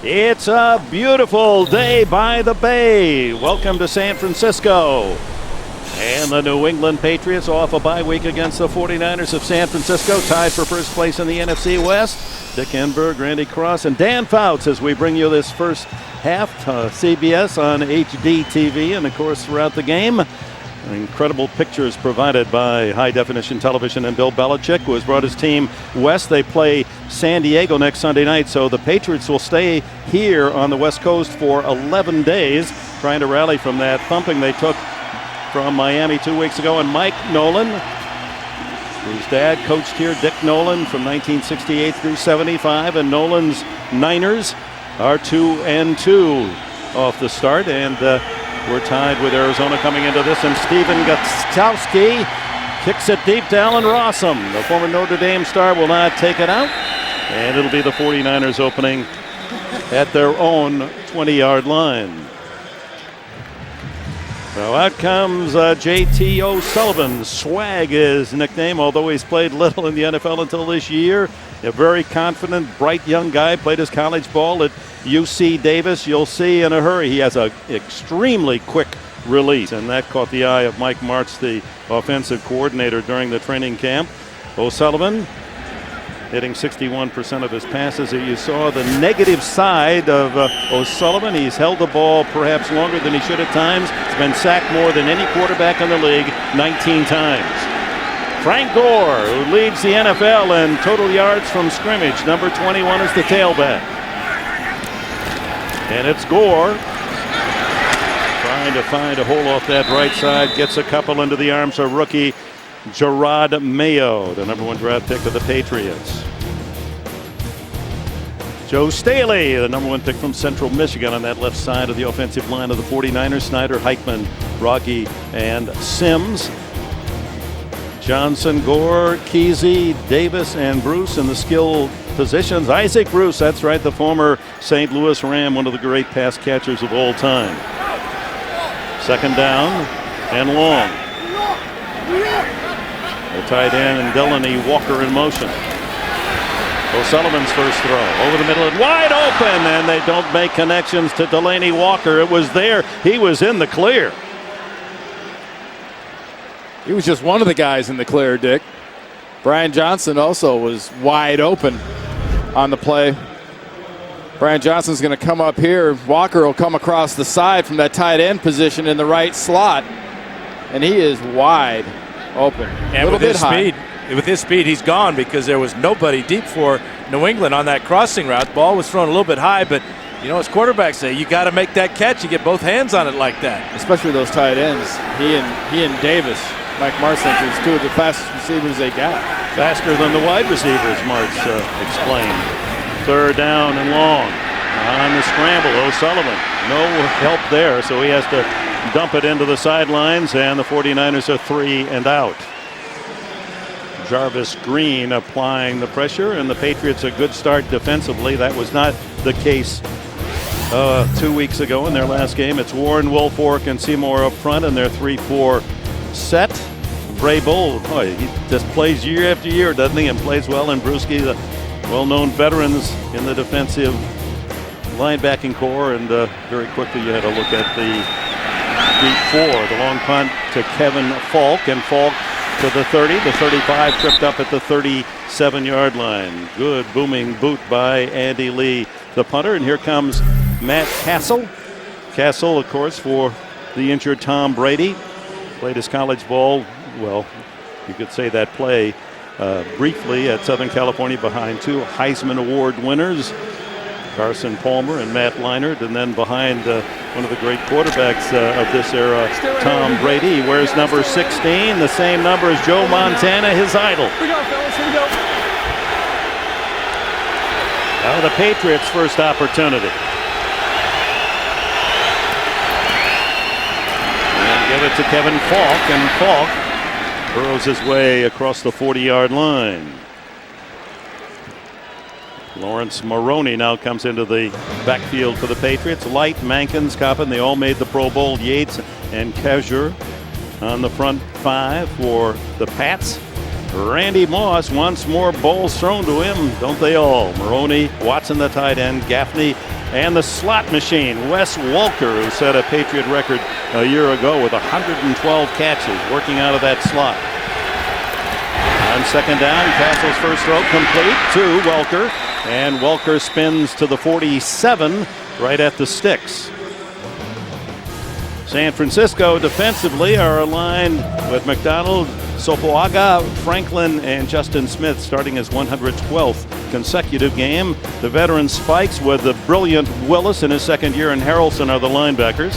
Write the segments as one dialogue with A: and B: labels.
A: It's a beautiful day by the bay. Welcome to San Francisco. And the New England Patriots off a bye week against the 49ers of San Francisco, tied for first place in the NFC West. Dick Enberg, Randy Cross, and Dan Fouts as we bring you this first half. CBS on HD TV, and of course throughout the game. Incredible pictures provided by High Definition Television and Bill Belichick, who has brought his team west. They play San Diego next Sunday night, so the Patriots will stay here on the West Coast for 11 days, trying to rally from that thumping they took from Miami 2 weeks ago. And Mike Nolan, whose dad coached here, Dick Nolan, from 1968 through 75, and Nolan's Niners are 2-2 off the start, and we're tied with Arizona coming into this, and Steven Gostkowski kicks it deep to Allen Rossum. The former Notre Dame star will not take it out, and it'll be the 49ers opening at their own 20-yard line. So out comes J.T. O'Sullivan. Swag is his nickname, although he's played little in the NFL until this year. A very confident, bright young guy, played his college ball at UC Davis. You'll see in a hurry he has an extremely quick release, and that caught the eye of Mike Martz, the offensive coordinator, during the training camp. O'Sullivan hitting 61% of his passes. You saw the negative side of O'Sullivan. He's held the ball perhaps longer than he should at times. He's been sacked more than any quarterback in the league, 19 times. Frank Gore, who leads the NFL in total yards from scrimmage. Number 21 is the tailback. And it's Gore trying to find a hole off that right side. Gets a couple into the arms of rookie Gerard Mayo, the number 1 draft pick of the Patriots. Joe Staley, the number 1 pick from Central Michigan, on that left side of the offensive line of the 49ers. Snyder, Heichman, Rocky, and Sims. Johnson, Gore, Kesey, Davis, and Bruce in the skill positions. Isaac Bruce, that's right, the former St. Louis Ram, one of the great pass catchers of all time. Second down and long. The tight end and Delaney Walker in motion. O'Sullivan's first throw over the middle and wide open, and they don't make connections to Delaney Walker. It was there. He was in the clear.
B: He was just one of the guys in the clear, Dick. Brian Johnson also was wide open on the play. Brian Johnson's going to come up here. Walker will come across the side from that tight end position in the right slot, and he is wide open.
C: And with his speed, he's gone, because there was nobody deep for New England on that crossing route. The ball was thrown a little bit high, but you know, as quarterbacks say, you got to make that catch. You get both hands on it like that.
B: Especially those tight ends. He and Davis. Mike Martz thinks he's 2 of the fastest receivers they got.
A: Faster than the wide receivers, Martz explained. Third down and long. On the scramble, O'Sullivan. No help there, so he has to dump it into the sidelines, and the 49ers are 3 and out. Jarvis Green applying the pressure, and the Patriots a good start defensively. That was not the case 2 weeks ago in their last game. It's Warren, Wilfork, and Seymour up front, and their 3-4 set. Bray Bull, he just plays year after year, doesn't he, and plays well. And Brewski, the well-known veterans in the defensive linebacking core. And very quickly you had a look at the deep 4, the long punt to Kevin Falk, and Falk to the 30, the 35, tripped up at the 37-yard line. Good booming boot by Andy Lee, the punter. And here comes Matt Cassel. Cassel, of course, for the injured Tom Brady. Played his college ball, well, you could say that play briefly at Southern California behind 2 Heisman Award winners, Carson Palmer and Matt Leinart, and then behind one of the great quarterbacks of this era, Tom Brady. He wears number 16, the same number as Joe Montana, his idol.
D: Here we go, fellas, here we go.
A: Now the Patriots' first opportunity. Give it to Kevin Falk, and Falk burrows his way across the 40-yard line. Lawrence Maroney now comes into the backfield for the Patriots. Light, Mankins, Coppin, they all made the Pro Bowl. Yates and Kazur on the front 5 for the Pats. Randy Moss wants more balls thrown to him, don't they all? Maroney, Watson the tight end, Gaffney And the slot machine, Wes Walker, who set a Patriot record a year ago with 112 catches, working out of that slot. On second down, Cassel's first throw complete to Welker, and Welker spins to the 47 right at the sticks. San Francisco defensively are aligned with McDonald, Sopoaga, Franklin, and Justin Smith starting his 112th consecutive game. The veteran Spikes with the brilliant Willis in his second year, and Harrelson are the linebackers.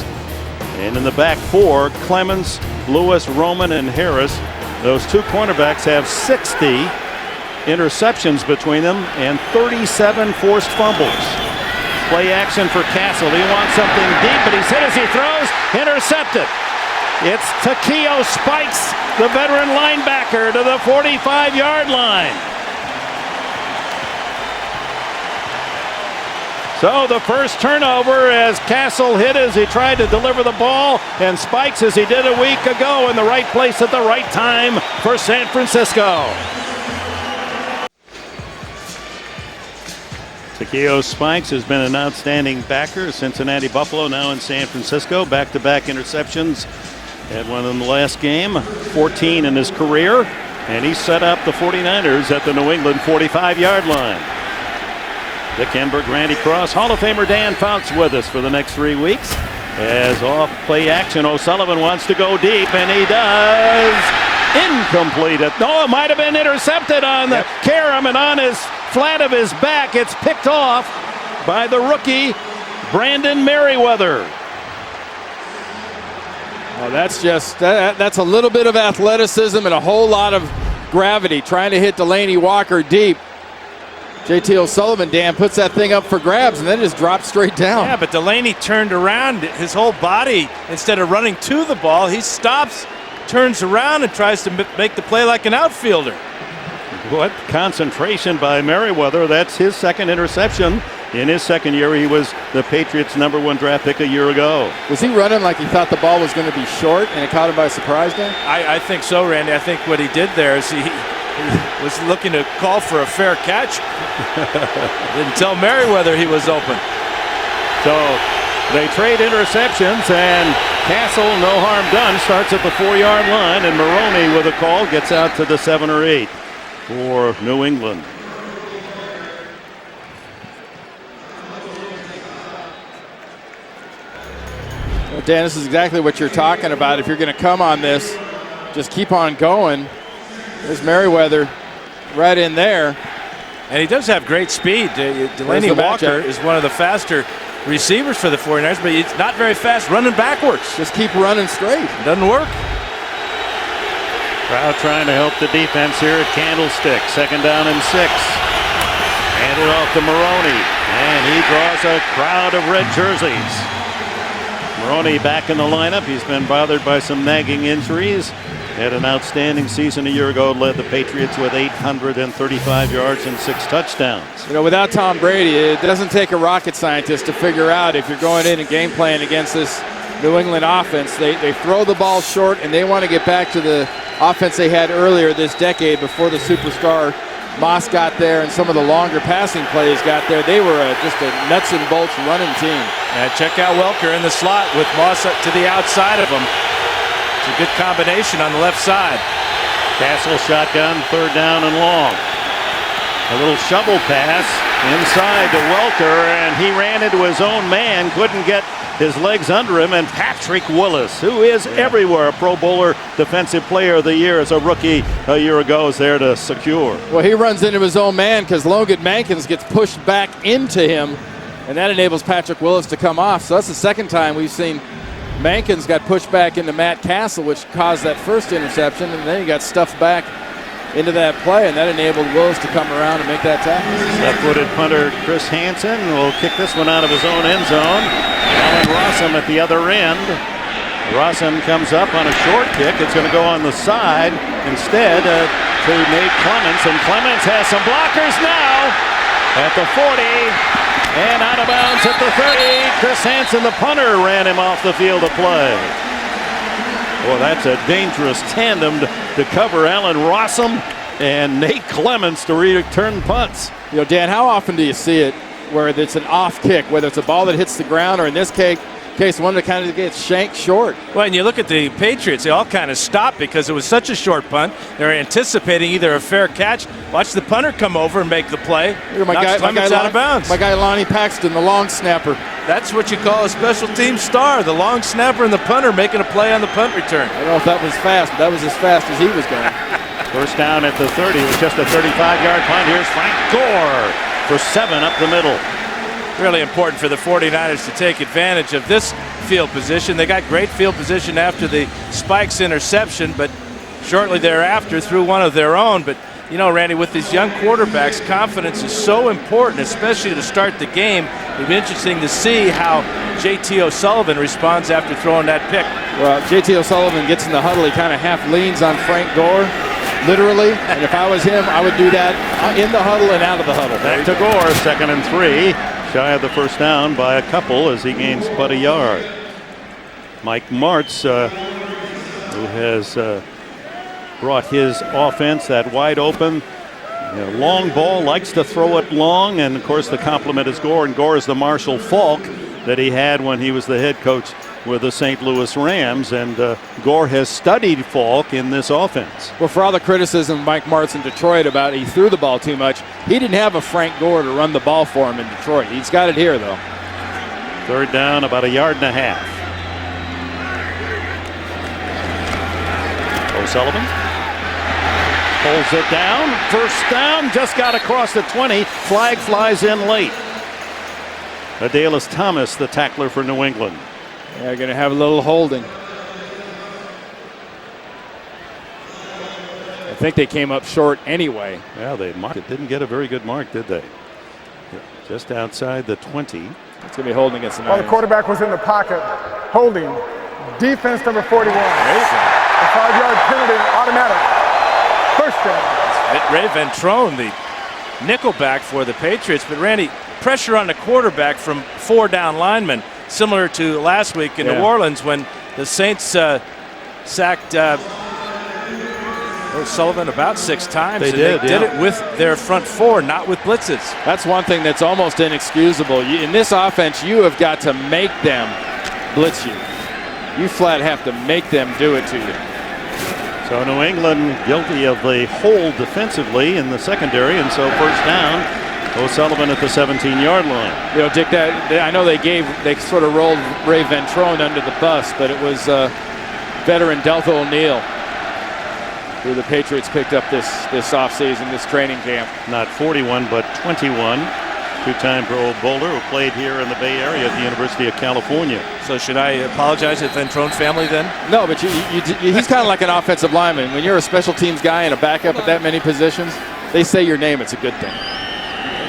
A: And in the back four, Clemens, Lewis, Roman, and Harris. Those two cornerbacks have 60 interceptions between them and 37 forced fumbles. Play action for Cassel. He wants something deep, but he's hit as he throws. Intercepted. It's Takeo Spikes, the veteran linebacker, to the 45-yard line. So the first turnover as Cassel hit as he tried to deliver the ball, and Spikes as he did a week ago in the right place at the right time for San Francisco. Takeo Spikes has been an outstanding backer. Cincinnati Buffalo, now in San Francisco. Back-to-back interceptions. Had one in the last game, 14 in his career. And he set up the 49ers at the New England 45-yard line. Dick Enberg, Randy Cross, Hall of Famer Dan Fouts with us for the next 3 weeks. As off play action, O'Sullivan wants to go deep, and he does. Incomplete. No, it might have been intercepted on the carom and on his flat of his back. It's picked off by the rookie, Brandon Merriweather.
B: Well, that's just that's a little bit of athleticism and a whole lot of gravity trying to hit Delaney Walker deep. JT O'Sullivan, Dan, puts that thing up for grabs and then just drops straight down.
C: Yeah, but Delaney turned around his whole body. Instead of running to the ball, he stops, turns around, and tries to make the play like an outfielder.
A: What concentration by Merriweather. That's his second interception. In his second year, he was the Patriots' #1 draft pick a year ago.
B: Was he running like he thought the ball was going to be short and it caught him by surprise, Dan?
C: I think so, Randy. I think what he did there is he was looking to call for a fair catch. Didn't tell Merriweather he was open.
A: So they trade interceptions, and Cassel, no harm done, starts at the 4-yard line, and Maroney with a call gets out to the 7 or 8 for New England.
B: Well, Dan, this is exactly what you're talking about. If you're going to come on this, just keep on going. There's Merriweather right in there.
C: And he does have great speed. Delaney Walker is one of the faster receivers for the 49ers, but he's not very fast running backwards.
B: Just keep running straight.
C: Doesn't work.
A: Crowd trying to help the defense here at Candlestick. 2nd down and 6. Handed off to Maroney, and he draws a crowd of red jerseys. Maroney back in the lineup. He's been bothered by some nagging injuries. Had an outstanding season a year ago, led the Patriots with 835 yards and 6 touchdowns.
B: You know, without Tom Brady, it doesn't take a rocket scientist to figure out if you're going in and game playing against this New England offense. They throw the ball short, and they want to get back to the offense they had earlier this decade before the superstar Moss got there and some of the longer passing plays got there. They were just a nuts and bolts running team.
C: And check out Welker in the slot with Moss up to the outside of him. It's a good combination on the left side.
A: Cassel shotgun, 3rd down and long. A little shovel pass inside to Welker, and he ran into his own man, couldn't get his legs under him, and Patrick Willis, who is everywhere, a Pro Bowler Defensive Player of the Year as a rookie a year ago, is there to secure.
B: Well, he runs into his own man because Logan Mankins gets pushed back into him, and that enables Patrick Willis to come off. So that's the second time we've seen Mankins got pushed back into Matt Cassel, which caused that first interception, and then he got stuffed back into that play, and that enabled Willis to come around and make that tackle.
A: Left-footed punter Chris Hansen will kick this one out of his own end zone. Alan Rossum at the other end. Rossum comes up on a short kick. It's going to go on the side instead to Nate Clements, and Clements has some blockers now at the 40 and out of bounds at the 30. Chris Hansen, the punter, ran him off the field of play. Well, that's a dangerous tandem to cover Alan Rossum and Nate Clements to return punts.
B: You know, Dan, how often do you see it where it's an off kick, whether it's a ball that hits the ground or in this case one that kind of gets shanked short.
C: Well, and you look at the Patriots, they all kind of stopped because it was such a short punt. They're anticipating either a fair catch. Watch the punter come over and make the play.
B: My guy
C: out of bounds.
B: My guy Lonnie Paxton, the long snapper.
C: That's what you call a special team star, the long snapper and the punter making a play on the punt return.
B: I don't know if that was fast, but that was as fast as he was going.
A: First down at the 30 with just a 35-yard punt. Here's Frank Gore for 7 up the middle.
C: Really important for the 49ers to take advantage of this field position. They got great field position after the Spikes interception, but shortly thereafter threw one of their own. But, you know, Randy, with these young quarterbacks, confidence is so important, especially to start the game. It'll be interesting to see how J.T. O'Sullivan responds after throwing that pick.
B: Well, J.T. O'Sullivan gets in the huddle. He kind of half leans on Frank Gore, literally. And if I was him, I would do that in the huddle and out of the huddle.
A: Back to Gore, 2nd and 3. Shy of the first down by a couple as he gains but a yard. Mike Martz, who has brought his offense that wide open, long ball, likes to throw it long, and of course the compliment is Gore, and Gore is the Marshall Faulk that he had when he was the head coach with the St. Louis Rams, and Gore has studied Faulk in this offense.
B: Well, for all the criticism Mike Martz in Detroit about he threw the ball too much, he didn't have a Frank Gore to run the ball for him in Detroit. He's got it here, though.
A: 3rd down, about a yard and a half. O'Sullivan pulls it down. 1st down, just got across the 20. Flag flies in late. Adalys Thomas, the tackler for New England.
B: They're going to have a little holding. I think they came up short anyway.
A: Yeah, they marked it. Didn't get a very good mark, did they? Just outside the 20.
B: It's going to be holding against the Niners.
D: Well, the quarterback was in the pocket, holding. Defense number 41. A 5-yard penalty, automatic. First down.
C: Ray Ventrone, the nickelback for the Patriots. But, Randy, pressure on the quarterback from 4 down linemen, similar to last week in New Orleans when the Saints sacked O'Sullivan about 6 times.
A: They
C: did it with their front 4, not with blitzes.
B: That's one thing that's almost inexcusable. In this offense, you have got to make them blitz you. You flat have to make them do it to you.
A: So New England guilty of the hold defensively in the secondary, and so first down. O'Sullivan at the 17-yard line.
B: You know, Dick, I know they sort of rolled Ray Ventrone under the bus, but it was veteran Deltha O'Neal who the Patriots picked up this offseason, this training camp.
A: Not 41, but 21. 2-time Pro Bowler who played here in the Bay Area at the University of California.
C: So should I apologize to Ventrone's family then?
B: No, but he's kind of like an offensive lineman. When you're a special teams guy and a backup at that many positions, they say your name, it's a good thing.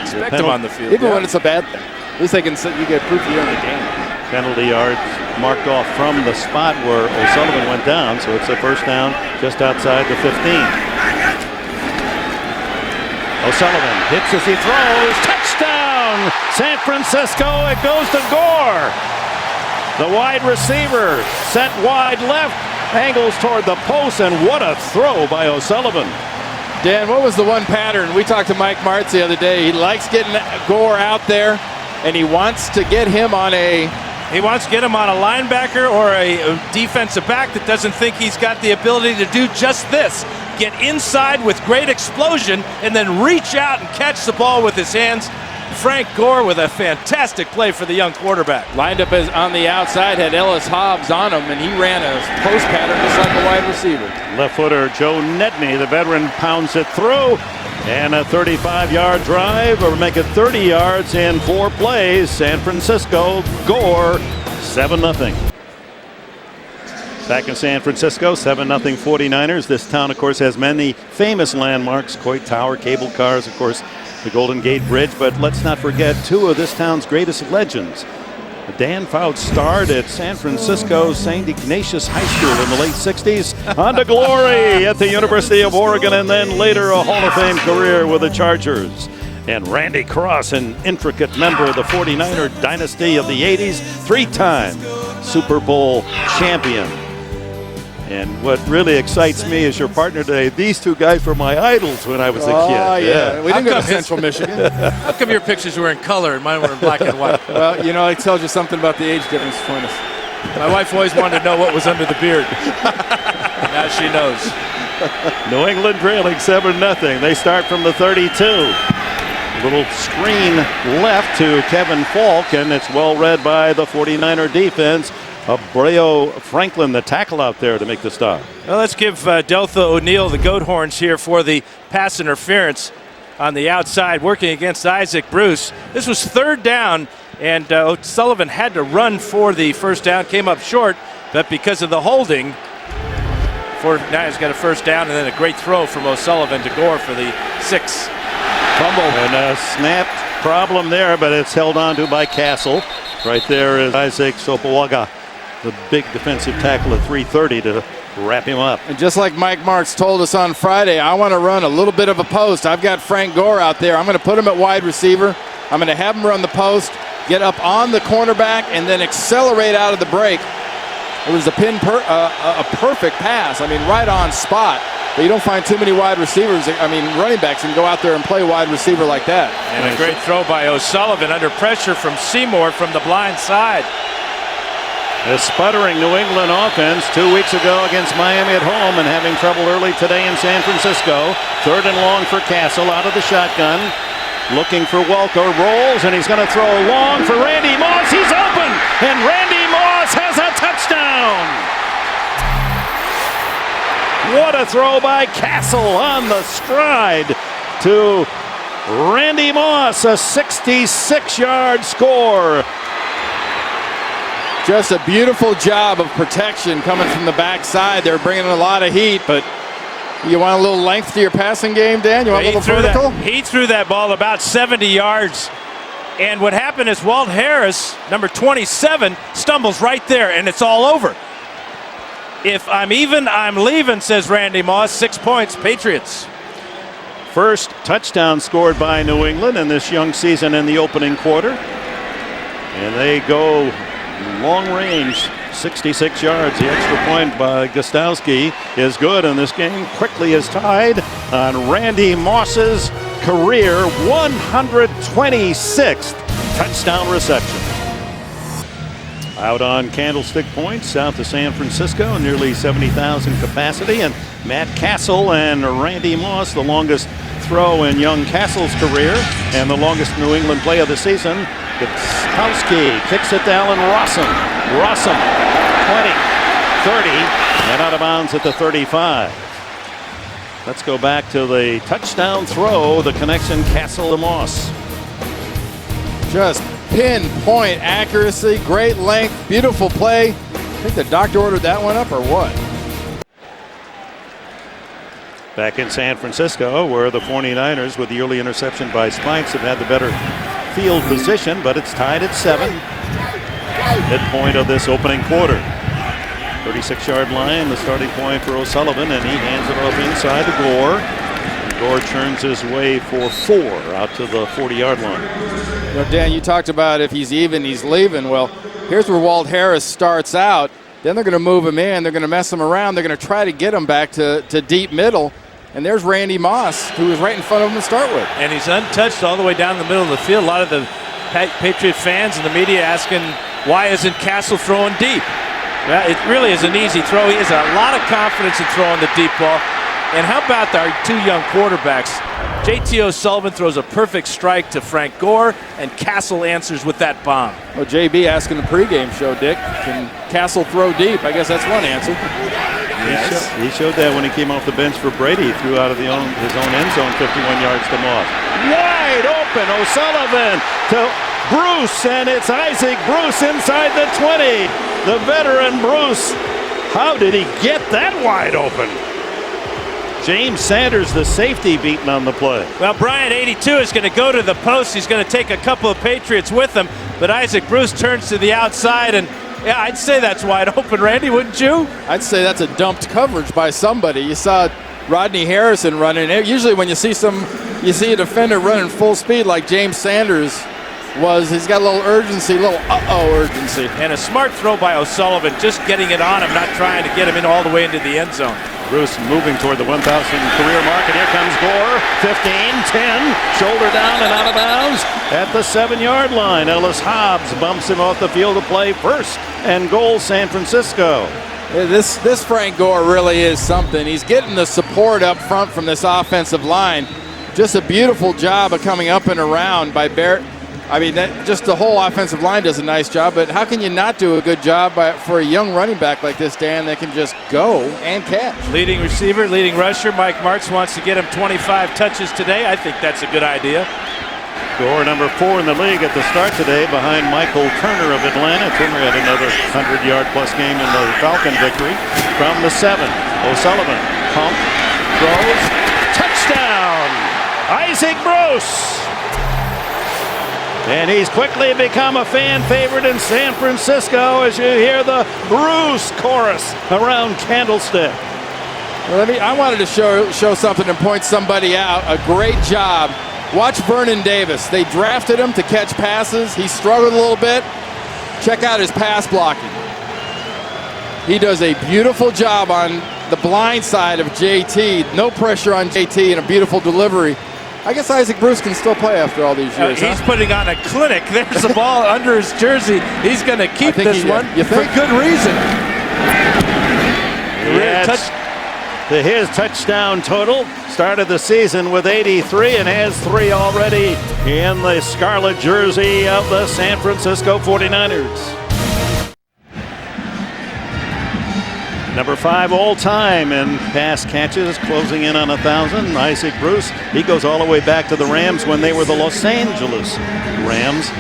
C: Expect him on the field.
B: Even when it's a bad thing. At least you get proof you're in the game.
A: Penalty yards marked off from the spot where O'Sullivan went down, so it's a first down just outside the 15. O'Sullivan hits as he throws. Touchdown! San Francisco. It goes to Gore. The wide receiver sent wide left, angles toward the post, and what a throw by O'Sullivan.
B: Dan, what was the one pattern? We talked to Mike Martz the other day. He likes getting Gore out there, and he wants to get him on a
C: linebacker or a defensive back that doesn't think he's got the ability to do just this. Get inside with great explosion and then reach out and catch the ball with his hands. Frank Gore with a fantastic play for the young quarterback.
B: Lined up on the outside, had Ellis Hobbs on him, and he ran a post pattern just like a wide receiver.
A: Left footer Joe Nedney, the veteran, pounds it through. And a 35-yard drive, or make it 30 yards in 4 plays. San Francisco, Gore, 7-0. Back in San Francisco, 7-0 49ers. This town, of course, has many famous landmarks. Coit Tower, cable cars, of course, the Golden Gate Bridge. But let's not forget 2 of this town's greatest legends. Dan Fouts starred at San Francisco's St. Ignatius High School in the late 60s. On to glory at the University of Oregon, and then later a Hall of Fame career with the Chargers. And Randy Cross, an intricate member of the 49er dynasty of the 80s, 3-time Super Bowl champion. And what really excites me is your partner today. These two guys were my idols when I was a kid.
B: Oh, yeah. We didn't go to Central Michigan.
C: How come your pictures were in color and mine were in black and white?
B: Well, you know, it tells you something about the age difference between us.
C: My wife always wanted to know what was under the beard. Now she knows.
A: New England trailing 7-0. They start from the 32. Little screen left to Kevin Falk, and it's well read by the 49er defense. Abreu Franklin, the tackle out there to make the stop.
C: Well, let's give Deltha O'Neill the goat horns here for the pass interference on the outside, working against Isaac Bruce. This was 3rd down, and O'Sullivan had to run for the first down, came up short, but because of the holding, 49ers got a first down, and then a great throw from O'Sullivan to Gore for the 6.
A: Fumble. And a snapped problem there, but it's held on to by Cassel. Right there is Isaac Sopoaga, the big defensive tackle at 330 to wrap him up.
B: And just like Mike Marks told us on Friday, I want to run a little bit of a post. I've got Frank Gore out there. I'm going to put him at wide receiver. I'm going to have him run the post, get up on the cornerback, and then accelerate out of the break. It was a perfect pass. I mean, right on spot. But you don't find too many wide receivers. I mean, running backs can go out there and play wide receiver like that.
C: And a great throw by O'Sullivan under pressure from Seymour from the blind side.
A: A sputtering New England offense 2 weeks ago against Miami at home and having trouble early today in San Francisco. 3rd and long for Cassel out of the shotgun. Looking for Welker, rolls, and he's going to throw long for Randy Moss. He's open, and Randy Moss has a touchdown. What a throw by Cassel on the stride to Randy Moss, a 66-yard score.
B: Just a beautiful job of protection coming from the backside. They're bringing a lot of heat, but you want a little length to your passing game, Dan? You want a little vertical?
C: He threw that ball about 70 yards. And what happened is Walt Harris, number 27, stumbles right there, and it's all over. If I'm even, I'm leaving, says Randy Moss. 6 points, Patriots.
A: First touchdown scored by New England in this young season in the opening quarter. And they go long range, 66 yards. The extra point by Gostowski is good, and this game quickly is tied on Randy Moss's career 126th touchdown reception. Out on Candlestick Point, south of San Francisco, nearly 70,000 capacity, and Matt Cassel and Randy Moss, the longest throw in young Cassel's career and the longest New England play of the season. Gostowski kicks it down, and Rossum, 20, 30, and out of bounds at the 35. Let's go back to the touchdown throw, the connection Cassel to Moss.
B: Just pinpoint accuracy, great length, beautiful play. I think the doctor ordered that one up or what?
A: Back in San Francisco, where the 49ers, with the early interception by Spikes, have had the better field position, but it's tied at 7. Midpoint of this opening quarter. 36-yard line, the starting point for O'Sullivan, and he hands it off inside to Gore. Gore turns his way for 4 out to the 40-yard line.
B: You know, Dan, you talked about if he's even, he's leaving. Well, here's where Walt Harris starts out. Then they're going to move him in. They're going to mess him around. They're going to try to get him back to deep middle. And there's Randy Moss, who was right in front of him to start with.
C: And he's untouched all the way down the middle of the field. A lot of the Patriot fans and the media asking, why isn't Cassel throwing deep? Well, it really is an easy throw. He has a lot of confidence in throwing the deep ball. And how about our 2 young quarterbacks? J.T. O'Sullivan throws a perfect strike to Frank Gore, and Cassel answers with that bomb.
B: Well, JB asking the pregame show, Dick, can Cassel throw deep? I guess that's one answer.
A: Yes. He showed that when he came off the bench for Brady, threw out of his own end zone, 51 yards to Moss. Wide open, O'Sullivan to Bruce, and it's Isaac Bruce inside the 20. The veteran Bruce, how did he get that wide open? James Sanders, the safety, beaten on the play.
C: Well, Bryant, 82, is going to go to the post. He's going to take a couple of Patriots with him, but Isaac Bruce turns to the outside, and yeah, I'd say that's wide open, Randy, wouldn't you?
B: I'd say that's a dumped coverage by somebody. You saw Rodney Harrison running. Usually when you see a defender running full speed like James Sanders, was he's got a little urgency, a little urgency.
C: And a smart throw by O'Sullivan, just getting it on him, not trying to get him in all the way into the end zone.
A: Bruce moving toward the 1,000 career mark, and here comes Gore. 15, 10, shoulder down and out of bounds at the 7-yard line. Ellis Hobbs bumps him off the field of play. First and goal, San Francisco.
B: This Frank Gore really is something. He's getting the support up front from this offensive line. Just a beautiful job of coming up and around by Barrett. I mean, just the whole offensive line does a nice job, but how can you not do a good job for a young running back like this, Dan, that can just go and catch?
C: Leading receiver, leading rusher, Mike Martz wants to get him 25 touches today. I think that's a good idea.
A: Gore, number 4 in the league at the start today, behind Michael Turner of Atlanta. Turner had another 100-yard-plus game in the Falcon victory. From the 7, O'Sullivan, pump, throws, touchdown! Isaac Bruce! And he's quickly become a fan favorite in San Francisco as you hear the Bruce chorus around Candlestick.
B: Well, I wanted to show something and point somebody out. A great job. Watch Vernon Davis. They drafted him to catch passes. He struggled a little bit. Check out his pass blocking. He does a beautiful job on the blind side of JT. No pressure on JT and a beautiful delivery. I guess Isaac Bruce can still play after all these years.
C: He's putting on a clinic. There's the ball under his jersey. He's going to keep this one for good reason.
A: His touchdown total started the season with 83 and has 3 already in the scarlet jersey of the San Francisco 49ers. Number 5 all-time in pass catches, closing in on 1,000. Isaac Bruce, he goes all the way back to the Rams when they were the Los Angeles Rams.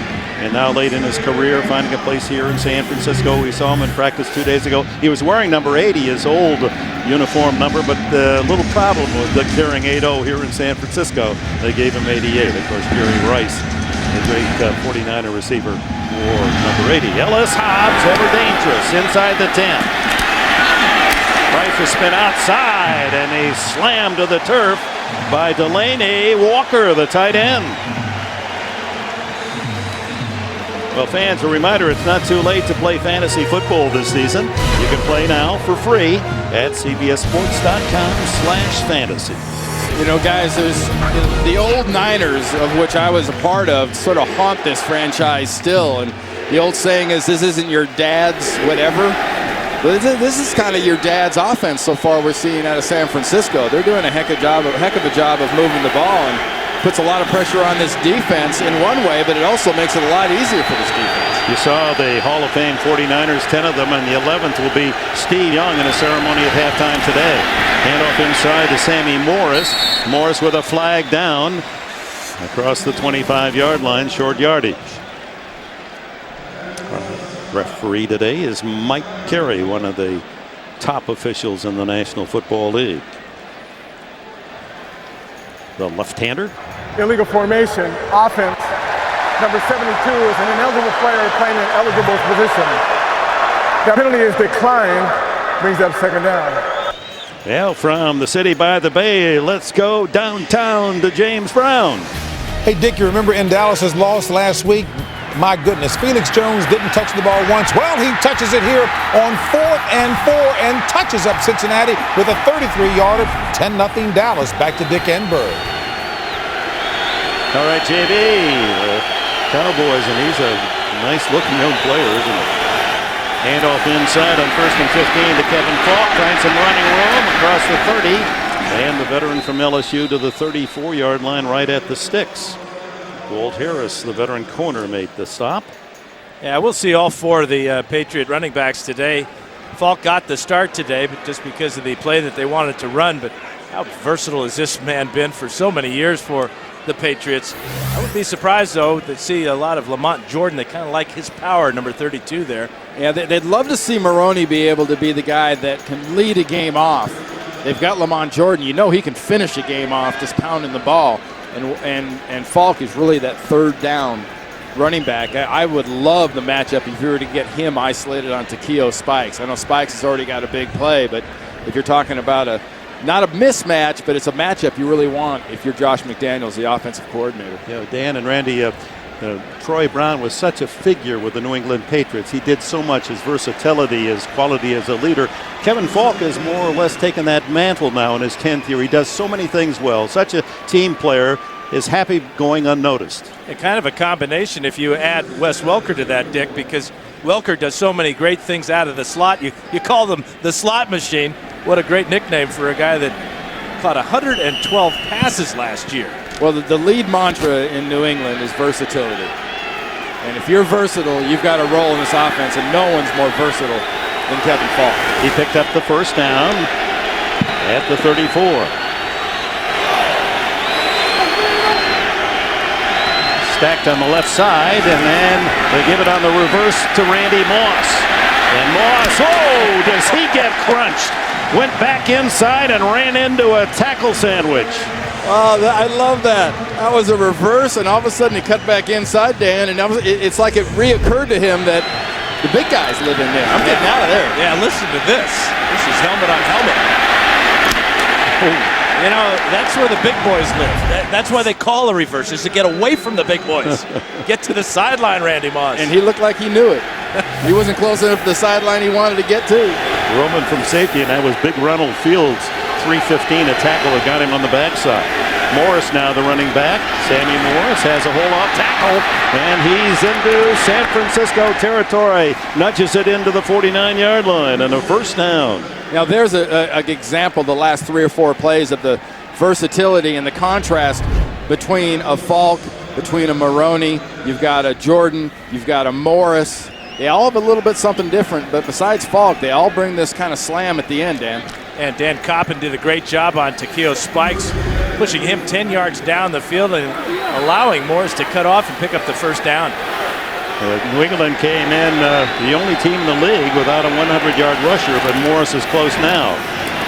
A: And now late in his career, finding a place here in San Francisco. We saw him in practice 2 days ago. He was wearing number 80, his old uniform number, but a little problem with carrying 80 here in San Francisco. They gave him 88. Of course, Jerry Rice, the great 49er receiver, wore number 80. Ellis Hobbs, ever dangerous, inside the 10. Rice was spin outside, and he slammed to the turf by Delaney Walker, the tight end. Well, fans, a reminder, it's not too late to play fantasy football this season. You can play now for free at cbssports.com/fantasy.
B: You know, guys, there's the old Niners, of which I was a part of, sort of haunt this franchise still. And the old saying is, this isn't your dad's whatever. But this is kind of your dad's offense so far we're seeing out of San Francisco. They're doing a heck of a job of moving the ball and puts a lot of pressure on this defense in one way, but it also makes it a lot easier for this defense.
A: You saw the Hall of Fame 49ers, 10 of them, and the 11th will be Steve Young in a ceremony at halftime today. Handoff inside to Sammy Morris. Morris with a flag down across the 25-yard line, short yardage. Referee today is Mike Carey, one of the top officials in the National Football League. The left-hander.
D: Illegal formation, offense. Number 72 is an ineligible player playing an eligible position. The penalty is declined, brings up second down.
A: Well, from the city by the bay, let's go downtown to James Brown.
E: Hey, Dick, you remember in Dallas's loss last week? My goodness, Felix Jones didn't touch the ball once. Well, he touches it here on 4th and 4 and touches up Cincinnati with a 33-yarder. 10-0 Dallas. Back to Dick Enberg.
A: All right, JB, the Cowboys, and he's a nice-looking young player, isn't he? Handoff inside on 1st and 15 to Kevin Falk. Finds some running room across the 30. And the veteran from LSU to the 34-yard line right at the sticks. Walt Harris, the veteran corner, made the stop.
C: Yeah, we'll see all 4 of the Patriot running backs today. Falk got the start today, but just because of the play that they wanted to run. But how versatile has this man been for so many years for the Patriots? I would be surprised, though, to see a lot of Lamont Jordan. They kind of like his power, number 32 there.
B: Yeah, they'd love to see Maroney be able to be the guy that can lead a game off. They've got Lamont Jordan. You know he can finish a game off just pounding the ball. And Falk is really that third down running back. I would love the matchup if you were to get him isolated on Takeo Spikes. I know Spikes has already got a big play, but if you're talking about not a mismatch, but it's a matchup you really want if you're Josh McDaniels, the offensive coordinator.
A: Yeah, Dan and Randy, Troy Brown was such a figure with the New England Patriots. He did so much. His versatility, his quality as a leader. Kevin Falk has more or less taken that mantle now in his 10th year. He does so many things well. Such a team player, is happy going unnoticed.
C: And kind of a combination if you add Wes Welker to that, Dick, because Welker does so many great things out of the slot. You call them the slot machine. What a great nickname for a guy that caught 112 passes last year.
B: Well, the lead mantra in New England is versatility. And if you're versatile, you've got a role in this offense, and no one's more versatile than Kevin Falk.
A: He picked up the first down at the 34. Stacked on the left side, and then they give it on the reverse to Randy Moss. And Moss, oh, does he get crunched? Went back inside and ran into a tackle sandwich.
B: Oh, I love that. That was a reverse, and all of a sudden he cut back inside, Dan, and it's like it reoccurred to him that the big guys live in there. I'm getting out of there.
C: Yeah, listen to this. This is helmet on helmet. Oh. You know, that's where the big boys live. That's why they call a reverse, is to get away from the big boys. Get to the sideline, Randy Moss.
B: And he looked like he knew it. He wasn't close enough to the sideline he wanted to get to.
A: Roman from safety, and that was big Ronald Fields. 3:15, a tackle that got him on the backside. Morris now the running back. Sammy Morris has a hold-off tackle, and he's into San Francisco territory. Nudges it into the 49-yard line, and a first down.
B: Now there's an example, the last 3 or 4 plays of the versatility and the contrast between a Falk, between a Maroney. You've got a Jordan, you've got a Morris. They all have a little bit something different, but besides Falk, they all bring this kind of slam at the end, Dan.
C: And Dan Coppin did a great job on Takeo Spikes, pushing him 10 yards down the field and allowing Morris to cut off and pick up the first down.
A: New England came in the only team in the league without a 100-yard rusher, but Morris is close now.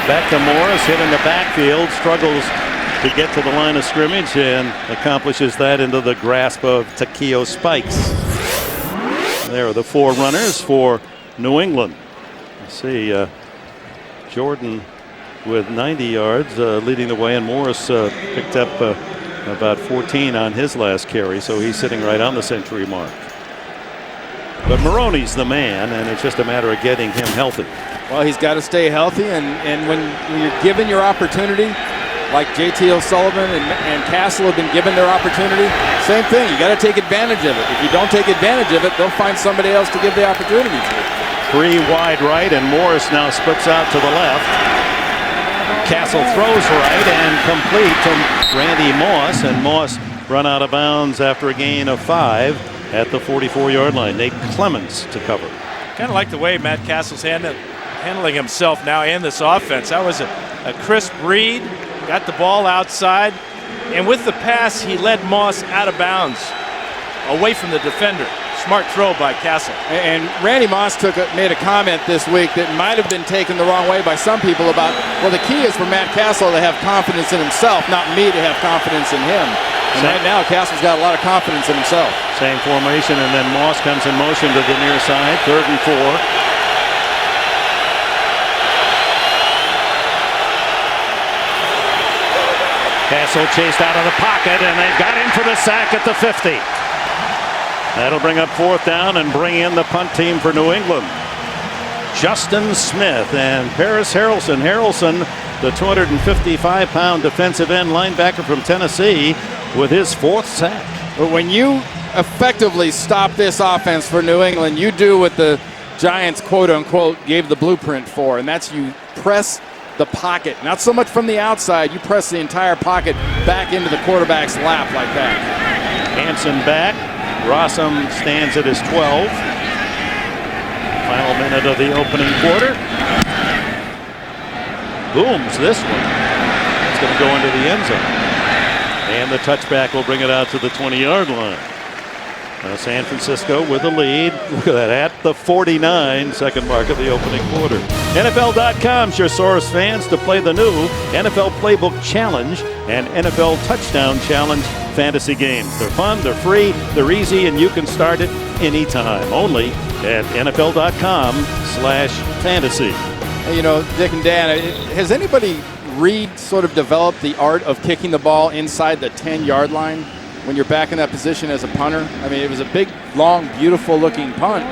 A: Back to Morris, hit in the backfield, struggles to get to the line of scrimmage and accomplishes that into the grasp of Takeo Spikes. There are the 4 runners for New England. Let's see, Jordan with 90 yards leading the way, and Morris picked up about 14 on his last carry, so he's sitting right on the century mark. But Maroney's the man, and it's just a matter of getting him healthy.
B: Well, he's got to stay healthy, and when you're given your opportunity, like JT O'Sullivan and Cassel have been given their opportunity, same thing. You got to take advantage of it. If you don't take advantage of it, they'll find somebody else to give the opportunity to.
A: 3 wide right, and Morris now splits out to the left. Cassel throws right and complete to Randy Moss, and Moss run out of bounds after a gain of 5 at the 44-yard line. Nate Clements to cover.
C: Kind of like the way Matt Cassel's handling himself now in this offense. That was a crisp read, got the ball outside, and with the pass, he led Moss out of bounds, away from the defender. Smart throw by Cassel.
B: And Randy Moss made a comment this week that might have been taken the wrong way by some people about, well, the key is for Matt Cassel to have confidence in himself, not me to have confidence in him. And right now, Cassel's got a lot of confidence in himself.
A: Same formation, and then Moss comes in motion to the near side, 3rd and 4. Cassel chased out of the pocket, and they've got him for the sack at the 50. That'll bring up 4th down and bring in the punt team for New England. Justin Smith and Paris Harrelson. Harrelson, the 255-pound defensive end linebacker from Tennessee, with his 4th sack.
B: But when you effectively stop this offense for New England, you do what the Giants, quote-unquote, gave the blueprint for, and that's you press the pocket. Not so much from the outside, you press the entire pocket back into the quarterback's lap like that.
A: Hanson back. Rossum stands at his 12. Final minute of the opening quarter. Booms this one. It's going to go into the end zone. And the touchback will bring it out to the 20-yard line. San Francisco with the lead. Look at that, at the 49, second mark of the opening quarter. NFL.com's your source, fans, to play the new NFL Playbook Challenge and NFL Touchdown Challenge fantasy games. They're fun, they're free, they're easy, and you can start it anytime. Only at NFL.com/fantasy.
B: You know, Dick and Dan, has anybody sort of developed the art of kicking the ball inside the 10-yard line? when you're back in that position as a punter. I mean, it was a big, long, beautiful-looking punt,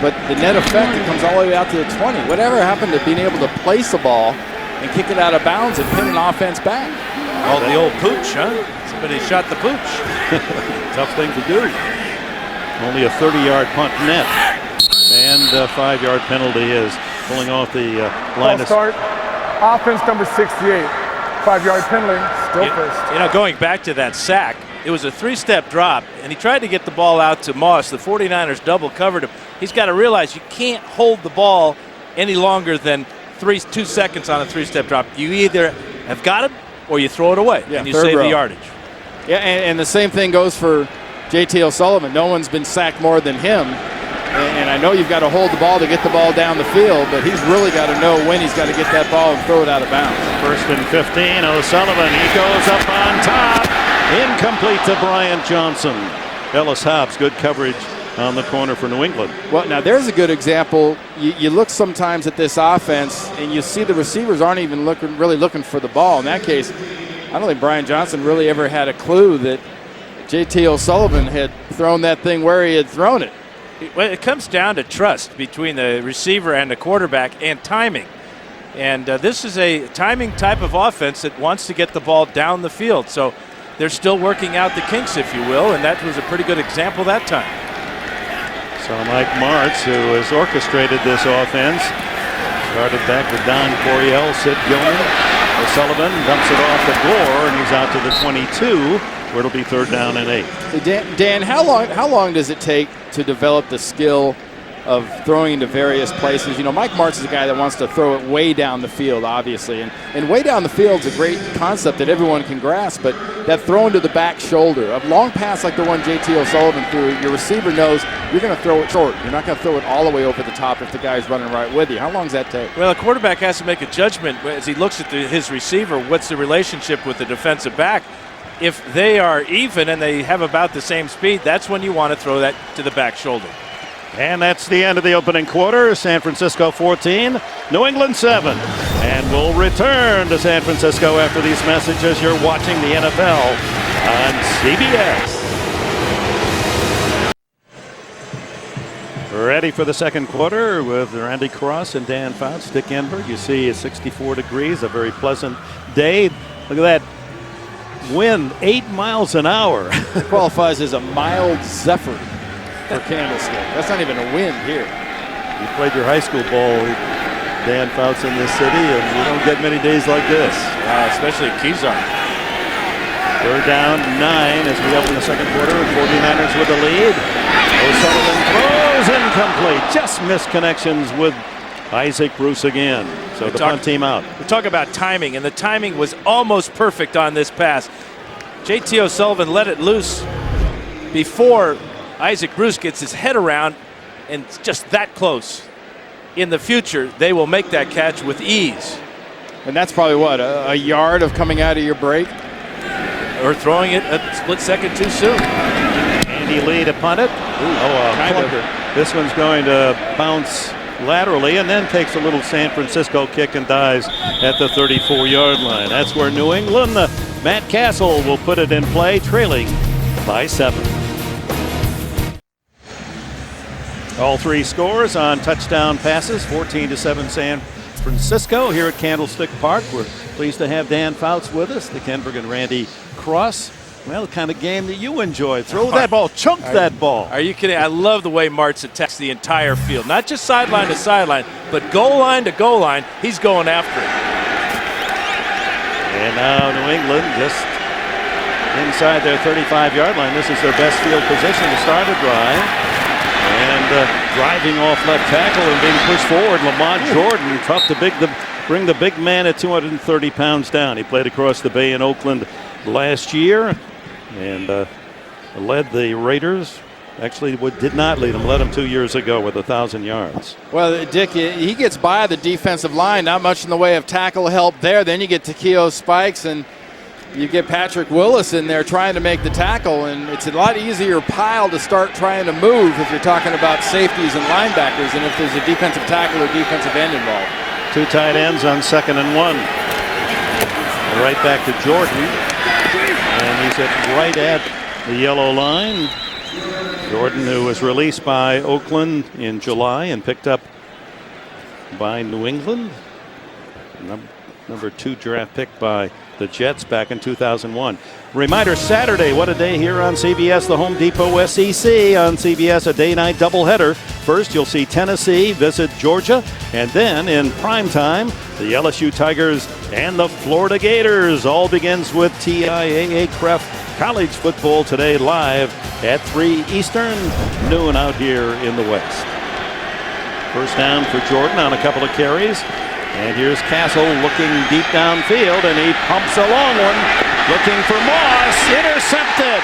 B: but the net effect, it comes all the way out to the 20. Whatever happened to being able to place the ball and kick it out of bounds and pin an offense back?
C: Oh, the old pooch, huh? Somebody shot the pooch.
A: Tough thing to do. Only a 30-yard punt net, and a 5-yard penalty is pulling off the line of
D: start. Offense number 68. 5-yard penalty. Still first.
C: You know, going back to that sack, it was a 3-step drop, and he tried to get the ball out to Moss. The 49ers double covered him. He's got to realize you can't hold the ball any longer than 2 seconds on a 3-step drop. You either have got it or you throw it away, and you save the yardage.
B: Yeah, and the same thing goes for J.T. O'Sullivan. No one's been sacked more than him. And I know you've got to hold the ball to get the ball down the field, but he's really got to know when he's got to get that ball and throw it out of bounds.
A: 1st and 15, O'Sullivan, he goes up on top. Incomplete to Brian Johnson. Ellis Hobbs, good coverage on the corner for New England.
B: Well, now there's a good example. You look sometimes at this offense, and you see the receivers aren't even really looking for the ball. In that case, I don't think Brian Johnson really ever had a clue that J.T. O'Sullivan had thrown that thing where he had thrown it.
C: Well, it comes down to trust between the receiver and the quarterback and timing. And this is a timing type of offense that wants to get the ball down the field. So they're still working out the kinks, if you will, and that was a pretty good example that time.
A: So Mike Martz, who has orchestrated this offense, started back with Don Coryell, Sid Gilman. O'Sullivan dumps it off to Gore, and he's out to the 22, where it'll be 3rd down and 8.
B: Dan, how long does it take to develop the skill of throwing into various places? You know, Mike Martz is a guy that wants to throw it way down the field, obviously. And way down the field is a great concept that everyone can grasp, but that throw into the back shoulder, a long pass like the one J.T. O'Sullivan threw, your receiver knows you're going to throw it short. You're not going to throw it all the way over the top if the guy's running right with you. How long does that take?
C: Well, a quarterback has to make a judgment as he looks at his receiver. What's the relationship with the defensive back? If they are even and they have about the same speed, that's when you want to throw that to the back shoulder.
A: And that's the end of the opening quarter. San Francisco 14, New England 7. And we'll return to San Francisco after these messages. You're watching the NFL on CBS. Ready for the second quarter with Randy Cross and Dan Fouts. Dick Enberg. You see it's 64 degrees, a very pleasant day. Look at that wind, 8 miles an hour.
B: It qualifies as a mild zephyr for Candlestick. That's not even a wind here.
A: You played your high school ball, Dan Fouts, in this city, and you don't get many days like this.
C: Especially at Kezar.
A: 3rd down, 9 as we open the second quarter. 49ers with the lead. O'Sullivan throws incomplete. Just missed connections with Isaac Bruce again. So the punt team out.
C: We talk about timing, and the timing was almost perfect on this pass. J.T. O'Sullivan let it loose before Isaac Bruce gets his head around, and it's just that close. In the future, they will make that catch with ease.
B: And that's probably what, a yard of coming out of your break?
C: Or throwing it a split second too soon.
A: Andy Lee to punt it. This one's going to bounce laterally and then takes a little San Francisco kick and dies at the 34-yard line. That's where New England, Matt Cassel will put it in play, trailing by 7. All 3 scores on touchdown passes, 14-7 San Francisco here at Candlestick Park. We're pleased to have Dan Fouts with us, the Kenberg and Randy Cross. Well, the kind of game that you enjoy. Throw that ball, chunk that ball.
C: Are you kidding? I love the way Martz attacks the entire field. Not just sideline to sideline, but goal line to goal line. He's going after it.
A: And now New England just inside their 35-yard line. This is their best field position to start a drive. And driving off left tackle and being pushed forward, Lamont Jordan. Tough to bring the big man at 230 pounds down. He played across the bay in Oakland last year and led the Raiders. Actually, did not lead them. Led them 2 years ago with 1,000 yards.
B: Well, Dick, he gets by the defensive line. Not much in the way of tackle help there. Then you get Takeo Spikes and you get Patrick Willis in there trying to make the tackle, and it's a lot easier pile to start trying to move if you're talking about safeties and linebackers than if there's a defensive tackle or defensive end involved.
A: 2 tight ends on 2nd and 1. Right back to Jordan, and he's right at the yellow line. Jordan, who was released by Oakland in July and picked up by New England. Number 2 draft pick by the Jets back in 2001. Reminder, Saturday, what a day here on CBS, the Home Depot SEC on CBS, a day-night doubleheader. First, you'll see Tennessee visit Georgia, and then in prime time, the LSU Tigers and the Florida Gators. All begins with TIAA Cref College football today live at 3 Eastern, noon out here in the West. First down for Jordan on a couple of carries. And here's Cassel looking deep downfield, and he pumps a long one, looking for Moss, intercepted.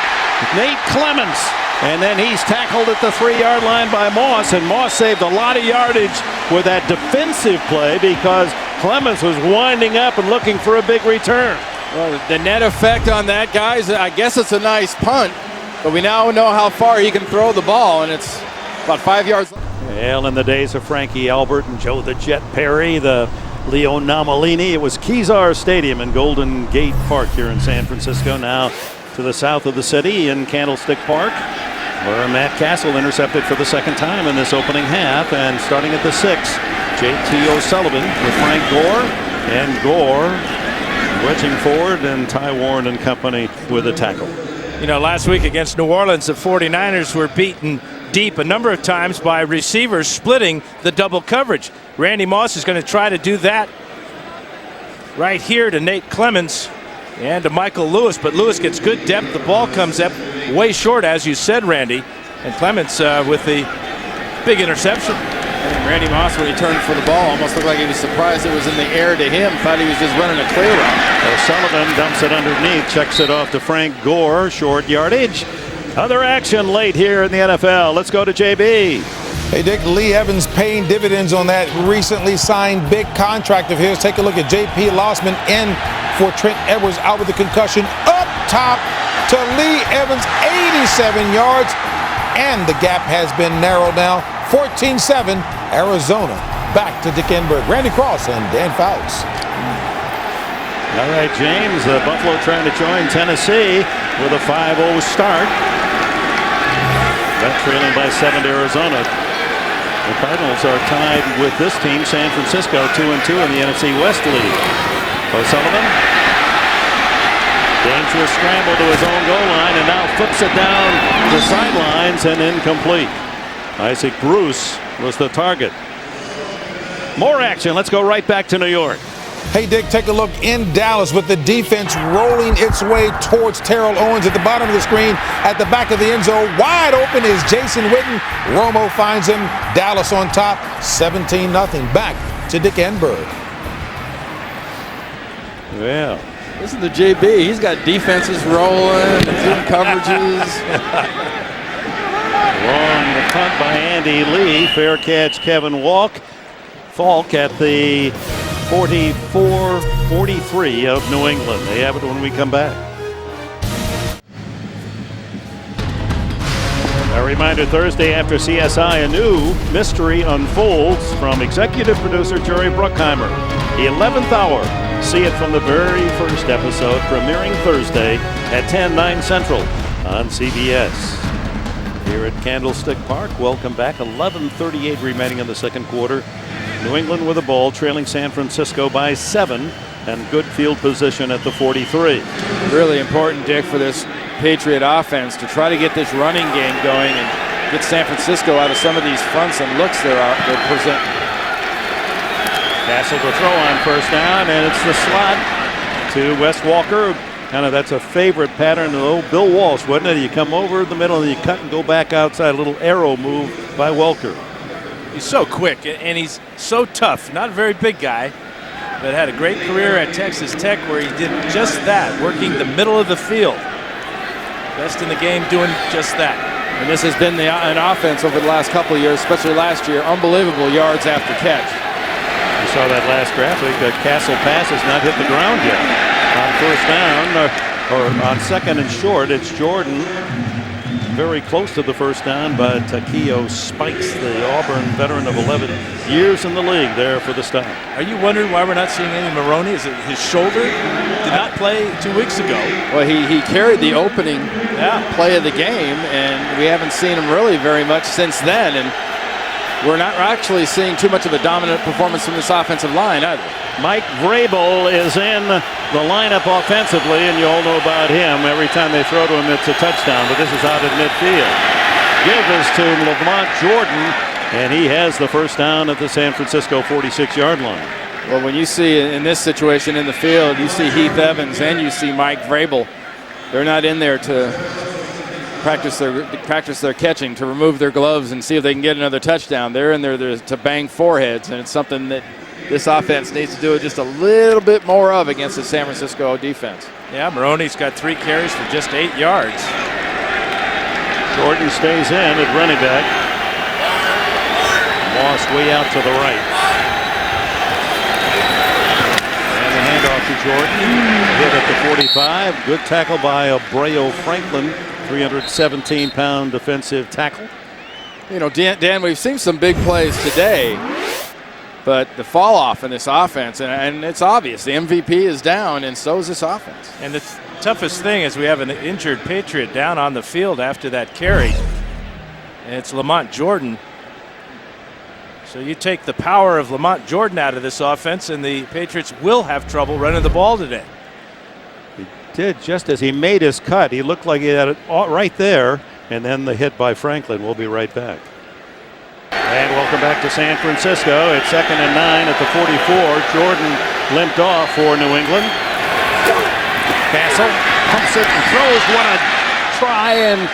A: Nate Clements, and then he's tackled at the 3-yard line by Moss, and Moss saved a lot of yardage with that defensive play because Clements was winding up and looking for a big return.
B: Well, the net effect on that, guys, I guess it's a nice punt, but we now know how far he can throw the ball, and it's about 5 yards.
A: Well, in the days of Frankie Albert and Joe the Jet Perry, the Leo Namalini, it was Kezar Stadium in Golden Gate Park here in San Francisco. Now to the south of the city in Candlestick Park, where Matt Cassel intercepted for the second time in this opening half. And starting at the 6, J.T. O'Sullivan with Frank Gore, and Gore wedging forward, and Ty Warren and company with a tackle.
C: You know, last week against New Orleans, the 49ers were beaten deep a number of times by receivers splitting the double coverage. Randy Moss is going to try to do that right here to Nate Clements and to Michael Lewis, but Lewis gets good depth. The ball comes up way short, as you said, Randy, and Clements with the big interception.
B: And Randy Moss, when he turned for the ball, almost looked like he was surprised it was in the air to him, thought he was just running a clear route.
A: O'Sullivan dumps it underneath, checks it off to Frank Gore, short yardage. Other action late here in the NFL. Let's go to JB.
E: Hey, Dick, Lee Evans paying dividends on that recently signed big contract of his. Take a look at J.P. Lossman in for Trent Edwards out with a concussion. Up top to Lee Evans, 87 yards, and the gap has been narrowed down. 14-7, Arizona. Back to Dick Enberg, Randy Cross, and Dan Fouts.
A: All right, James, Buffalo trying to join Tennessee with a 5-0 start. That trailing by 7 to Arizona. The Cardinals are tied with this team, San Francisco, 2-2 in the NFC West lead. O'Sullivan, dangerous scramble to his own goal line, and now flips it down the sidelines and incomplete. Isaac Bruce was the target. More action. Let's go right back to New York.
E: Hey, Dick, take a look in Dallas with the defense rolling its way towards Terrell Owens at the bottom of the screen. At the back of the end zone, wide open is Jason Witten. Romo finds him. Dallas on top, 17-0. Back to Dick Enberg.
A: Well,
B: this is the JB. He's got defenses rolling, and coverages.
A: Long punt by Andy Lee. Fair catch, Kevin Falk at the 44-43 of New England. They have it when we come back. A reminder, Thursday after CSI, a new mystery unfolds from executive producer Jerry Bruckheimer. The 11th hour. See it from the very first episode, premiering Thursday at 10/9 Central on CBS. Here at Candlestick Park, welcome back. 11:38 remaining in the second quarter. New England with the ball, trailing San Francisco by 7, and good field position at the 43.
B: Really important, Dick, for this Patriot offense to try to get this running game going and get San Francisco out of some of these fronts and looks they're presenting.
A: Cassel to throw on first down, and it's the slot to Wes Walker. Kind of that's a favorite pattern of old Bill Walsh, wasn't it? You come over the middle and you cut and go back outside. A little arrow move by Welker.
C: He's so quick, and he's so tough. Not a very big guy, but had a great career at Texas Tech where he did just that, working the middle of the field. Best in the game doing just that.
B: And this has been an offense over the last couple of years, especially last year. Unbelievable yards after catch.
A: You saw that last graphic. The Cassel pass has not hit the ground yet. On first down, or on second and short, it's Jordan very close to the first down, but Takeo Spikes, the Auburn veteran of 11 years in the league, there for the stop.
C: Are you wondering why we're not seeing any Maroney? Is it his shoulder? Did not play 2 weeks ago.
B: Well, he carried the opening play of the game, and we haven't seen him really very much since then. And we're not actually seeing too much of a dominant performance from this offensive line either.
A: Mike Vrabel is in the lineup offensively, and you all know about him. Every time they throw to him, it's a touchdown, but this is out at midfield. Give is to Lamont Jordan, and he has the first down at the San Francisco 46-yard line.
B: Well, when you see in this situation in the field, you see Heath Evans and you see Mike Vrabel. They're not in there to practice their catching, to remove their gloves and see if they can get another touchdown. They're in there to bang foreheads, and it's something that this offense needs to do just a little bit more of against the San Francisco defense.
C: Yeah, Maroney's got 3 carries for just 8 yards.
A: Jordan stays in at running back. Moss way out to the right. And the handoff to Jordan. Hit at the 45. Good tackle by Abreu Franklin. 317-pound defensive tackle.
B: You know, Dan, we've seen some big plays today, but the fall off in this offense, and it's obvious, the MVP is down, and so is this offense.
C: And the toughest thing is we have an injured Patriot down on the field after that carry, and it's Lamont Jordan. So you take the power of Lamont Jordan out of this offense, and the Patriots will have trouble running the ball today.
A: He did just as he made his cut. He looked like he had it right there, and then the hit by Franklin. We'll be right back. And welcome back to San Francisco. It's 2nd and 9 at the 44. Jordan limped off for New England. Cassel pumps it and throws. What a try, and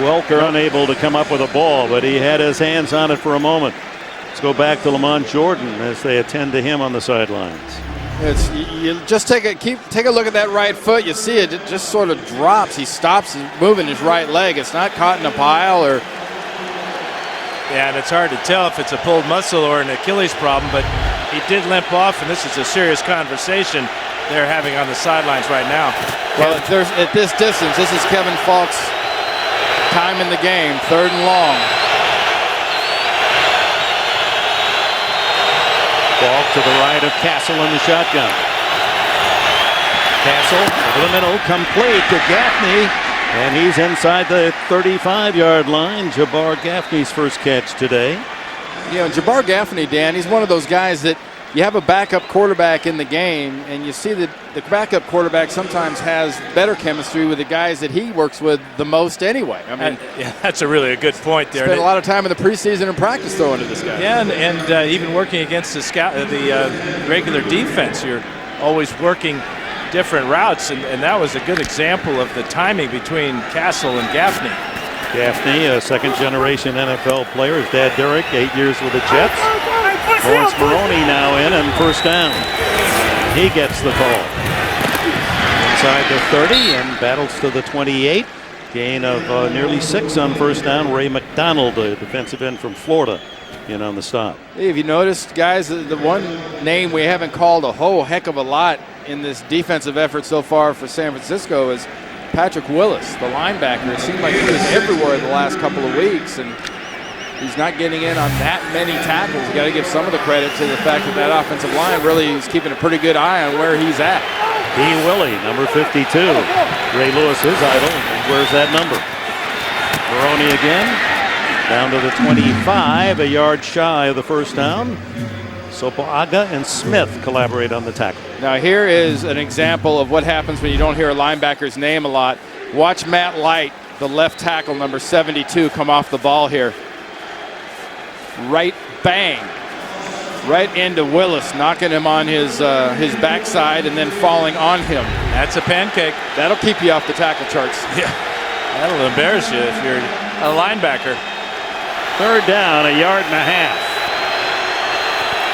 A: Welker unable to come up with a ball, but he had his hands on it for a moment. Let's go back to Lamont Jordan as they attend to him on the sidelines.
B: You just take a look at that right foot. You see it just sort of drops. He stops moving his right leg. It's not caught in a pile or.
C: Yeah, and it's hard to tell if it's a pulled muscle or an Achilles problem, but he did limp off, and this is a serious conversation they're having on the sidelines right now.
B: Well, at this distance, this is Kevin Falk's time in the game, 3rd and long.
A: Ball to the right of Cassel in the shotgun. Cassel over the middle, complete to Gaffney. And he's inside the 35-yard line. Jabbar Gaffney's first catch today.
B: You know, Jabbar Gaffney, Dan, he's one of those guys that you have a backup quarterback in the game, and you see that the backup quarterback sometimes has better chemistry with the guys that he works with the most anyway. I mean,
C: yeah, that's a good point there.
B: Spent a lot of time in the preseason and practice throwing to this guy.
C: Yeah, and even working against the regular defense, you're always working different routes, and that was a good example of the timing between Cassel and Gaffney.
A: Gaffney, a second-generation NFL player. His dad, Derek, 8 years with the Jets. Lawrence Maroney now in, and first down. He gets the call. Inside the 30 and battles to the 28. Gain of nearly 6 on first down. Ray McDonald, a defensive end from Florida, in on the stop.
B: Hey, have you noticed, guys, the one name we haven't called a whole heck of a lot in this defensive effort so far for San Francisco is Patrick Willis, the linebacker. It seemed like he was everywhere the last couple of weeks, and he's not getting in on that many tackles. You got to give some of the credit to the fact that that offensive line really is keeping a pretty good eye on where he's at.
A: D. Willie, number 52. Ray Lewis, his idol. Where's that number? Maroney again. Down to the 25, a yard shy of the first down. Sopoaga and Smith collaborate on the tackle.
B: Now here is an example of what happens when you don't hear a linebacker's name a lot. Watch Matt Light, the left tackle, number 72, come off the ball here. Right bang. Right into Willis, knocking him on his backside and then falling on him.
C: That's a pancake.
B: That'll keep you off the tackle charts.
C: Yeah, that'll embarrass you if you're a linebacker.
A: 3rd down, a yard and a half.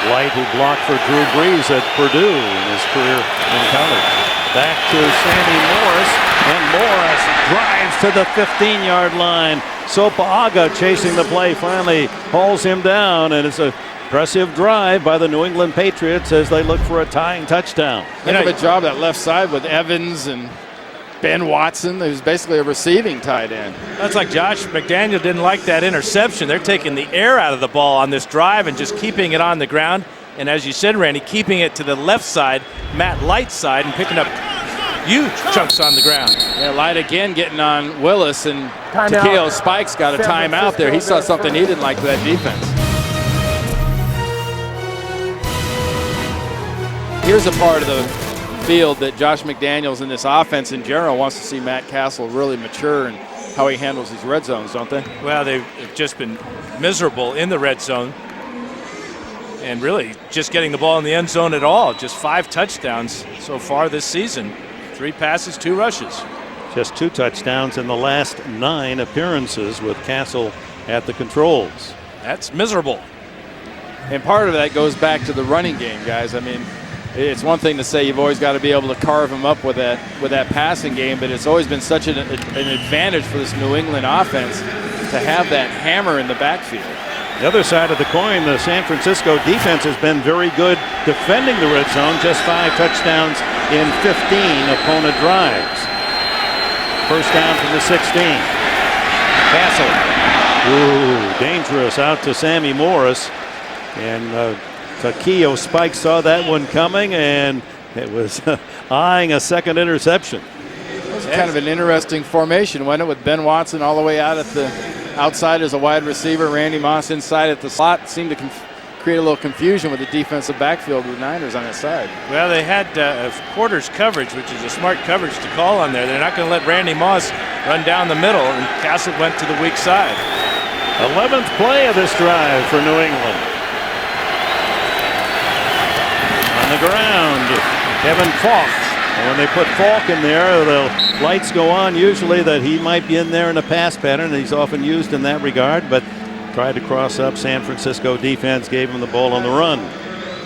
A: Light, who blocked for Drew Brees at Purdue in his career in college. Back to Sammy Morris, and Morris drives to the 15-yard line. Sopoaga chasing the play finally hauls him down, and it's a impressive drive by the New England Patriots as they look for a tying touchdown.
B: Heck of a job that left side with Evans and Ben Watson, who's basically a receiving tight end.
C: That's like Josh McDaniel didn't like that interception. They're taking the air out of the ball on this drive and just keeping it on the ground. And as you said, Randy, keeping it to the left side, Matt Light's side, and picking up huge chunks on the ground.
B: Yeah, Light again getting on Willis, and
D: Timeout.
B: Takeo Spikes got a timeout there. He saw something he didn't like to that defense. Here's a part of the field that Josh McDaniels and this offense in general wants to see Matt Cassel really mature in how he handles these red zones, don't they?
C: Well, they've just been miserable in the red zone. And really just getting the ball in the end zone at all. Just 5 touchdowns so far this season. 3 passes, 2 rushes.
A: Just 2 touchdowns in the last 9 appearances with Cassel at the controls.
C: That's miserable.
B: And part of that goes back to the running game, guys. I mean, it's one thing to say you've always got to be able to carve them up with that passing game, but it's always been such an advantage for this New England offense to have that hammer in the backfield.
A: The other side of the coin, the San Francisco defense has been very good defending the red zone. Just 5 touchdowns in 15 opponent drives. First down from the 16. Cassel. Ooh, dangerous out to Sammy Morris. And Takeo Spike saw that one coming, and it was eyeing a second interception.
B: It was kind of an interesting formation, wasn't it, with Ben Watson all the way out at the outside as a wide receiver, Randy Moss inside at the slot. Seemed to create a little confusion with the defensive backfield with the Niners on that side.
C: Well, they had quarters coverage, which is a smart coverage to call on there. They're not going to let Randy Moss run down the middle, and Cassel went to the weak side.
A: 11th play of this drive for New England. On the ground, Kevin Falk. And when they put Falk in there, the lights go on usually that he might be in there in a pass pattern. He's often used in that regard, but tried to cross up. San Francisco defense gave him the ball on the run.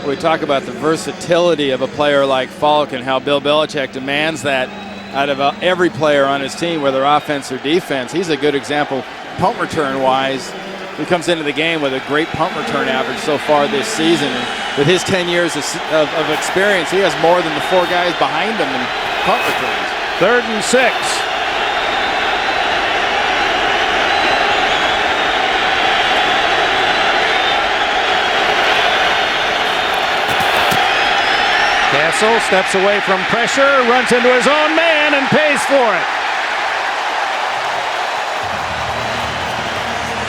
B: We talk about the versatility of a player like Falk and how Bill Belichick demands that out of every player on his team, whether offense or defense. He's a good example, punt return-wise. He comes into the game with a great punt return average so far this season. And with his 10 years of experience, he has more than the 4 guys behind him in punt returns.
A: 3rd and 6. Cassel steps away from pressure, runs into his own man, and pays for it.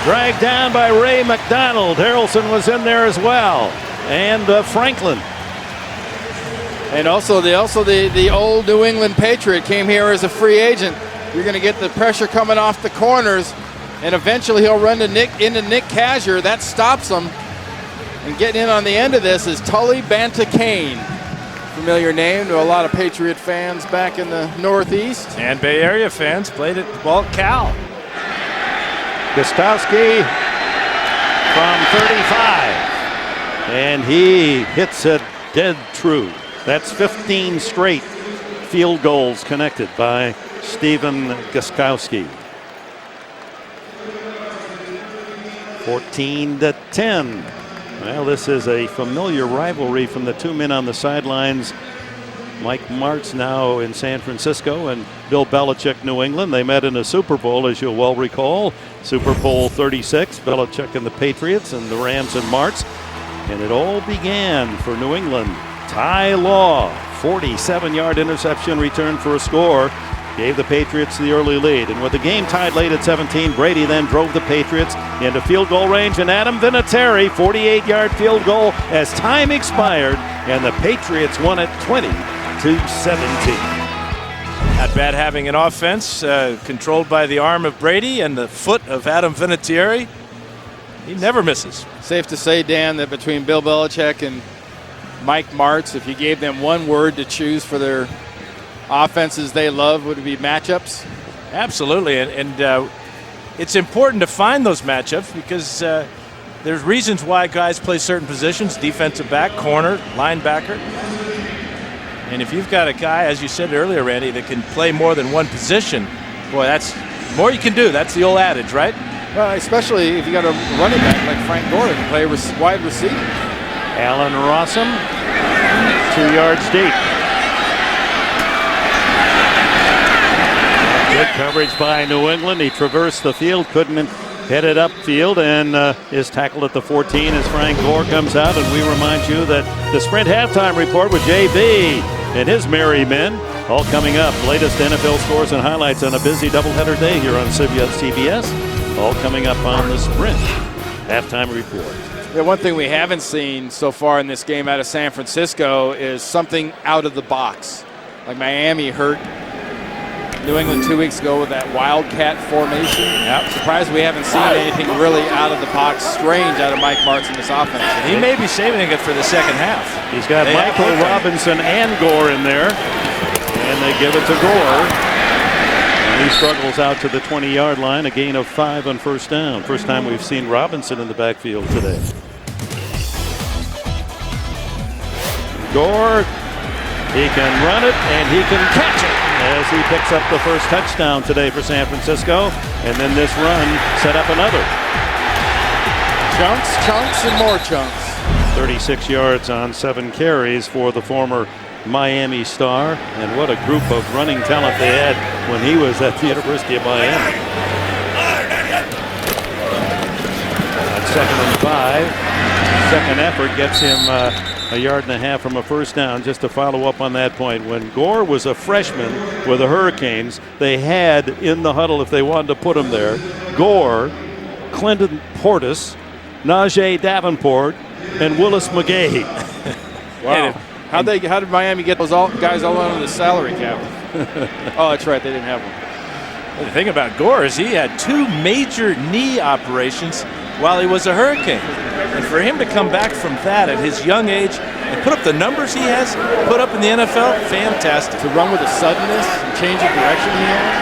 A: Dragged down by Ray McDonald. Harrelson was in there as well, and Franklin.
B: And also the old New England Patriot came here as a free agent. You're going to get the pressure coming off the corners, and eventually he'll run into Nick Kasier. That stops him. And getting in on the end of this is Tully Banta-Kane. Familiar name to a lot of Patriot fans back in the Northeast.
C: And Bay Area fans played at Cal.
A: Gostowski from 35. And he hits it dead true. That's 15 straight field goals connected by Stephen Gostkowski. 14-10. Well, this is a familiar rivalry from the 2 men on the sidelines. Mike Martz now in San Francisco and Bill Belichick, New England. They met in a Super Bowl, as you'll well recall. Super Bowl 36, Belichick and the Patriots, and the Rams and Martz. And it all began for New England. Ty Law, 47-yard interception return for a score, gave the Patriots the early lead. And with the game tied late at 17, Brady then drove the Patriots into field goal range, and Adam Vinatieri, 48-yard field goal as time expired, and the Patriots won it 20-17.
C: Not bad having an offense controlled by the arm of Brady and the foot of Adam Vinatieri. He never misses.
B: Safe to say, Dan, that between Bill Belichick and Mike Martz, if you gave them one word to choose for their offenses they love, would it be matchups?
C: Absolutely, and it's important to find those matchups because there's reasons why guys play certain positions: defensive back, corner, linebacker. And if you've got a guy, as you said earlier, Randy, that can play more than one position, boy, that's more you can do. That's the old adage, right?
B: Well, especially if you got a running back like Frank Gore that can play wide receiver.
A: Allen Rossum, 2 yards deep. Good coverage by New England. He traversed the field, couldn't head it upfield, and is tackled at the 14 as Frank Gore comes out. And we remind you that the Sprint halftime report with JB and his merry men all coming up. Latest NFL scores and highlights on a busy doubleheader day here on CBS. All coming up on the Sprint halftime report.
B: Yeah, one thing we haven't seen so far in this game out of San Francisco is something out of the box. Like Miami hurt New England 2 weeks ago with that wildcat formation. Yep. Surprised we haven't seen anything really out of the box strange out of Mike Martz in this offense.
C: He may be saving it for the second half.
A: He's got Michael Robinson and Gore in there, and they give it to Gore. And he struggles out to the 20-yard line, a gain of 5 on first down. First time we've seen Robinson in the backfield today. Gore, he can run it and he can catch it as he picks up the first touchdown today for San Francisco. And then this run set up another.
B: Chunks, and more chunks.
A: 36 yards on 7 carries for the former Miami star. And what a group of running talent they had when he was at the University of Miami. On 2nd and 5, second effort gets him a yard and a half from a first down. Just to follow up on that point, when Gore was a freshman with the Hurricanes, they had in the huddle, if they wanted to put him there, Gore, Clinton Portis, Najee Davenport, and Willis McGahee.
B: Wow. How did Miami get those guys all under the salary cap? Oh, that's right, they didn't have one.
C: The thing about Gore is he had 2 major knee operations while he was a Hurricane. And for him to come back from that at his young age and put up the numbers he has put up in the NFL, fantastic.
B: To run with a suddenness and change of direction he has.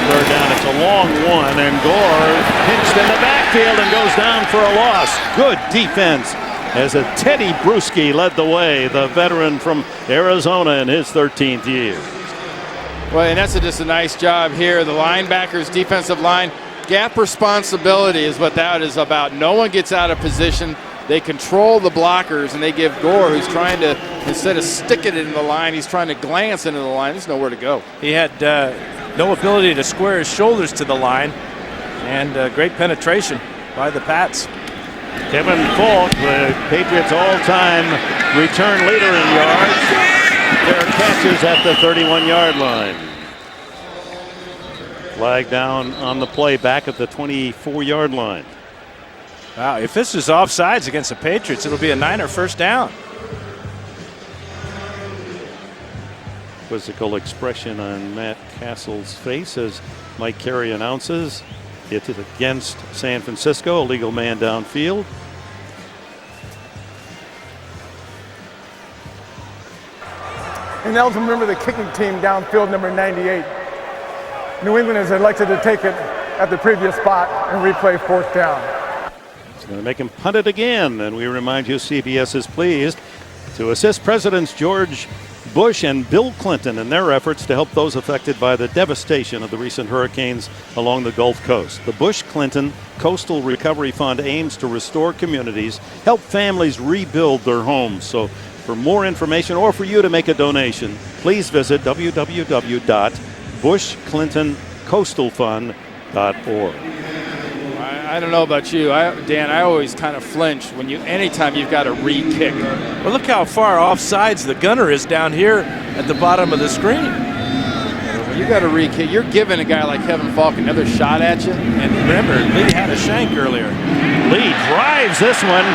A: Third down, it's a long one, and Gore pinched in the backfield and goes down for a loss. Good defense as a Teddy Bruschi led the way, the veteran from Arizona in his 13th year.
B: Well, and that's just a nice job here. The linebackers, defensive line, gap responsibility is what that is about. No one gets out of position. They control the blockers, and they give Gore, who's trying to, instead of sticking it in the line, he's trying to glance into the line. There's nowhere to go.
C: He had no ability to square his shoulders to the line, and great penetration by the Pats.
A: Kevin Falk, the Patriots' all-time return leader in yards. There are catches at the 31-yard line. Flag down on the play back at the 24-yard line.
C: Wow, if this is offsides against the Patriots, it'll be a Niner first down.
A: Quizzical expression on Matt Cassel's face as Mike Carey announces it is against San Francisco, a legal man downfield.
D: And also remember the kicking team downfield, number 98. New England has elected to take it at the previous spot and replay 4th down.
A: It's going to make him punt it again. And we remind you, CBS is pleased to assist Presidents George Bush and Bill Clinton in their efforts to help those affected by the devastation of the recent hurricanes along the Gulf Coast. The Bush-Clinton Coastal Recovery Fund aims to restore communities, help families rebuild their homes. So for more information or for you to make a donation, please visit www.bushclintoncoastalfund.org.
B: I don't know about you, Dan. I always kind of flinch when anytime you've got a re-kick.
C: Well, look how far offsides the gunner is down here at the bottom of the screen.
B: When you got a re-kick, you're giving a guy like Kevin Falk another shot at you.
C: And remember, Lee had a shank earlier.
A: Lee drives this one.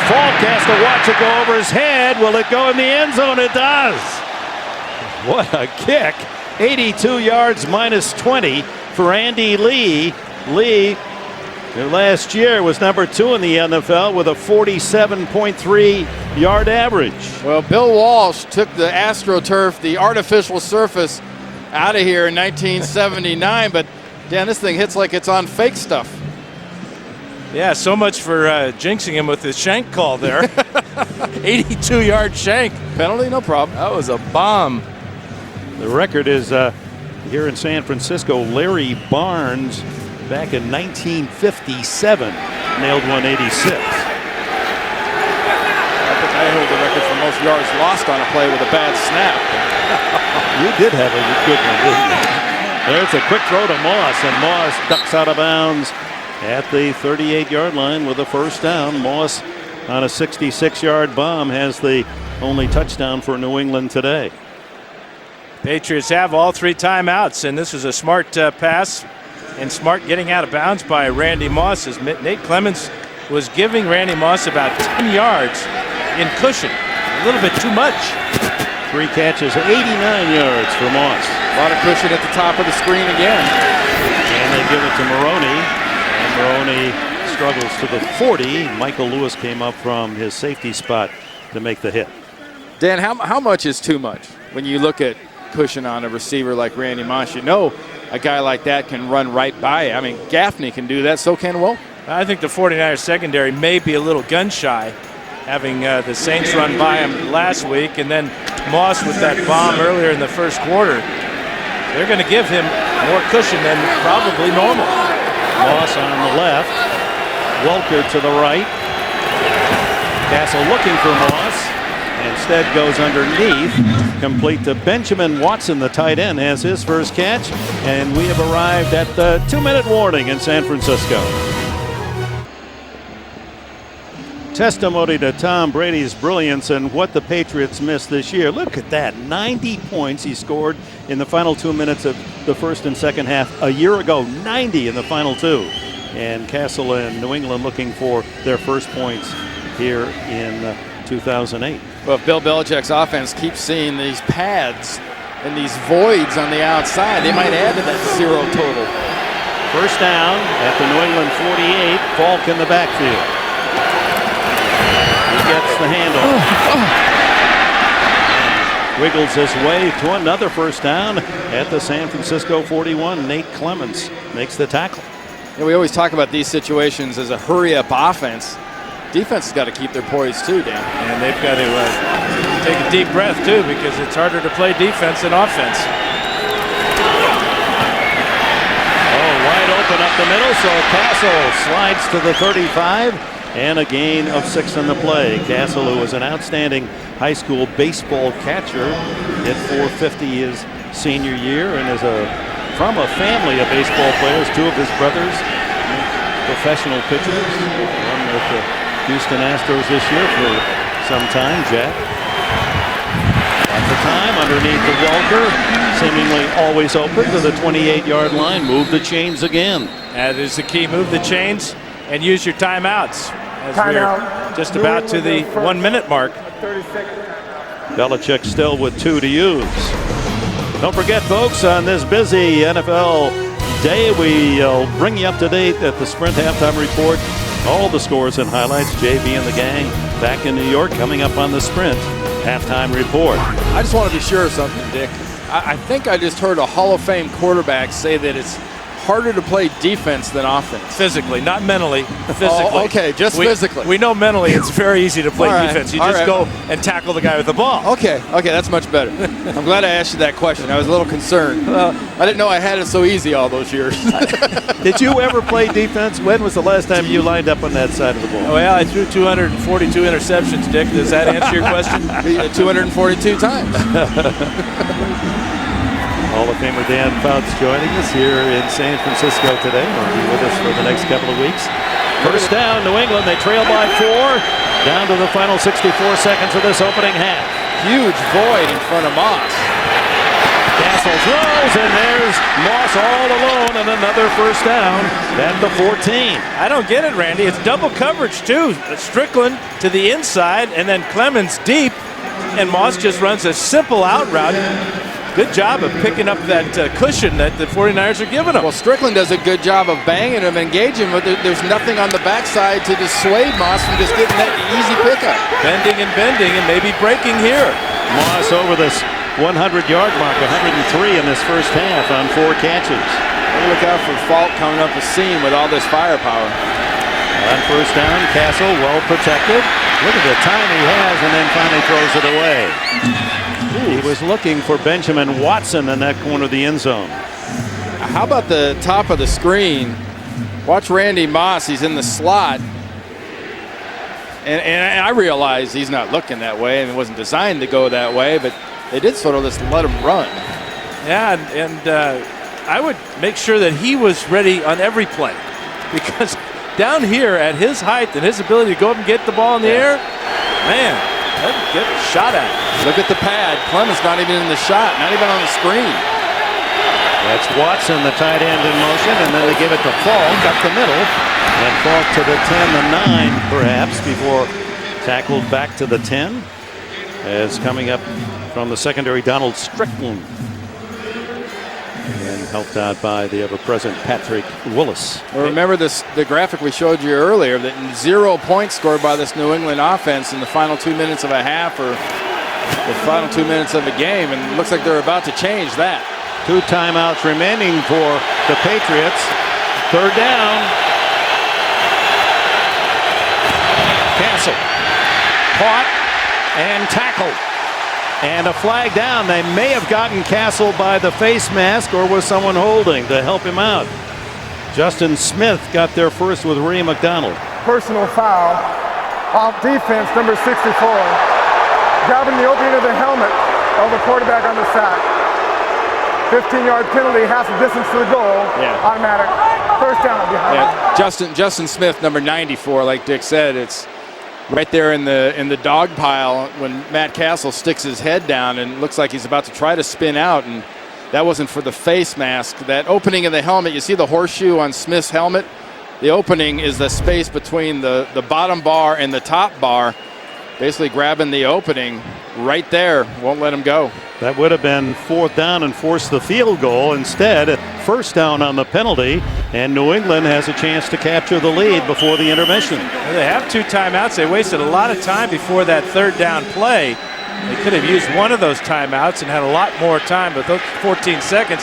A: Falk has to watch it go over his head. Will it go in the end zone? It does. What a kick. 82 yards minus 20 for Andy Lee. Lee, last year, was number 2 in the NFL with a 47.3 yard average.
B: Well, Bill Walsh took the AstroTurf, the artificial surface, out of here in 1979. But, Dan, this thing hits like it's on fake stuff.
C: Yeah, so much for jinxing him with his shank call there. 82-yard shank.
B: Penalty, no problem.
C: That was a bomb.
A: The record is here in San Francisco, Larry Barnes back in 1957 nailed 186.
B: I think I hold the record for most yards lost on a play with a bad snap.
A: You did have a good one, didn't you? There's a quick throw to Moss, and Moss ducks out of bounds at the 38-yard line with a first down. Moss on a 66-yard bomb has the only touchdown for New England today.
C: Patriots have all 3 timeouts, and this was a smart pass, and smart getting out of bounds by Randy Moss, as Nate Clements was giving Randy Moss about 10 yards in cushion. A little bit too much.
A: 3 catches, 89 yards for Moss.
B: A lot of cushion at the top of the screen again.
A: And they give it to Maroney. And Maroney struggles to the 40. Michael Lewis came up from his safety spot to make the hit.
B: Dan, how much is too much when you look at cushion on a receiver like Randy Moss? You know a guy like that can run right by you. I mean, Gaffney can do that, so can Will.
C: I think the 49ers secondary may be a little gun shy, having the Saints run by him last week, and then Moss with that bomb earlier in the first quarter. They're going to give him more cushion than probably normal.
A: Moss on the left, Welker to the right. Cassel looking for Moss. Instead goes underneath, complete to Benjamin Watson, the tight end, has his first catch, and we have arrived at the 2-minute warning in San Francisco. Testimony to Tom Brady's brilliance and what the Patriots missed this year. Look at that, 90 points he scored in the final 2 minutes of the first and second half a year ago, 90 in the final 2. And Cassel and New England looking for their first points here in 2008.
B: Well, if Bill Belichick's offense keeps seeing these pads and these voids on the outside, they might add to that 0 total.
A: First down at the New England 48, Falk in the backfield. He gets the handoff. Wiggles his way to another first down at the San Francisco 41. Nate Clements makes the tackle.
B: Yeah, we always talk about these situations as a hurry-up offense. Defense has got to keep their poise too, Dan.
C: And they've got to take a deep breath too, because it's harder to play defense than offense.
A: Oh, wide open up the middle, so Cassel slides to the 35, and a gain of 6 on the play. Cassel, who was an outstanding high school baseball catcher, hit .450 his senior year, and is from a family of baseball players. 2 of his brothers, professional pitchers. One with the Houston Astros this year for some time, Jack. At the time, underneath the Welker, seemingly always open to the 28-yard line. Move the chains again.
C: That is the key. Move the chains and use your timeouts. As we're just about to the 1-minute mark.
D: 30 seconds.
A: Belichick still with 2 to use. Don't forget, folks, on this busy NFL day, we'll bring you up to date at the Sprint Halftime Report. All the scores and highlights. JV and the gang back in New York, coming up on the Sprint Halftime Report.
B: I just want to be sure of something, Dick. I think I just heard a Hall of Fame quarterback say that it's harder to play defense than offense.
C: Physically, not mentally. Physically.
B: Oh, okay, just physically.
C: We know mentally it's very easy to play defense. You just go and tackle the guy with the ball.
B: Okay, that's much better. I'm glad I asked you that question. I was a little concerned. I didn't know I had it so easy all those years.
A: Did you ever play defense? When was the last time you lined up on that side of the ball?
C: Well, I threw 242 interceptions, Dick. Does that answer your question?
B: 242 times.
A: Hall of Famer Dan Fouts joining us here in San Francisco today. He'll be with us for the next couple of weeks. First down, New England. They trail by 4. Down to the final 64 seconds of this opening half.
B: Huge void in front of Moss.
A: Cassel throws, and there's Moss all alone, and another first down at the 14.
C: I don't get it, Randy. It's double coverage, too. Strickland to the inside, and then Clemens deep, and Moss just runs a simple out route. Good job of picking up that cushion that the 49ers are giving him.
B: Well, Strickland does a good job of banging him, engaging him, but there's nothing on the backside to dissuade Moss from just getting that easy pickup.
C: Bending and maybe breaking here.
A: Moss over this 100-yard mark, 103 in this first half on 4 catches.
B: Look out for Falk coming up the seam with all this firepower.
A: On first down, Cassel well protected. Look at the time he has, and then finally throws it away. He was looking for Benjamin Watson in that corner of the end zone.
B: How about the top of the screen? Watch Randy Moss. He's in the slot. And I realize he's not looking that way and it wasn't designed to go that way, but they did sort of just let him run.
C: Yeah, and I would make sure that he was ready on every play, because down here at his height and his ability to go up and get the ball in the air, man, let him get shot at.
B: Look at the pad. Clemens not even in the shot, not even on the screen.
A: That's Watson, the tight end, in motion, and then they give it to Falk up the middle. And Falk to the 10, the 9, perhaps, before tackled back to the 10. As coming up from the secondary, Donald Strickland. And helped out by the ever-present Patrick Willis.
B: Well, remember the graphic we showed you earlier, that 0 points scored by this New England offense in the final 2 minutes of a half or the final 2 minutes of a game, and it looks like they're about to change that.
A: 2 timeouts remaining for the Patriots. 3rd down. Cassel caught and tackled. And a flag down. They may have gotten Cassel by the face mask, or was someone holding to help him out. Justin Smith got there first with Ray McDonald.
D: Personal foul off defense, number 64. Grabbing the opening of the helmet of the quarterback on the sack. 15-yard penalty, half the distance to the goal. Automatic. 1st down behind.
B: Justin Smith, number 94, like Dick said, it's right there in the dog pile when Matt Cassel sticks his head down and looks like he's about to try to spin out, and that wasn't for the face mask. That opening of the helmet, you see the horseshoe on Smith's helmet? The opening is the space between the bottom bar and the top bar, basically grabbing the opening right there, won't let him go.
A: That would have been 4th down and forced the field goal. Instead, 1st down on the penalty, and New England has a chance to capture the lead before the intermission.
C: Well, they have 2 timeouts. They wasted a lot of time before that 3rd down play. They could have used one of those timeouts and had a lot more time, but those 14 seconds,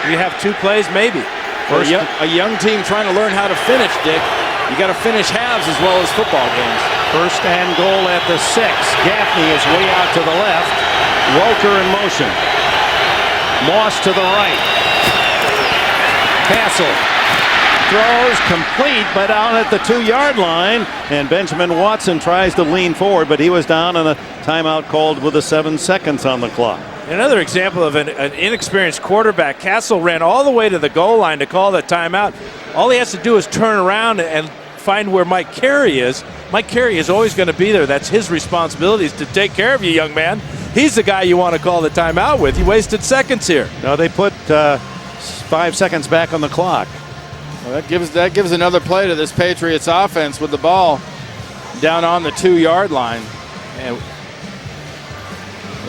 C: you have 2 plays maybe.
B: For a young team trying to learn how to finish, Dick, you got to finish halves as well as football games.
A: 1st and goal at the 6. Gaffney is way out to the left. Welker in motion. Moss to the right. Cassel throws complete, but out at the 2-yard line. And Benjamin Watson tries to lean forward, but he was down, and a timeout called with 7 seconds on the clock.
C: Another example of an inexperienced quarterback. Cassel ran all the way to the goal line to call the timeout. All he has to do is turn around and find where Mike Carey is. Mike Carey is always going to be there. That's his responsibility, is to take care of you, young man. He's the guy you want to call the timeout with. He wasted seconds here.
A: No, they put 5 seconds back on the clock.
B: Well, that gives another play to this Patriots offense with the ball down on the 2-yard line. And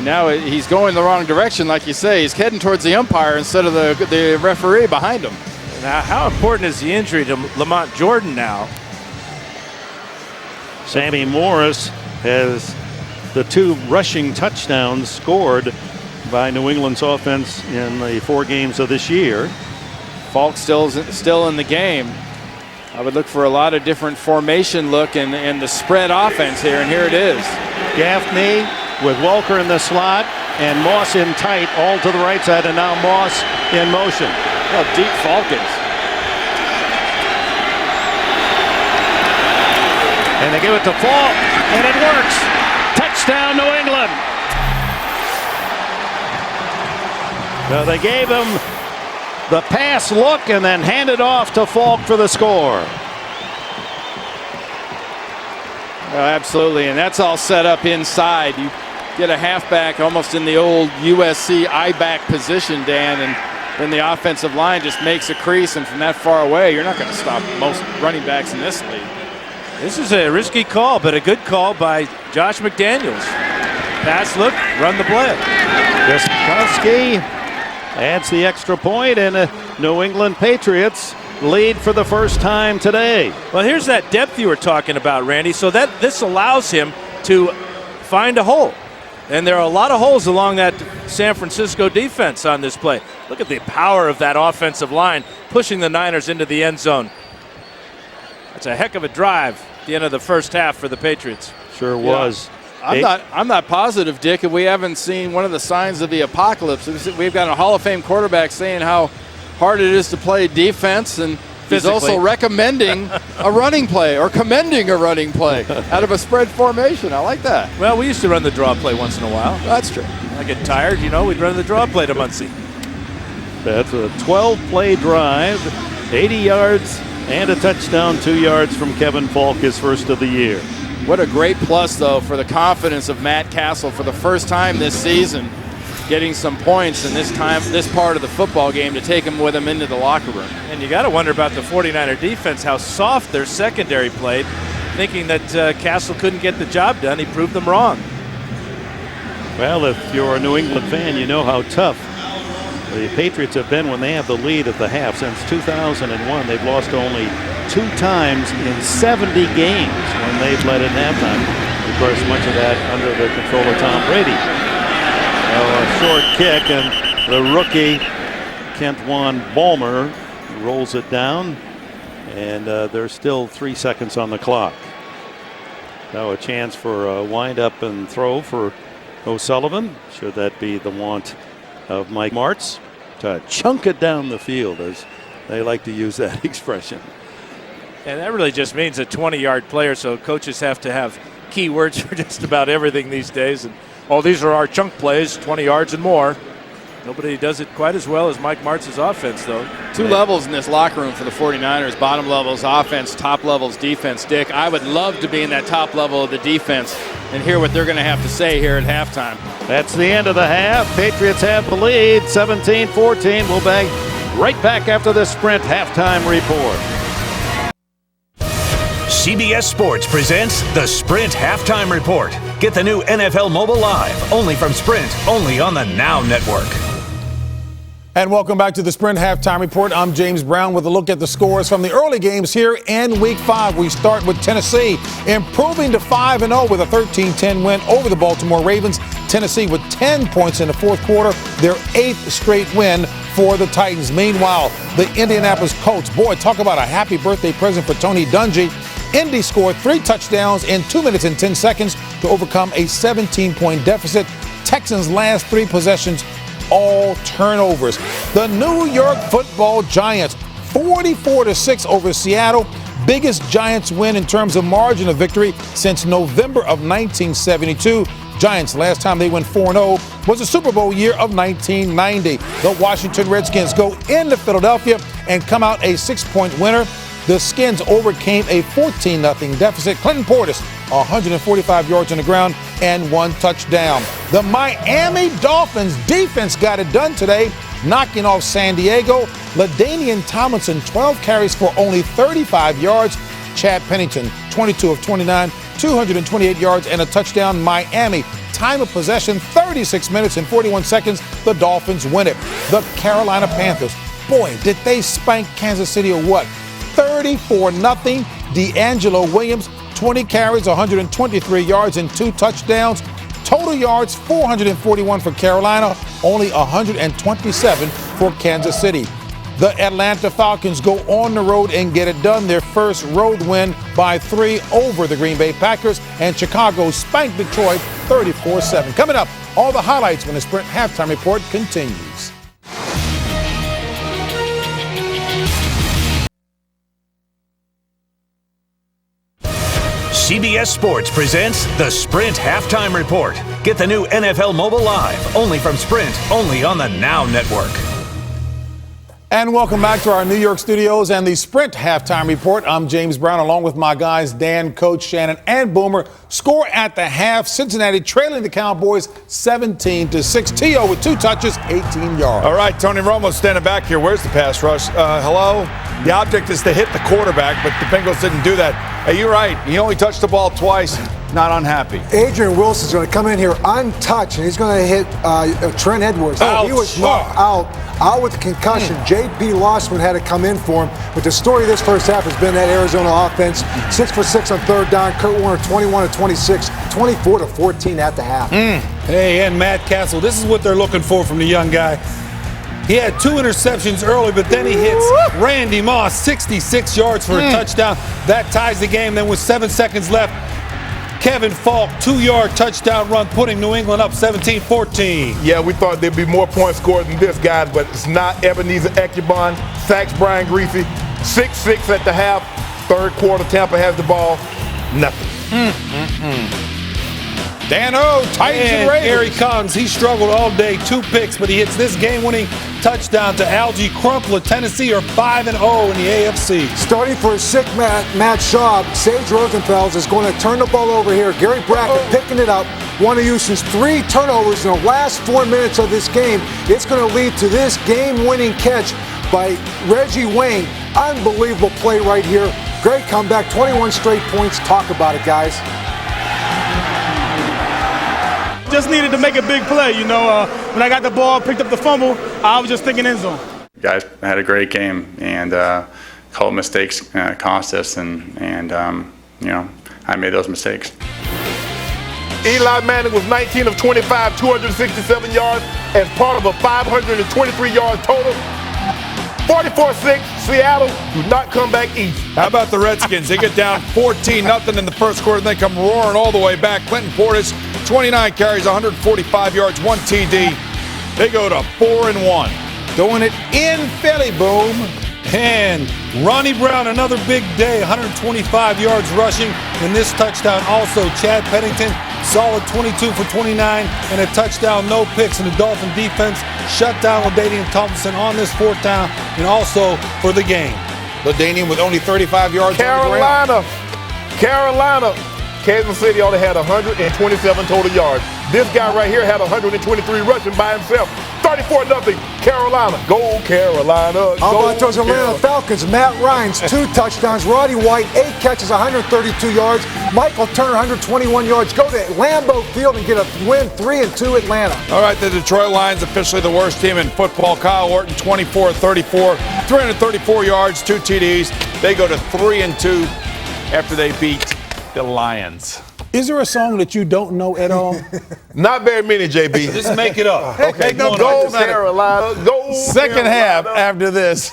B: now he's going the wrong direction, like you say. He's heading towards the umpire instead of the referee behind him.
C: Now, how important is the injury to Lamont Jordan now?
A: Sammy Morris has the 2 rushing touchdowns scored by New England's offense in the 4 games of this year.
B: Falk still in the game. I would look for a lot of different formation look and the spread offense here, and here it is.
A: Gaffney with Welker in the slot and Moss in tight, all to the right side, and now Moss in motion.
B: How deep Falk is.
A: And they give it to Falk, and it works. Touchdown, New England. So they gave him the pass look and then handed off to Falk for the score.
B: Absolutely, and that's all set up inside. You get a halfback almost in the old USC I-back position, Dan, and then the offensive line just makes a crease, and from that far away, you're not going to stop most running backs in this league.
C: This is a risky call, but a good call by Josh McDaniels. Pass look, run the play.
A: Gostkowski adds the extra point, and the New England Patriots lead for the first time today.
C: Well, here's that depth you were talking about, Randy. So that this allows him to find a hole. And there are a lot of holes along that San Francisco defense on this play. Look at the power of that offensive line pushing the Niners into the end zone. That's a heck of a drive at the end of the first half for the Patriots.
A: Sure was.
B: I'm not positive, Dick, if we haven't seen one of the signs of the apocalypse. We've got a Hall of Fame quarterback saying how hard it is to play defense, and he's also recommending a running play or commending a running play out of a spread formation. I like that.
C: Well, we used to run the draw play once in a while.
B: That's true.
C: I get tired, we'd run the draw play to Muncie.
A: That's a 12-play drive, 80 yards and a touchdown, 2 yards from Kevin Falk, his first of the year.
B: What a great plus, though, for the confidence of Matt Cassel for the first time this season, getting some points in this part of the football game to take him with him into the locker room.
C: And you got to wonder about the 49er defense, how soft their secondary played, thinking that Cassel couldn't get the job done. He proved them wrong.
A: Well, if you're a New England fan, you know how tough the Patriots have been when they have the lead at the half. Since 2001, they've lost only 2 times in 70 games when they've led at halftime. Of course, much of that under the control of Tom Brady. A short kick, and the rookie Kent Juan Balmer rolls it down, and there's still 3 seconds on the clock. Now a chance for a wind up and throw for O'Sullivan, should that be the want of Mike Martz, to chunk it down the field, as they like to use that expression.
C: And that really just means a 20-yard player, so coaches have to have key words for just about everything these days. And these are our chunk plays, 20 yards and more. Nobody does it quite as well as Mike Martz's offense, though.
B: 2 levels in this locker room for the 49ers. Bottom level's offense, top level's defense. Dick, I would love to be in that top level of the defense and hear what they're going to have to say here at halftime.
A: That's the end of the half. Patriots have the lead, 17-14. We'll be right back after the Sprint halftime report.
F: CBS Sports presents the Sprint Halftime Report. Get the new NFL Mobile Live, only from Sprint, only on the Now Network.
E: And welcome back to the Sprint Halftime Report. I'm James Brown with a look at the scores from the early games here in Week 5. We start with Tennessee improving to 5-0 with a 13-10 win over the Baltimore Ravens. Tennessee with 10 points in the fourth quarter, their 8th straight win for the Titans. Meanwhile, the Indianapolis Colts, boy, talk about a happy birthday present for Tony Dungy. Indy scored 3 touchdowns in 2 minutes and 10 seconds to overcome a 17-point deficit. Texans' last 3 possessions, all turnovers. The New York Football Giants, 44-6 over Seattle. Biggest Giants win in terms of margin of victory since November of 1972. Giants, last time they went 4-0 was the Super Bowl year of 1990. The Washington Redskins go into Philadelphia and come out a 6-point winner. The Skins overcame a 14-0 deficit. Clinton Portis, 145 yards on the ground and 1 touchdown. The Miami Dolphins defense got it done today, knocking off San Diego. LaDainian Tomlinson, 12 carries for only 35 yards. Chad Pennington, 22 of 29, 228 yards and a touchdown. Miami, time of possession, 36 minutes and 41 seconds. The Dolphins win it. The Carolina Panthers, boy, did they spank Kansas City or what? 34-0. D'Angelo Williams, 20 carries, 123 yards and 2 touchdowns. Total yards, 441 for Carolina, only 127 for Kansas City. The Atlanta Falcons go on the road and get it done. Their first road win by 3 over the Green Bay Packers. And Chicago spanked Detroit 34-7. Coming up, all the highlights when the Sprint Halftime Report continues.
F: CBS Sports presents the Sprint Halftime Report. Get the new NFL Mobile Live, only from Sprint, only on the Now Network.
E: And welcome back to our New York studios and the Sprint Halftime Report. I'm James Brown, along with my guys Dan, Coach, Shannon, and Boomer. Score at the half, Cincinnati trailing the Cowboys 17-6. T.O. with 2 touches, 18 yards.
G: All right, Tony Romo standing back here. Where's the pass rush? Hello? The object is to hit the quarterback, but the Bengals didn't do that. Hey, you're right. He only touched the ball twice. Not unhappy.
H: Adrian Wilson's going to come in here untouched, and he's going to hit Trent Edwards.
G: Ouch.
H: He was knocked out with the concussion. J.P. Lossman had to come in for him. But the story of this first half has been that Arizona offense, 6 for 6 on third down. Kurt Warner, 21 of 26, 24-14 at the half.
I: Hey, and Matt Cassel, this is what they're looking for from the young guy. He had 2 interceptions early, but then he hits Randy Moss, 66 yards for a touchdown. That ties the game. Then with 7 seconds left, Kevin Falk, 2-yard touchdown run, putting New England up 17-14.
G: Yeah, we thought there'd be more points scored than this, guys, but it's not. Ebenezer Ekubon sacks Brian Griese. 6-6 at the half. Third quarter, Tampa has the ball. Nothing.
E: Dan-O, Titans and
I: And
E: Raiders.
I: Gary Collins, he struggled all day, 2 picks, but he hits this game-winning touchdown to Algie Crumpler. Tennessee are 5-0 in the AFC.
H: Starting for a sick Matt Schaub, Sage Rosenfels is going to turn the ball over here. Gary Brackett picking it up. One of Houston's 3 turnovers in the last 4 minutes of this game. It's going to lead to this game-winning catch by Reggie Wayne. Unbelievable play right here. Great comeback, 21 straight points. Talk about it, guys.
J: Just needed to make a big play, you know. When I got the ball, picked up the fumble, I was just thinking end zone.
K: Guys had a great game, and couple mistakes cost us, and you know, I made those mistakes.
L: Eli Manning was 19 of 25, 267 yards as part of a 523 yard total. 44-6, Seattle do not come back easy.
G: How about the Redskins? They get down 14-0 in the first quarter, and they come roaring all the way back. Clinton Portis, 29 carries, 145 yards, 1 TD. They go to 4-1.
E: Doing it in Philly, boom.
I: And Ronnie Brown, another big day, 125 yards rushing in this touchdown. Also, Chad Pennington, solid 22 for 29 and a touchdown, no picks. And the Dolphin defense shut down LaDainian Tomlinson on this 4th down and also for the game.
E: LaDainian with only 35 yards on the ground.
L: Carolina. Kansas City only had 127 total yards. This guy right here had 123 rushing by himself. 34-0 Carolina. Go Carolina.
H: How about those Atlanta Falcons? Matt Ryan's 2 touchdowns. Roddy White, 8 catches, 132 yards. Michael Turner, 121 yards. Go to Lambeau Field and get a win, 3-2 Atlanta.
G: All right, the Detroit Lions officially the worst team in football. Kyle Orton, 24-34, 334 yards, 2 TDs. They go to 3-2 after they beat the Lions.
E: Is there a song that you don't know at all?
L: Not very many, JB.
I: Just make it up.
L: Okay, go Carolina. Go
G: Second half after this.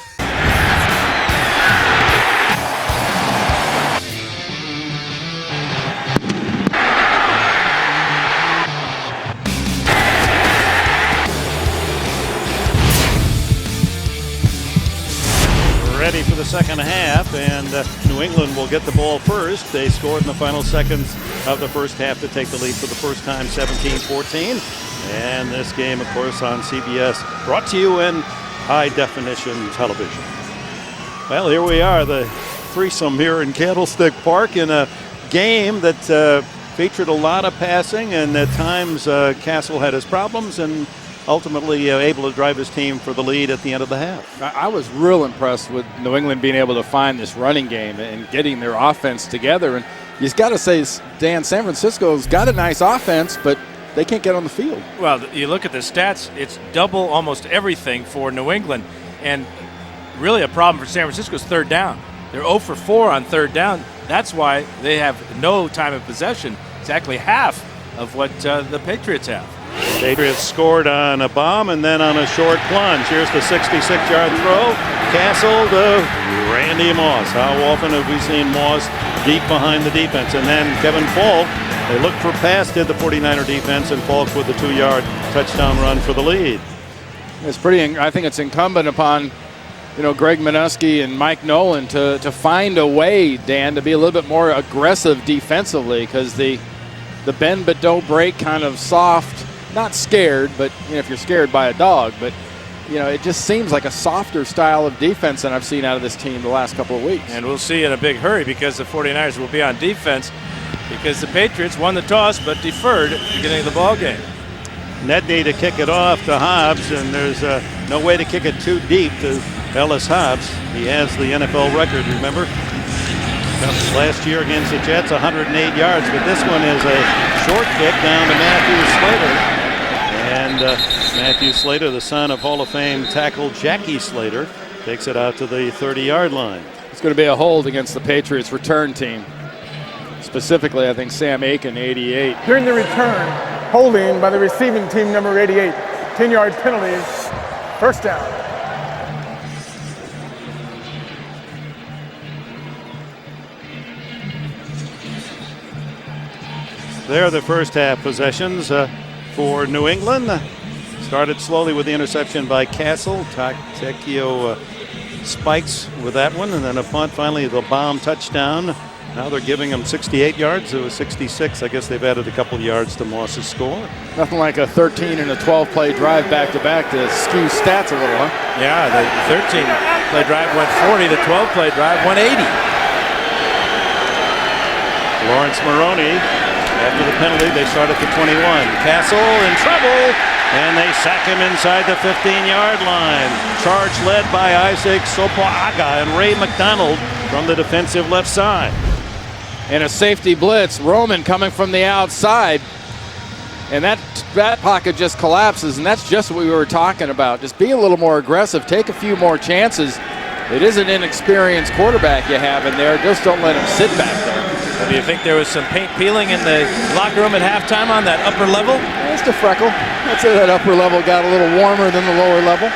A: Ready for the second half, and New England will get the ball first. They scored in the final seconds of the first half to take the lead for the first time, 17-14. And this game, of course, on CBS, brought to you in high-definition television. Well, here we are, the threesome here in Candlestick Park in a game that featured a lot of passing, and at times Cassel had his problems, and ultimately able to drive his team for the lead at the end of the half.
B: I was real impressed with New England being able to find this running game and getting their offense together. And you've got to say, Dan, San Francisco's got a nice offense, but they can't get on the field.
C: Well, you look at the stats, it's double almost everything for New England. And really a problem for San Francisco's 3rd down. They're 0 for 4 on 3rd down. That's why they have no time of possession, exactly half of what the Patriots have.
A: Patriots scored on a bomb and then on a short plunge. Here's the 66-yard throw. Cassel to Randy Moss. How often have we seen Moss deep behind the defense? And then Kevin Falk, they looked for pass, did the 49er defense, and Falk with the 2-yard touchdown run for the lead.
B: It's pretty. I think it's incumbent upon, Greg Minuski and Mike Nolan to find a way, Dan, to be a little bit more aggressive defensively, because the bend but don't break kind of soft. Not scared, but if you're scared by a dog, but it just seems like a softer style of defense than I've seen out of this team the last couple of weeks.
C: And we'll see in a big hurry because the 49ers will be on defense because the Patriots won the toss but deferred at the beginning of the ball game.
A: Nedney to kick it off to Hobbs, and there's no way to kick it too deep to Ellis Hobbs. He has the NFL record, remember? Last year against the Jets, 108 yards, but this one is a short kick down to Matthew Slater. And Matthew Slater, the son of Hall of Fame tackle Jackie Slater, takes it out to the 30-yard line.
B: It's going to be a hold against the Patriots return team. Specifically, I think Sam Aiken, 88.
D: During the return, holding by the receiving team, number 88. 10-yard penalties, 1st down.
A: There are the first half possessions for New England. Started slowly with the interception by Cassel. Takeo spikes with that one, and then a punt. Finally, the bomb touchdown Now they're giving him 68 yards. It was 66. I guess they've added a couple of yards to Moss's score.
B: Nothing like a 13 and a 12-play drive back-to-back to skew stats a little, huh?
C: Yeah, the 13-play drive went 40. The 12-play drive went 80.
A: Lawrence Maroney, after the penalty, they start at the 21. Cassel in trouble, and they sack him inside the 15-yard line. Charge led by Isaac Sopoaga and Ray McDonald from the defensive left side.
B: And a safety blitz. Roman coming from the outside. And that pocket just collapses, and that's just what we were talking about. Just be a little more aggressive. Take a few more chances. It is an inexperienced quarterback you have in there. Just don't let him sit back there.
C: So do you think there was some paint peeling in the locker room at halftime on that upper level?
B: Just a freckle. I'd say that upper level got a little warmer than the lower level.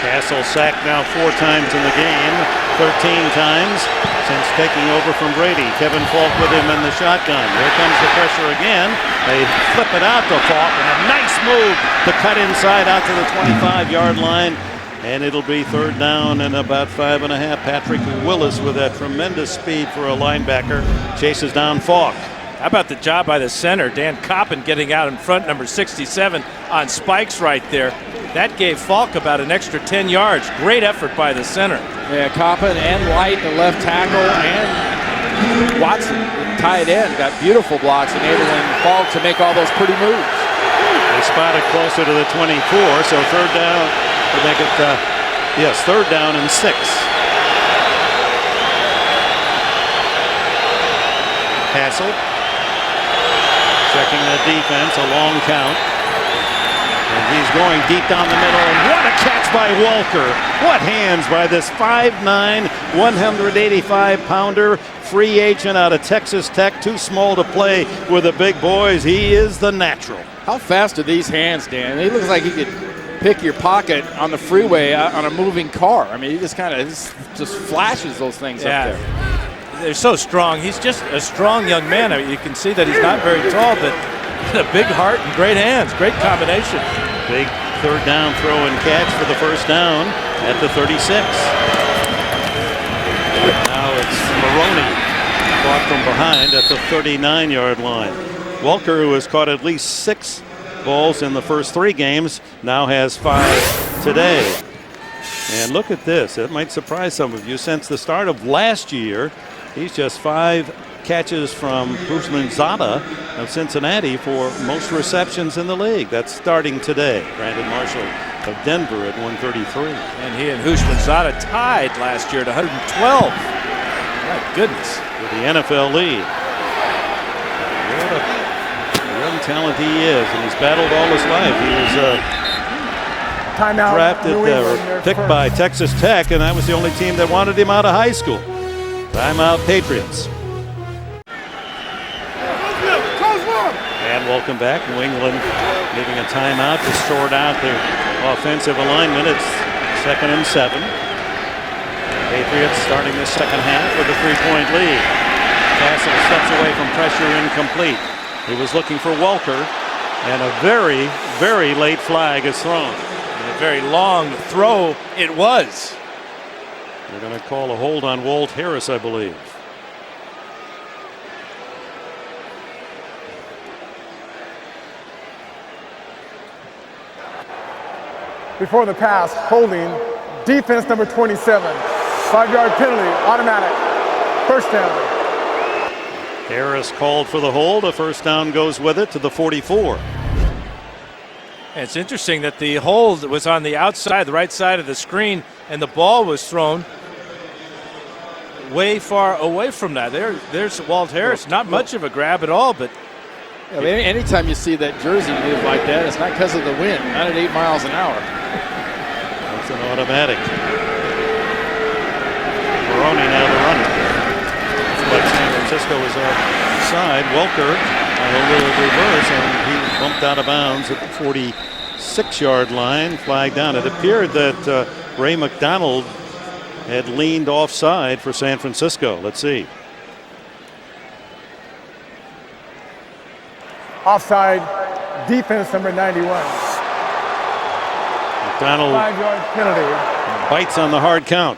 A: Cassel sacked now 4 times in the game, 13 times since taking over from Brady. Kevin Falk with him in the shotgun. Here comes the pressure again. They flip it out to Falk, and a nice move to cut inside out to the 25-yard line. And it'll be 3rd down and about 5.5. Patrick Willis with that tremendous speed for a linebacker chases down Falk.
C: How about the job by the center, Dan Coppin, getting out in front, number 67, on spikes right there. That gave Falk about an extra 10 yards. Great effort by the center.
B: Yeah, Coppin and White, the left tackle, and Watson, the tight end, got beautiful blocks, enabling Falk to make all those pretty moves.
A: They spot it closer to the 24, so 3rd down. To make it, 3rd down and 6. Cassel checking the defense, a long count. And he's going deep down the middle, and what a catch by Walker. What hands by this 5'9", 185-pounder free agent out of Texas Tech. Too small to play with the big boys. He is the natural.
B: How fast are these hands, Dan? He looks like he could pick your pocket on the freeway on a moving car. I mean, he just kind of just flashes those things up there.
C: They're so strong. He's just a strong young man. I mean, you can see that he's not very tall, but a big heart and great hands. Great combination.
A: Big 3rd down throw and catch for the 1st down at the 36. Now it's Maroney caught from behind at the 39-yard line. Walker, who has caught at least 6 balls in the first 3 games, now has 5 today. And look at this. It might surprise some of you. Since the start of last year, he's just 5 catches from Usman Zada of Cincinnati for most receptions in the league. That's starting today. Brandon Marshall of Denver at 133.
C: And he and Usman Zada tied last year at 112. My goodness.
A: With the NFL lead. What a young talent he is, and he's battled all his life. He was drafted or picked by Texas Tech, and that was the only team that wanted him out of high school. Timeout, Patriots. And welcome back. New England giving a timeout to sort out their offensive alignment. It's 2nd and 7. Patriots starting the second half with a 3-point lead. Cassel steps away from pressure, incomplete. He was looking for Walker, and a very, very late flag is thrown.
C: And a very long throw it was.
A: They're going to call a hold on Walt Harris, I believe.
D: Before the pass, holding, defense number 27. 5-yard penalty, automatic. 1st down.
A: Harris called for the hold. A 1st down goes with it to the 44.
C: And it's interesting that the hold was on the outside, the right side of the screen, and the ball was thrown way far away from that. There's Walt Harris. Not much of a grab at all, but
B: I mean, anytime you see that jersey move like that, it's not because of the wind, not at 8 miles an hour.
A: That's an automatic. Maroney now the runner. But San Francisco is offside. Welker a little reverse, and he bumped out of bounds at the 46-yard line, flag down. It appeared that Ray McDonald had leaned offside for San Francisco. Let's see.
D: Offside, defense number 91.
A: McDonald
D: 5-yard penalty.
A: bites on the hard count.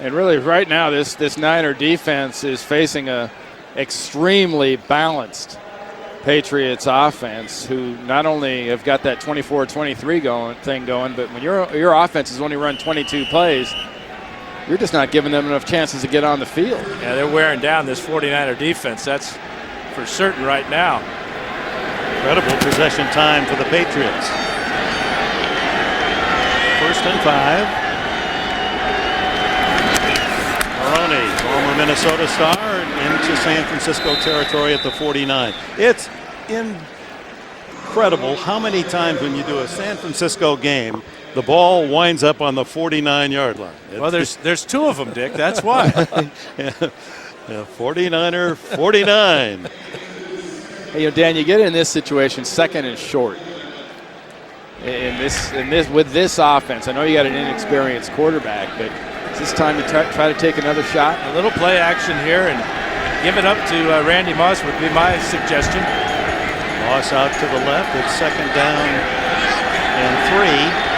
B: And really, right now, this Niner defense is facing a extremely balanced Patriots offense, who not only have got that 24-23 thing going, but when your offense has only run 22 plays, you're just not giving them enough chances to get on the field.
C: Yeah, they're wearing down this 49er defense. That's for certain right now.
A: Incredible possession time for the Patriots. 1st and 5. Maroney, former Minnesota star, into San Francisco territory at the 49. It's incredible how many times when you do a San Francisco game, the ball winds up on the 49-yard line.
C: Well, there's 2 of them, Dick. That's why.
A: Yeah, 49er, 49.
B: Hey, Dan, you get in this situation, 2nd and short. With this offense, I know you got an inexperienced quarterback, but is this time to try to take another shot?
C: A little play action here and give it up to Randy Moss would be my suggestion.
A: Moss out to the left. It's 2nd down and 3.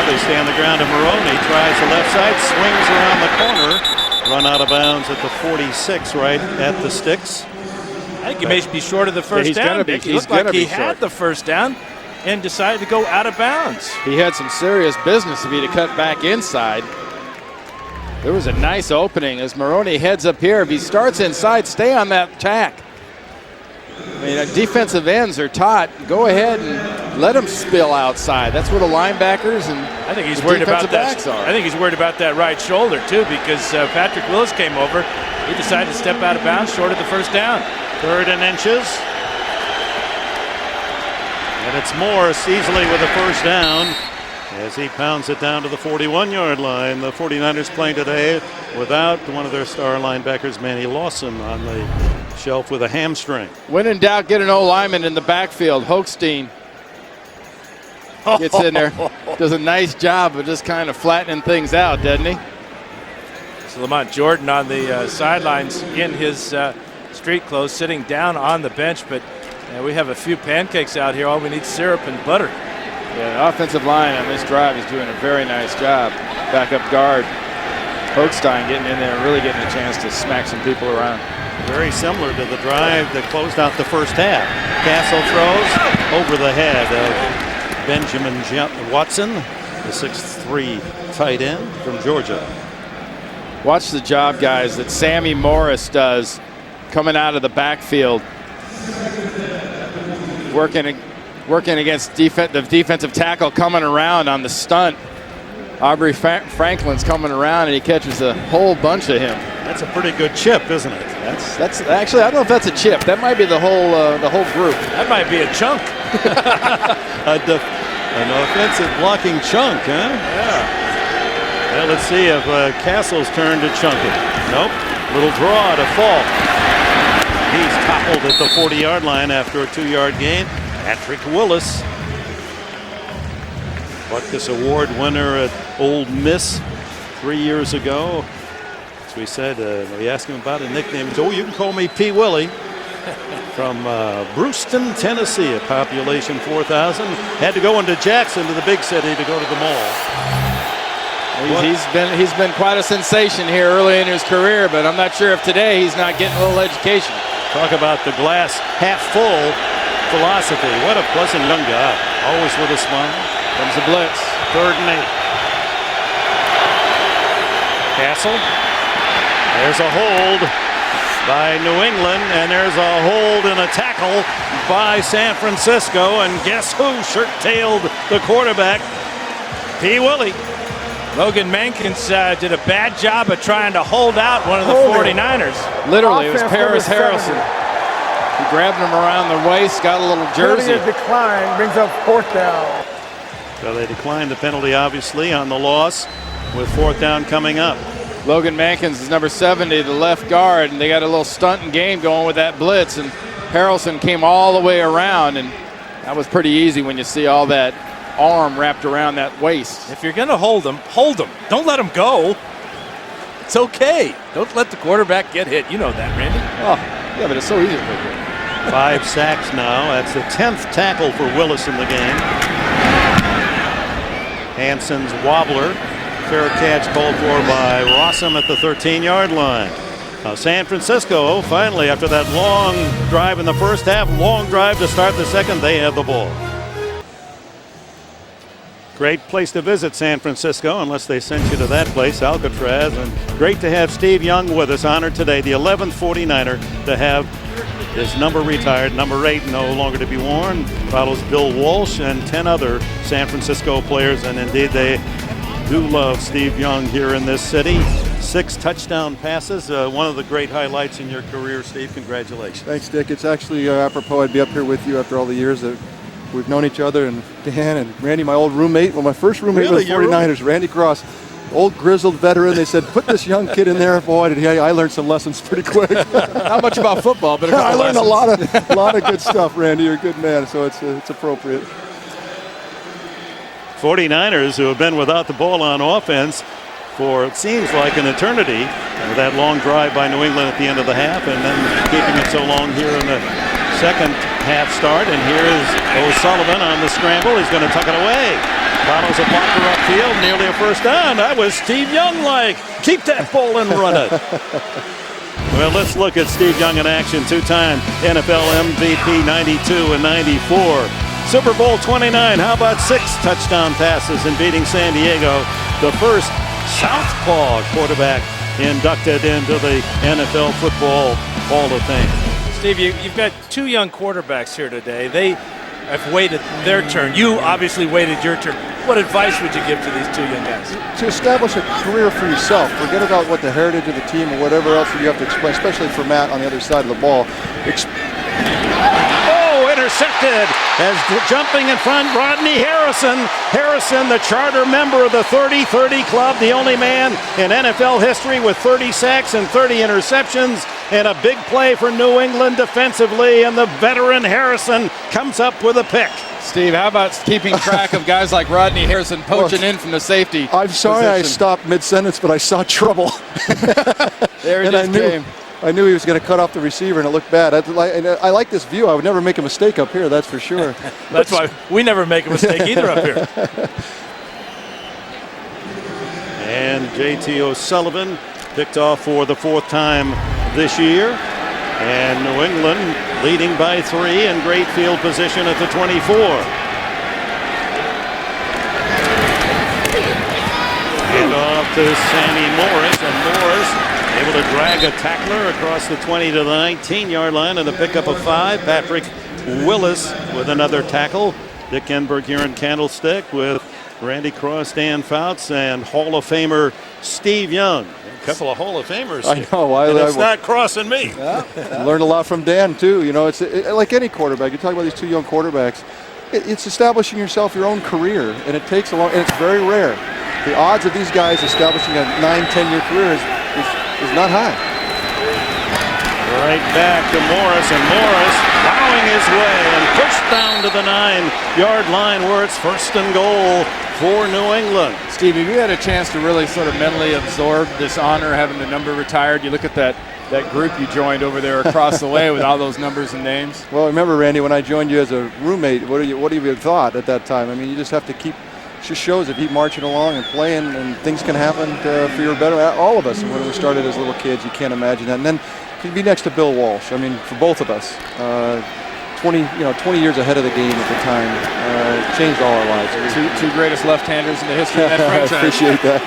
A: They stay on the ground, and Maroney tries the left side, swings around the corner, run out of bounds at the 46, right at the sticks.
C: I think he may be short of the first down. He looked like he had the first down and decided to go out of bounds.
B: He had some serious business to be to cut back inside. There was a nice opening as Maroney heads up here. If he starts inside, stay on that tack. I mean, defensive ends are taught, go ahead and let them spill outside. That's what the linebackers and
C: I think he's worried about that. I think he's worried about that right shoulder too, because Patrick Willis came over. He decided to step out of bounds short of the first down.
A: 3rd and inches. And it's Morris easily with a first down as he pounds it down to the 41-yard line. The 49ers playing today without one of their star linebackers, Manny Lawson, on the shelf with a hamstring.
B: When in doubt, get an O-lineman in the backfield. Hochstein gets in there, does a nice job of just kind of flattening things out, doesn't he?
C: So Lamont Jordan on the sidelines in his street clothes, sitting down on the bench, but we have a few pancakes out here. All we need is syrup and butter.
B: Yeah, the offensive line on this drive is doing a very nice job. Backup guard, Hochstein getting in there and really getting a chance to smack some people around.
A: Very similar to the drive that closed out the first half. Cassel throws over the head of Benjamin Watson, the 6'3" tight end from Georgia.
B: Watch the job, guys, that Sammy Morris does coming out of the backfield. Working against the defensive tackle coming around on the stunt. Aubrey Franklin's coming around and he catches a whole bunch of him.
A: That's a pretty good chip, isn't it?
B: That's actually, I don't know if that's a chip. That might be the whole group.
C: That might be a chunk.
A: An offensive blocking chunk, huh?
C: Yeah.
A: Well, let's see if Cassel's turn to chunk it. Nope. Little draw to fall. He's toppled at the 40-yard line after a 2-yard gain. Patrick Willis, Butkus Award winner at Ole Miss 3 years ago. As we said, we asked him about a nickname. He said, "Oh, you can call me P. Willie." From Brewston, Tennessee, a population 4,000. Had to go into Jackson, to the big city, to go to the mall.
B: He's been quite a sensation here early in his career, but I'm not sure if today he's not getting a little education.
A: Talk about the glass half full philosophy. What a pleasant young guy. Always with a smile.
B: Comes the blitz.
A: 3rd and 8. Cassel. There's a hold by New England, and there's a hold and a tackle by San Francisco. And guess who shirt-tailed the quarterback? P. Willie.
C: Logan Mankins did a bad job of trying to hold out one of the 49ers.
B: Literally, it was Paris Harrison. He grabbed him around the waist, got a little jersey.
D: Decline brings up 4th down.
A: So they declined the penalty, obviously, on the loss, with 4th down coming up.
B: Logan Mankins is number 70, the left guard, and they got a little stunting game going with that blitz, and Harrelson came all the way around, and that was pretty easy when you see all that arm wrapped around that waist.
C: If you're going to hold them, hold them. Don't let them go. It's okay. Don't let the quarterback get hit. You know that, Randy.
B: Oh, yeah, but it's so easy to pick it.
A: 5 sacks now. That's the 10th tackle for Willis in the game. Hanson's wobbler. Fair catch called for by Rossum at the 13-yard line. San Francisco, finally, after that long drive in the first half, long drive to start the second, they have the ball. Great place to visit, San Francisco, unless they sent you to that place, Alcatraz. And great to have Steve Young with us, honored today, the 11th 49er to have his number retired. Number 8 no longer to be worn. Follows Bill Walsh and 10 other San Francisco players. And indeed, they do love Steve Young here in this city. 6 touchdown passes. One of the great highlights in your career, Steve. Congratulations.
M: Thanks, Dick. It's actually apropos I'd be up here with you after all the years that we've known each other. And Dan and Randy, my old roommate, well, my first roommate with the 49ers, Randy Cross, old grizzled veteran. They said, put this young kid in there. Boy, I learned some lessons pretty quick.
B: Not much about football, but
M: I learned a lot of good stuff, Randy. You're a good man, so it's appropriate.
A: 49ers who have been without the ball on offense for it seems like an eternity. That long drive by New England at the end of the half, and then keeping it so long here in the second half start. And here is O'Sullivan on the scramble. He's going to tuck it away. Follows a blocker upfield, nearly a first down. That was Steve Young-like. Keep that ball and run it. Well, let's look at Steve Young in action. 2-time NFL MVP 92 and 94. Super Bowl 29. How about 6 touchdown passes in beating San Diego? The first Southpaw quarterback inducted into the NFL Football Hall of Fame.
C: Steve, you've got 2 young quarterbacks here today. They have waited their turn. You obviously waited your turn. What advice would you give to these 2 young guys?
M: To establish a career for yourself. Forget about what the heritage of the team or whatever else you have to explain, especially for Matt on the other side of the ball.
A: Intercepted as jumping in front, Rodney Harrison. Harrison, the charter member of the 30-30 club, the only man in NFL history with 30 sacks and 30 interceptions, and a big play for New England defensively, and the veteran Harrison comes up with a pick.
B: Steve, how about keeping track of guys like Rodney Harrison poaching in from the safety
M: I'm sorry
B: position?
M: I stopped mid-sentence, but I saw trouble.
B: There it is.
M: I knew he was going to cut off the receiver, and it looked bad. I like this view. I would never make a mistake up here, that's for sure.
C: That's why we never make a mistake either up here.
A: And J.T. O'Sullivan picked off for the 4th time this year. And New England leading by 3 in great field position at the 24. And off to Sammy Morris, and Morris able to drag a tackler across the 20 to the 19-yard line and a pickup of 5. Patrick Willis with another tackle. Dick Enberg here in Candlestick with Randy Cross, Dan Fouts, and Hall of Famer Steve Young. A couple of Hall of Famers.
M: I know.
A: It's not crossing me.
M: Learned a lot from Dan, too. You know, it's like any quarterback. You talk about these 2 young quarterbacks. It's establishing yourself your own career, and it takes a long, and it's very rare. The odds of these guys establishing a 9-10-year career is not high.
A: Right back to Morris, and Morris plowing his way and pushed down to the 9-yard line where it's 1st and goal for New England.
B: Steve, have you had a chance to really sort of mentally absorb this honor, having the number retired? You look at that group you joined over there across the way with all those numbers and names.
M: Well, remember, Randy, when I joined you as a roommate, what do you have thought at that time? I mean, you just have to keep. Just shows that keep marching along and playing, and things can happen for your better. All of us, when we started as little kids, you can't imagine that. And then to be next to Bill Walsh, I mean, for both of us, 20 years ahead of the game at the time, changed all our lives.
B: Two greatest left-handers in the history of that franchise.
M: I appreciate that.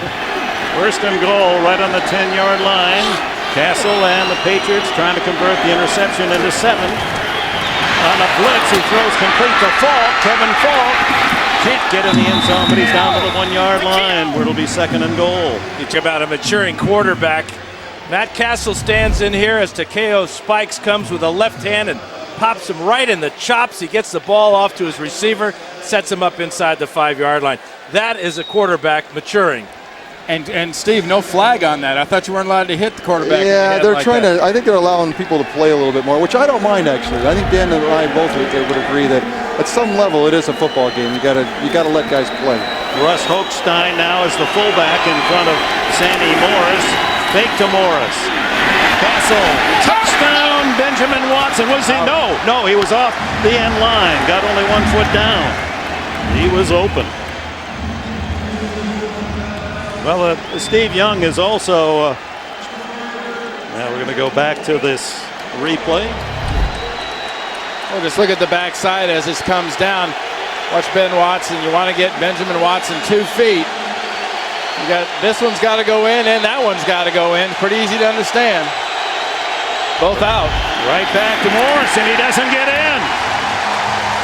A: 1st and goal right on the 10-yard line. Cassel and the Patriots trying to convert the interception into 7. On a blitz, he throws complete to Falk. Kevin Falk can't get in the end zone, but he's down to the 1-yard line where it'll be 2nd and goal.
C: You talk about a maturing quarterback. Matt Cassel stands in here as Takeo Spikes comes with a left hand and pops him right in the chops. He gets the ball off to his receiver, sets him up inside the 5-yard line. That is a quarterback maturing.
B: And Steve, no flag on that. I thought you weren't allowed to hit the quarterback.
M: Yeah, they're trying to. I think they're allowing people to play a little bit more, which I don't mind actually. I think Dan and I both would agree that at some level it is a football game. You gotta let guys play.
A: Russ Hochstein now is the fullback in front of Sammy Morris. Fake to Morris. Cassel, touchdown, Benjamin Watson. Was he? No, he was off the end line. Got only 1 foot down. He was open. Well, Steve Young is also. Now we're going to go back to this replay.
B: Well, just look at the backside as this comes down. Watch Ben Watson. You want to get Benjamin Watson 2 feet. You got this one's got to go in, and that one's got to go in. Pretty easy to understand. Both out.
A: Right back to Morris, and he doesn't get in.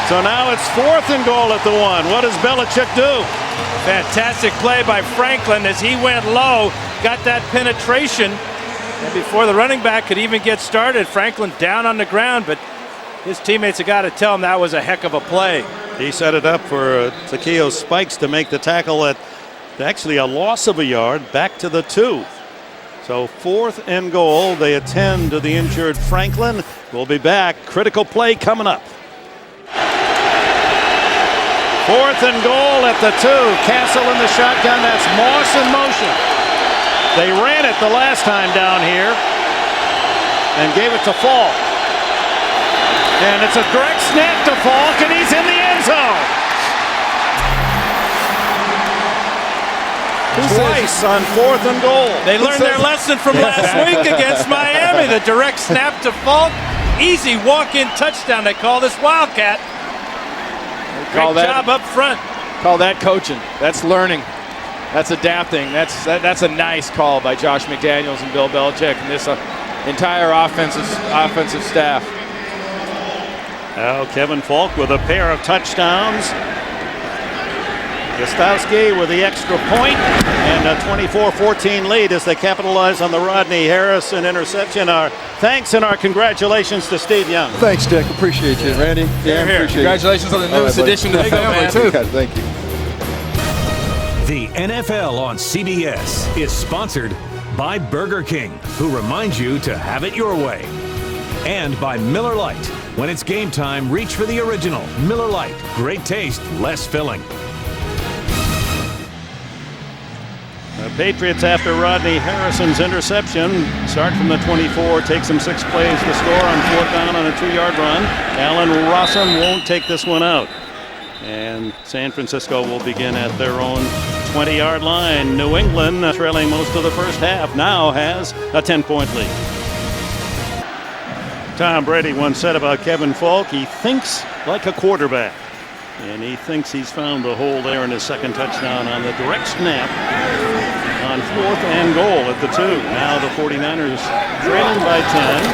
A: So now it's 4th and goal at the 1. What does Belichick do?
C: Fantastic play by Franklin as he went low, got that penetration, and before the running back could even get started, Franklin down on the ground, but his teammates have got to tell him that was a heck of a play.
A: He set it up for Takeo Spikes to make the tackle at actually a loss of a yard back to the 2. So 4th and goal. They attend to the injured Franklin. We'll be back. Critical play coming up. 4th and goal at the 2. Cassel in the shotgun. That's Moss in motion. They ran it the last time down here and gave it to Falk. And it's a direct snap to Falk, and he's in the end zone. Twice on 4th and goal.
C: They learned their lesson from last week against Miami. The direct snap to Falk. Easy walk-in touchdown. They call this Wildcat. Great job up front.
B: Call that coaching. That's learning. That's adapting. That's a nice call by Josh McDaniels and Bill Belichick and this entire offensive staff.
A: Now Kevin Falk with a pair of touchdowns. Gostowski with the extra point and a 24-14 lead as they capitalize on the Rodney Harrison interception. Our thanks and our congratulations to Steve Young.
M: Thanks, Dick. Appreciate you, Randy.
C: Yeah,
M: appreciate
I: Congratulations on the newest addition to the family, too.
M: Thank you.
F: The NFL on CBS is sponsored by Burger King, who reminds you to have it your way. And by Miller Lite. When it's game time, reach for the original. Miller Lite. Great taste, less filling.
A: The Patriots, after Rodney Harrison's interception, start from the 24, takes them 6 plays to score on 4th down on a 2-yard run. Allen Rossum won't take this one out. And San Francisco will begin at their own 20-yard line. New England, trailing most of the first half, now has a 10-point lead. Tom Brady once said about Kevin Falk, he thinks like a quarterback. And he thinks he's found the hole there in his second touchdown on the direct snap on 4th and goal at the 2. Now the 49ers trailing by 10.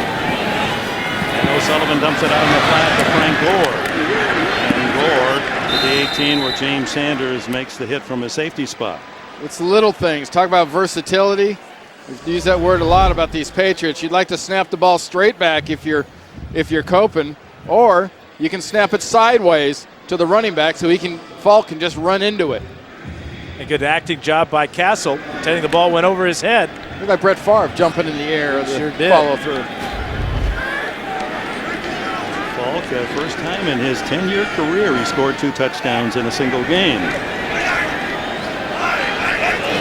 A: And O'Sullivan dumps it out in the flat to Frank Gore. And Gore to the 18 where James Sanders makes the hit from his safety spot.
B: It's the little things. Talk about versatility. We've used that word a lot about these Patriots. You'd like to snap the ball straight back if you're coping, or you can snap it sideways to the running back so Falk can just run into it.
C: A good acting job by Cassel. Pretending the ball went over his head.
B: Look like Brett Favre jumping in the air.
C: Sure did.
B: Follow through.
A: Falk, first time in his 10-year career, he scored 2 touchdowns in a single game.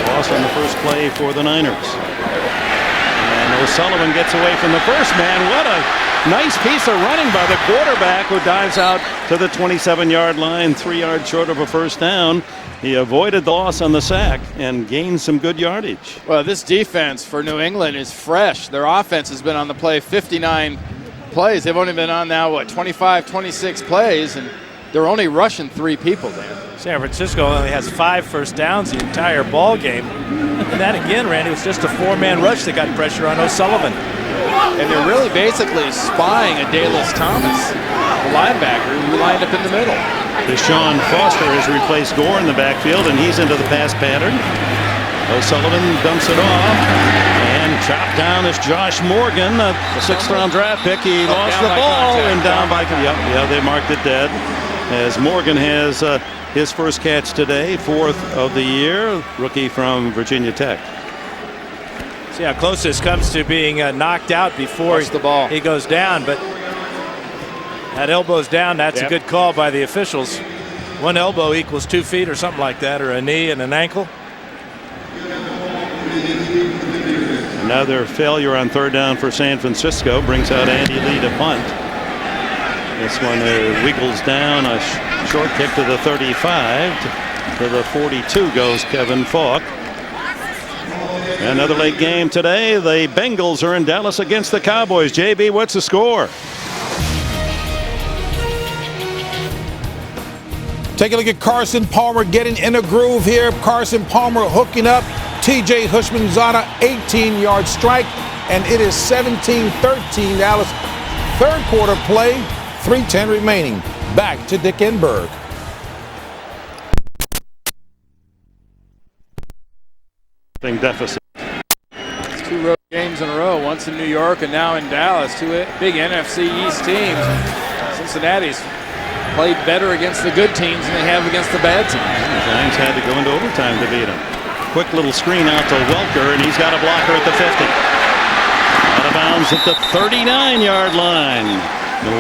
A: Loss on the first play for the Niners. And O'Sullivan gets away from the first man. What a nice piece of running by the quarterback who dives out to the 27-yard line, 3 yards short of a first down. He avoided the loss on the sack and gained some good yardage.
B: Well, this defense for New England is fresh. Their offense has been on the play 59 plays. They've only been on now, 25, 26 plays, and they're only rushing 3 people there.
C: San Francisco only has 5 first downs the entire ball game. And that again, Randy, was just a 4-man rush that got pressure on O'Sullivan.
B: And they're really basically spying a Dallas Thomas, the linebacker, who lined up in the middle.
A: Deshaun Foster has replaced Gore in the backfield, and he's into the pass pattern. O'Sullivan dumps it off, and chopped down is Josh Morgan, the 6th-round draft pick. He lost the ball and down by contact. Yeah, they marked it dead. As Morgan has his first catch today, 4th of the year, rookie from Virginia Tech.
C: See how close this comes to being knocked out before he goes down, but that elbow's down. That's a good call by the officials. 1 elbow equals 2 feet or something like that, or a knee and an ankle.
A: Another failure on 3rd down for San Francisco brings out Andy Lee to punt. This one wiggles down, a short kick to the 35. To the 42 goes Kevin Falk. Another late game today. The Bengals are in Dallas against the Cowboys. JB, what's the score?
E: Take a look at Carson Palmer getting in a groove here. Carson Palmer hooking up. TJ Hushmanzada, 18-yard strike, and it is 17-13 Dallas. Third quarter play, 3:10 remaining. Back to Dick Enberg.
A: Deficit.
B: It's 2 road games in a row, once in New York and now in Dallas. 2 big NFC East teams. Cincinnati's played better against the good teams than they have against the bad teams.
A: The Giants had to go into overtime to beat them. Quick little screen out to Welker, and he's got a blocker at the 50. Out of bounds at the 39-yard line.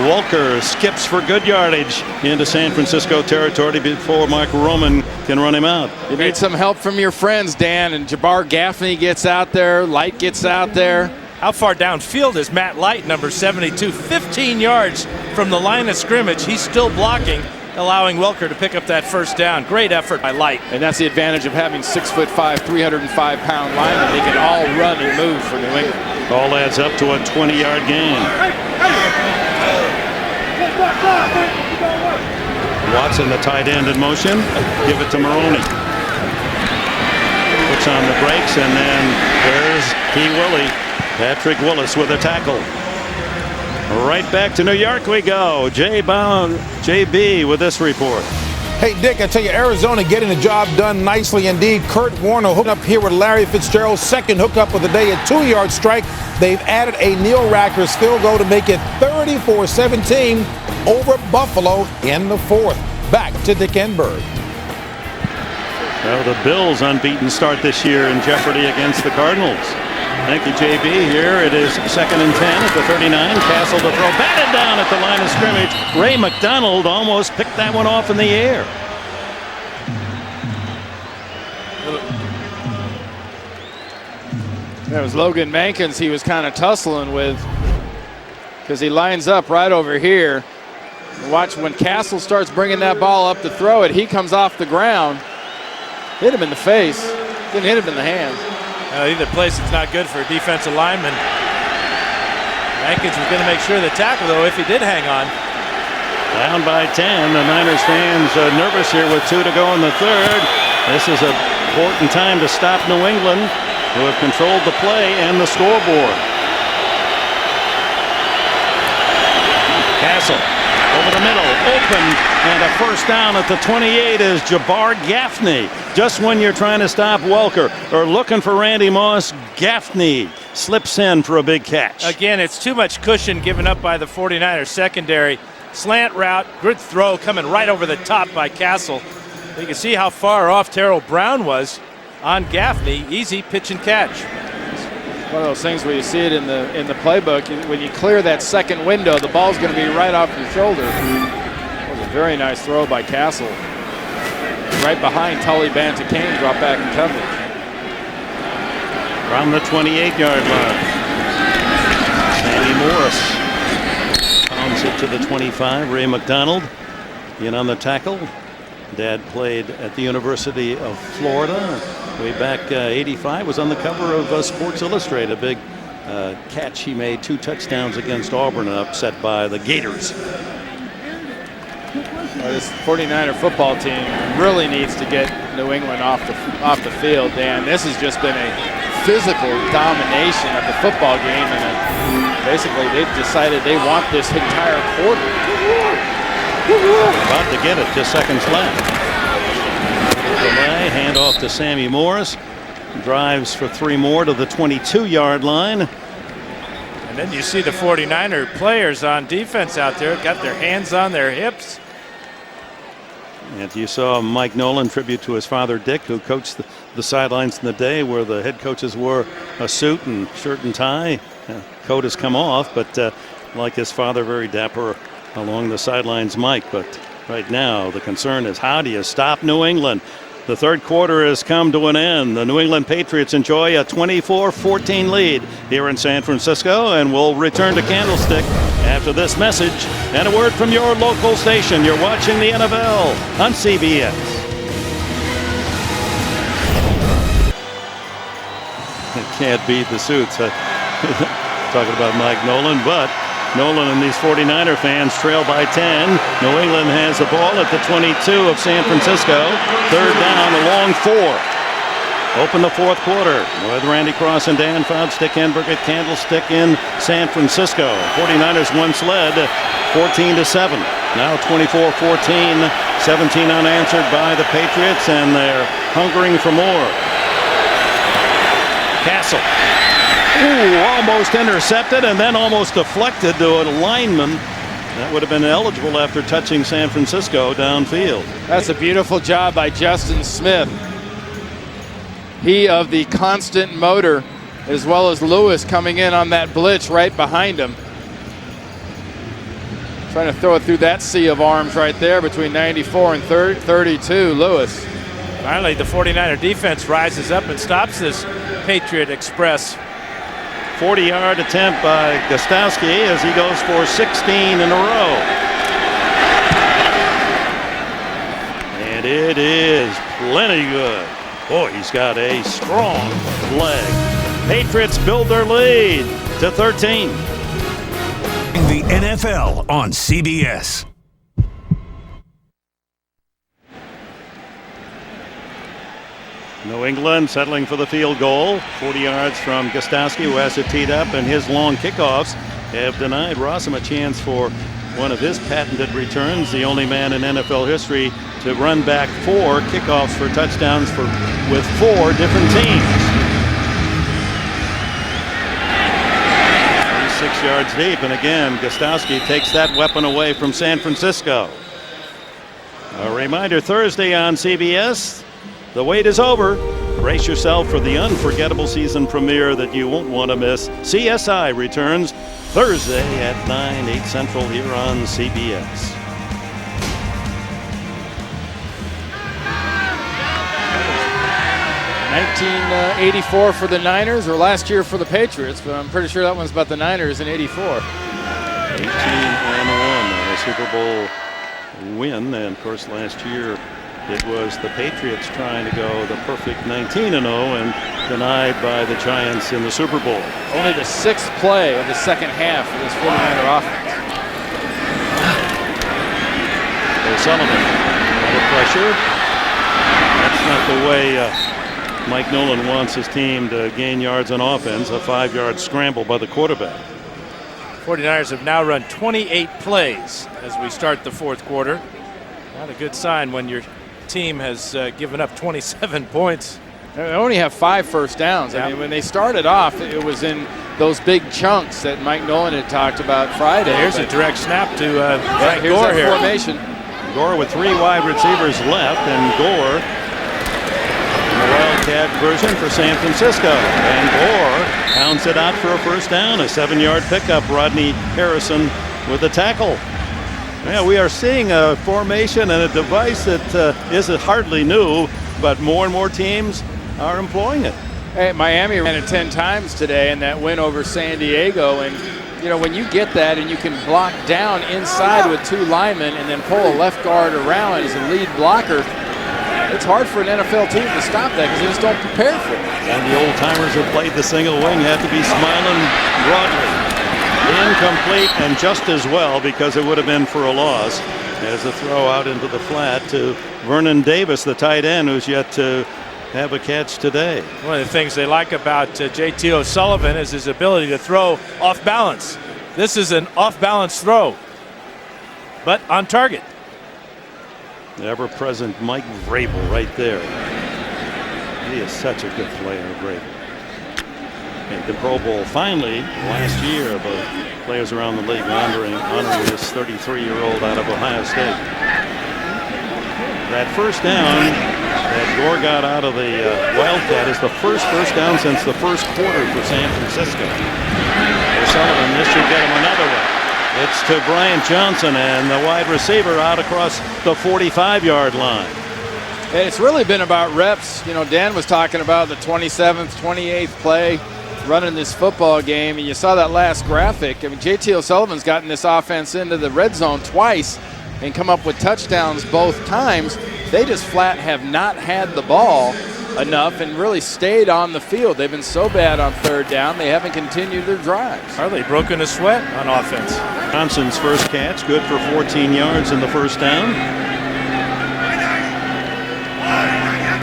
A: Welker skips for good yardage into San Francisco territory before Mike Roman can run him out.
B: You need some help from your friends, Dan, and Jabbar Gaffney gets out there, Light gets out there.
C: How far downfield is Matt Light, number 72? 15 yards from the line of scrimmage. He's still blocking, allowing Welker to pick up that first down. Great effort by Light.
B: And that's the advantage of having 6'5", 305-pound linemen. They can all run and move for New England.
A: All adds up to a 20-yard gain. Watson, the tight end, in motion. Give it to Maroney. Puts on the brakes, and then there's Willie. Patrick Willis with a tackle. Right back to New York we go. JB with this report.
E: Hey, Dick, I tell you, Arizona getting the job done nicely indeed. Kurt Warner hooked up here with Larry Fitzgerald. Second hookup of the day, a 2-yard strike. They've added a Neil Rackers field goal to make it 34-17 over Buffalo in the fourth. Back to Dick Enberg.
A: Well, the Bills' unbeaten start this year in jeopardy against the Cardinals. Thank you, JB. Here it is 2nd and 10 at the 39. Cassel to throw. Batted down at the line of scrimmage. Ray McDonald almost picked that one off in the air.
B: That was Logan Mankins he was kind of tussling with, because he lines up right over here. Watch when Cassel starts bringing that ball up to throw it, he comes off the ground. Hit him in the face. Didn't hit him in the hands.
C: Either place, it's not good for a defensive lineman. Mankins was going to make sure of the tackle, though, if he did hang on.
A: Down by 10. The Niners fans nervous here with 2 to go in the third. This is an important time to stop New England, who have controlled the play and the scoreboard. Cassel over the middle, open, and a first down at the 28 is Jabbar Gaffney. Just when you're trying to stop Welker or looking for Randy Moss, Gaffney slips in for a big catch.
C: Again, it's too much cushion given up by the 49ers secondary. Slant route, good throw coming right over the top by Cassel. You can see how far off Terrell Brown was on Gaffney. Easy pitch and catch.
B: One of those things where you see it in the playbook. When you clear that second window, the ball's going to be right off your shoulder. That was a very nice throw by Cassel. Right behind Tully Banta-Cain, drop back in coverage.
A: From the 28-yard line, Sammy Morris pounds it to the 25. Ray McDonald in on the tackle. Dad played at the University of Florida. Way back 85, was on the cover of Sports Illustrated. A big catch he made, 2 touchdowns against Auburn, upset by the Gators.
B: This 49er football team really needs to get New England off the field, Dan. This has just been a physical domination of the football game, and basically they've decided they want this entire quarter.
A: About to get it, just seconds left. Delay, hand off to Sammy Morris. Drives for 3 more to the 22-yard line.
C: And then you see the 49er players on defense out there, got their hands on their hips.
A: And you saw Mike Nolan, tribute to his father Dick, who coached the sidelines in the day where the head coaches wore a suit and shirt and tie. Coat has come off, but like his father, very dapper along the sidelines, Mike. But right now the concern is, how do you stop New England? The third quarter has come to an end. The New England Patriots enjoy a 24-14 lead here in San Francisco, and we'll return to Candlestick after this message and a word from your local station. You're watching the NFL on CBS. can't beat the suits. Talking about Mike Nolan, but Nolan and these 49er fans trail by 10. New England has the ball at the 22 of San Francisco. Third down, a long 4. Open the fourth quarter with Randy Cross and Dan Fouts, Dick Enberg at Candlestick in San Francisco. 49ers once led 14-7. Now 24-14, 17 unanswered by the Patriots, and they're hungering for more. Cassel. Ooh, almost intercepted and then almost deflected to a lineman. That would have been eligible after touching San Francisco downfield.
B: That's a beautiful job by Justin Smith. He of the constant motor, as well as Lewis coming in on that blitz right behind him. Trying to throw it through that sea of arms right there between 94 and 32, Lewis.
C: Finally, the 49er defense rises up and stops this Patriot Express.
A: 40-yard attempt by Gostowski as he goes for 16 in a row. And it is plenty good. Boy, he's got a strong leg. Patriots build their lead to 13.
F: The NFL on CBS.
A: New England settling for the field goal. 40 yards from Gostowski, who has it teed up, and his long kickoffs have denied Rossum a chance for one of his patented returns, the only man in NFL history to run back 4 kickoffs for touchdowns with 4 different teams. 6 yards deep, and again, Gostowski takes that weapon away from San Francisco. A reminder, Thursday on CBS, the wait is over. Brace yourself for the unforgettable season premiere that you won't want to miss. CSI returns Thursday at 9, 8 Central here on CBS.
B: '84 for the Niners, or last year for the Patriots, but I'm pretty sure that one's about the Niners in '84.
A: 18-1, a Super Bowl win, and of course last year it was the Patriots trying to go the perfect 19-0 and denied by the Giants in the Super Bowl.
B: Only the 6th play of the second half of this 49er offense.
A: Sullivan under pressure. That's not the way Mike Nolan wants his team to gain yards on offense. A 5-yard scramble by the quarterback.
C: 49ers have now run 28 plays as we start the fourth quarter. Not a good sign when your team has given up 27 points.
B: They only have 5 first downs. I mean, when they started off, it was in those big chunks that Mike Nolan had talked about Friday.
C: Here's a direct snap to Frank
B: here's
C: Gore
B: that
C: here.
B: Formation.
A: Gore with 3 wide receivers left, and Gore in the Wildcat version for San Francisco. And Gore pounds it out for a first down. A 7-yard pickup. Rodney Harrison with the tackle. Yeah, we are seeing a formation and a device that isn't hardly new, but more and more teams are employing it.
B: Hey, Miami ran it 10 times today in that win over San Diego, and you know, when you get that and you can block down inside with 2 linemen and then pull a left guard around as a lead blocker, it's hard for an NFL team to stop that because they just don't prepare for it.
A: And the old timers who played the single wing have to be smiling broadly. Incomplete, and just as well, because it would have been for a loss, as a throw out into the flat to Vernon Davis, the tight end, who's yet to have a catch today.
C: One of the things they like about J.T. O'Sullivan is his ability to throw off balance. This is an off balance throw, but on target.
A: The ever-present Mike Vrabel right there. He is such a good player, Vrabel. Made the Pro Bowl finally last year, but players around the league honoring this 33-year-old out of Ohio State. That first down that Gore got out of the Wildcat is the first down since the first quarter for San Francisco. O'Sullivan, this should get him another one. It's to Bryant Johnson, and the wide receiver out across the 45-yard line.
B: And it's really been about reps. You know, Dan was talking about the 27th, 28th play running this football game, and you saw that last graphic. I mean, J.T. O'Sullivan's gotten this offense into the red zone twice and come up with touchdowns both times. They just flat have not had the ball enough and really stayed on the field. They've been so bad on third down, they haven't continued their drives.
C: Hardly broken a sweat on offense.
A: Johnson's first catch, good for 14 yards in the first down.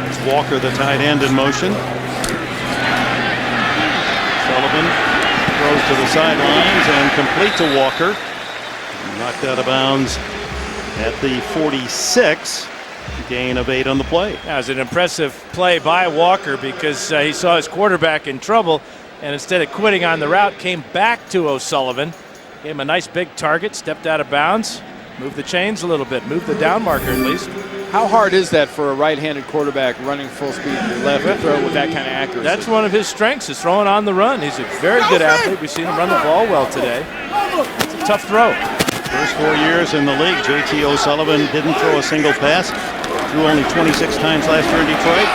A: It's Walker, the tight end, in motion. Sullivan throws to the sidelines and complete to Walker. Knocked out of bounds at the 46. Gain of 8 on the play.
C: That was an impressive play by Walker because he saw his quarterback in trouble, and instead of quitting on the route, came back to O'Sullivan. Gave him a nice big target, stepped out of bounds, moved the chains a little bit, moved the down marker at least.
B: How hard is that for a right-handed quarterback running full speed to the left and throw with that kind of accuracy?
C: That's one of his strengths, is throwing on the run. He's a very good athlete. We've seen him run the ball well today. It's a tough throw.
A: First 4 years in the league, J.T. O'Sullivan didn't throw a single pass. Threw only 26 times last year in Detroit.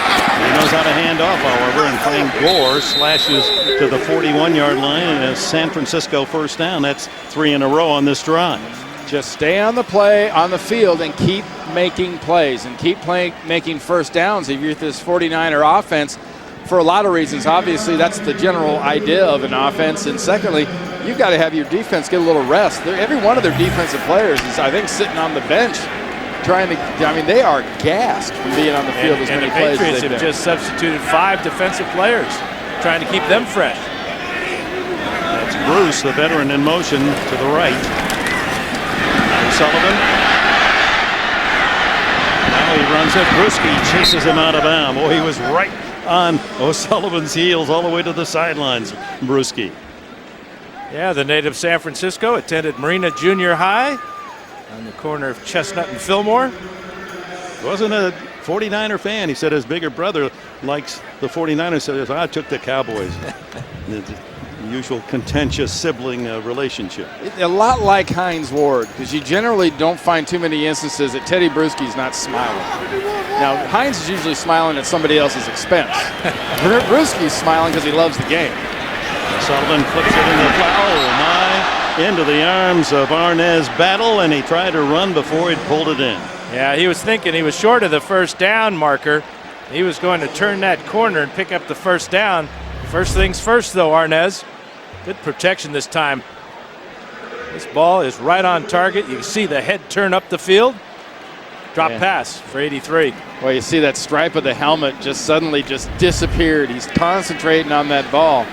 A: He knows how to hand off, however, and playing Gore slashes to the 41-yard line and a San Francisco first down. That's 3 in a row on this drive.
B: Just stay on the play, on the field, and keep making plays and keep making first downs if you're this 49er offense for a lot of reasons. Obviously, that's the general idea of an offense. And secondly, you've got to have your defense get a little rest. Every one of their defensive players is, I think, sitting on the bench trying to, I mean, they are gassed from being on the field as many plays as they've
C: the Patriots have just substituted 5 defensive players, trying to keep them fresh.
A: That's Bruce, the veteran, in motion to the right. Sullivan. Now he runs it. Bruschi chases him out of bounds. Boy, he was right on O'Sullivan's heels all the way to the sidelines, Bruschi.
C: Yeah, the native San Francisco attended Marina Junior High on the corner of Chestnut and Fillmore.
A: Wasn't a 49er fan. He said his bigger brother likes the 49ers. So I took the Cowboys. The usual contentious sibling relationship.
B: A lot like Hines Ward, because you generally don't find too many instances that Teddy Bruschi's not smiling. Now, Hines is usually smiling at somebody else's expense. Bruschi's smiling because he loves the game.
A: Sullivan flips it into the into the arms of Arnaz Battle, and he tried to run before he'd pulled it in.
C: Yeah, he was thinking he was short of the first down marker. He was going to turn that corner and pick up the first down. First things first, though, Arnaz. Good protection this time. This ball is right on target. You can see the head turn up the field. Drop pass for 83.
B: Well, you see that stripe of the helmet just suddenly just disappeared. He's concentrating on that ball.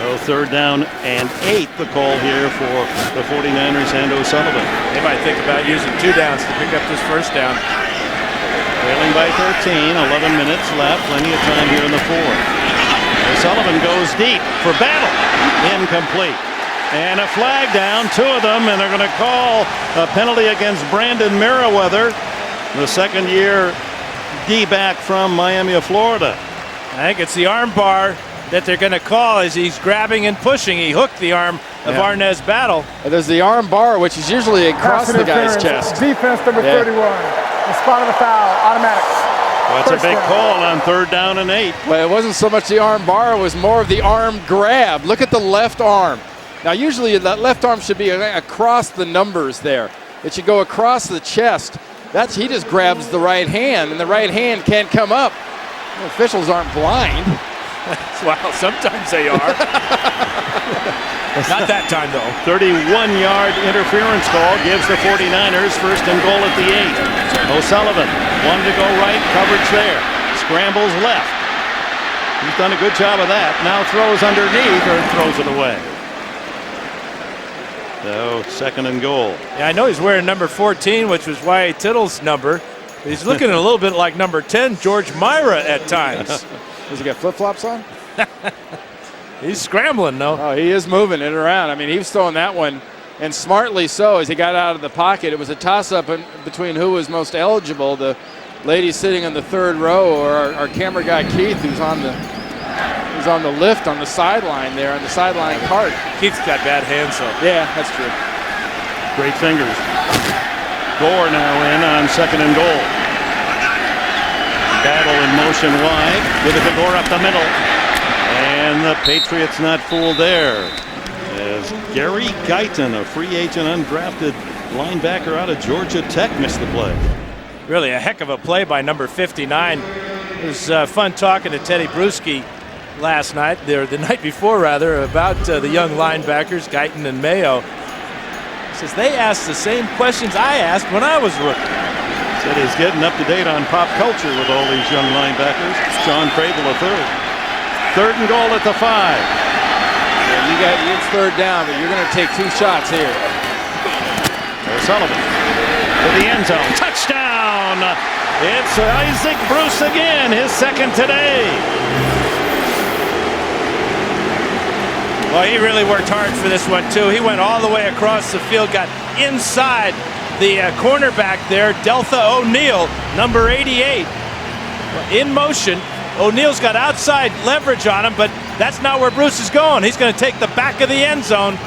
A: So 3rd down and 8, the call here for the 49ers and O'Sullivan.
C: They might think about using 2 downs to pick up this first down.
A: Trailing by 13, 11 minutes left, plenty of time here in the 4th. O'Sullivan goes deep for Battle. Incomplete. And a flag down, 2 of them, and they're going to call a penalty against Brandon Merriweather, the second-year D-back from Miami of Florida.
C: I think it's the arm bar that they're going to call as he's grabbing and pushing. He hooked the arm of Arnaz Battle.
B: There's the arm bar, which is usually across the guy's chest.
D: Defense number 31. The spot of the foul, automatic.
A: Well, that's a big call on 3rd down and 8.
B: Well, it wasn't so much the arm bar, it was more of the arm grab. Look at the left arm. Now, usually that left arm should be across the numbers there. It should go across the chest. He just grabs the right hand, and the right hand can't come up. The officials aren't blind.
C: Well, sometimes they are. Not that time, though.
A: 31-yard interference call gives the 49ers first and goal at the 8. O'Sullivan wanted to go right, coverage there. Scrambles left. He's done a good job of that. Now throws underneath or throws it away. So 2nd and goal.
C: Yeah, I know he's wearing number 14, which was Y.A. Tittle's number. He's looking a little bit like number 10, George Myra, at times.
B: Does he got flip-flops on?
C: He's scrambling, though.
B: Oh, he is moving it around. I mean, he was throwing that one, and smartly so, as he got out of the pocket. It was a toss-up between who was most eligible, the lady sitting in the 3rd row or our camera guy, Keith, who's on the lift on the sideline there, on the sideline cart.
C: Keith's got bad hands, though.
B: Yeah, that's true.
A: Great fingers. Gore now in on 2nd and goal. Battle in motion wide with a Gore up the middle. And the Patriots not fooled there. As Gary Guyton, a free agent undrafted linebacker out of Georgia Tech, missed the play.
C: Really a heck of a play by number 59. It was fun talking to Teddy Bruschi last night, or the night before rather, about the young linebackers, Guyton and Mayo. He says they asked the same questions I asked when I was a rookie.
A: Said he's getting up to date on pop culture with all these young linebackers. John Crable III. 3rd and goal at the 5.
B: It's 3rd down, but you're going to take 2 shots here.
A: Sullivan to the end zone. Touchdown! It's Isaac Bruce again, his 2nd today.
C: Well, he really worked hard for this one, too. He went all the way across the field, got inside the cornerback there, Deltha O'Neal, number 88. In motion, O'Neal's got outside leverage on him, but that's not where Bruce is going. He's going to take the back of the end zone.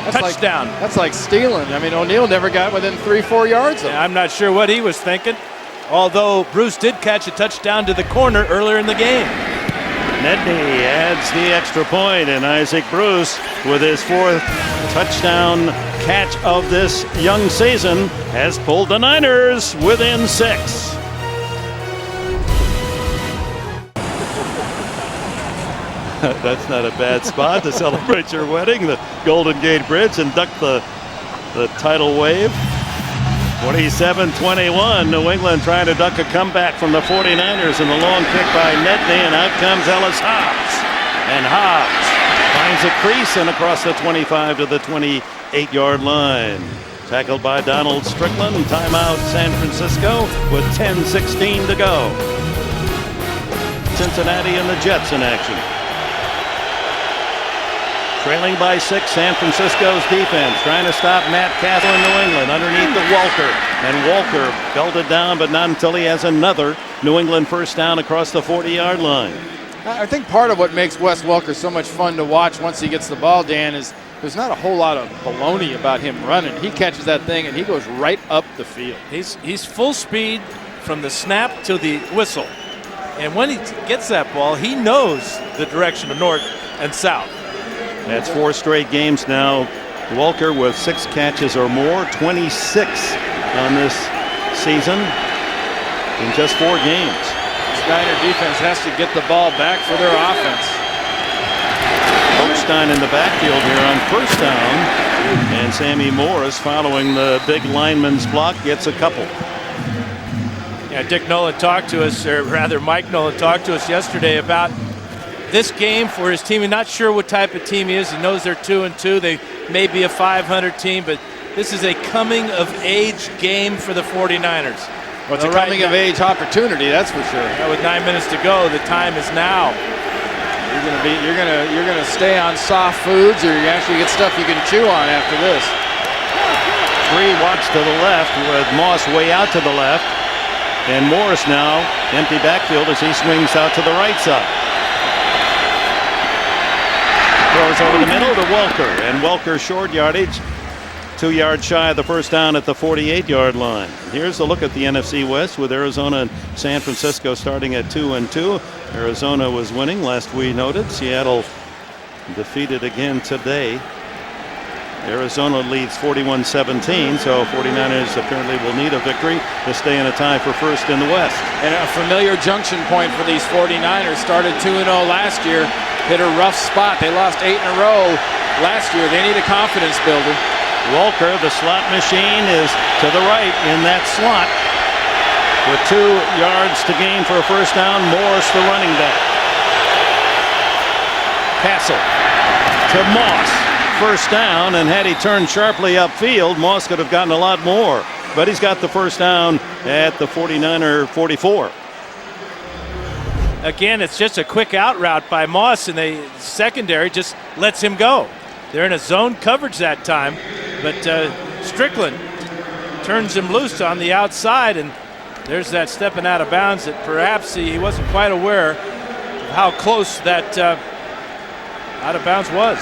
C: Touchdown.
B: That's like stealing. I mean, O'Neal never got within 3-4 yards of him.
C: Yeah, I'm not sure what he was thinking, although Bruce did catch a touchdown to the corner earlier in the game.
A: Nedney adds the extra point, and Isaac Bruce, with his 4th touchdown catch of this young season, has pulled the Niners within 6. That's not a bad spot to celebrate your wedding, the Golden Gate Bridge, and duck the tidal wave. 27-21, New England trying to duck a comeback from the 49ers, and the long kick by Nedney, and out comes Ellis Hobbs. And Hobbs finds a crease and across the 25 to the 28-yard line. Tackled by Donald Strickland. Timeout San Francisco with 10:16 to go. Cincinnati and the Jets in action. Trailing by 6, San Francisco's defense trying to stop Matt Cassel in New England underneath the Walker. And Walker belted down, but not until he has another New England 1st down across the 40-yard line.
B: I think part of what makes Wes Welker so much fun to watch once he gets the ball, Dan, is there's not a whole lot of baloney about him running. He catches that thing and he goes right up the field.
C: He's full speed from the snap to the whistle. And when he gets that ball, he knows the direction of north and south.
A: That's 4 straight games now. Walker with 6 catches or more, 26 on this season in just 4 games.
B: Niner defense has to get the ball back for their offense.
A: Holstein in the backfield here on 1st down, and Sammy Morris, following the big lineman's block, gets a couple.
C: Yeah, Dick Nolan talked to us, or rather Mike Nolan talked to us yesterday about this game for his team. He's not sure what type of team he is. He knows they're 2-2. They may be a 500 team, but this is a coming-of-age game for the 49ers.
B: Well, it's a coming-of-age opportunity, that's for sure.
C: Yeah, with 9 minutes to go, the time is now.
B: You're gonna stay on soft foods, or you actually get stuff you can chew on after this.
A: 3 watch to the left with Moss way out to the left, and Morris now empty backfield as he swings out to the right side. Throws over the middle to Welker, and Welker short yardage, 2 yards shy of the 1st down at the 48-yard line. Here's a look at the NFC West with Arizona and San Francisco starting at 2-2. Arizona was winning last we noted. Seattle defeated again today. Arizona leads 41-17, so 49ers apparently will need a victory to stay in a tie for 1st in the West.
B: And a familiar junction point for these 49ers. Started 2-0 last year, hit a rough spot. They lost 8 in a row last year. They need a confidence builder.
A: Walker, the slot machine, is to the right in that slot with 2 yards to gain for a 1st down. Morris, the running back. Cassel to Moss. 1st down, and had he turned sharply upfield, Moss could have gotten a lot more. But he's got the 1st down at the 49er 44.
C: Again, it's just a quick out route by Moss, and the secondary just lets him go. They're in a zone coverage that time, but Strickland turns him loose on the outside, and there's that stepping out of bounds that perhaps he wasn't quite aware of how close that out of bounds was.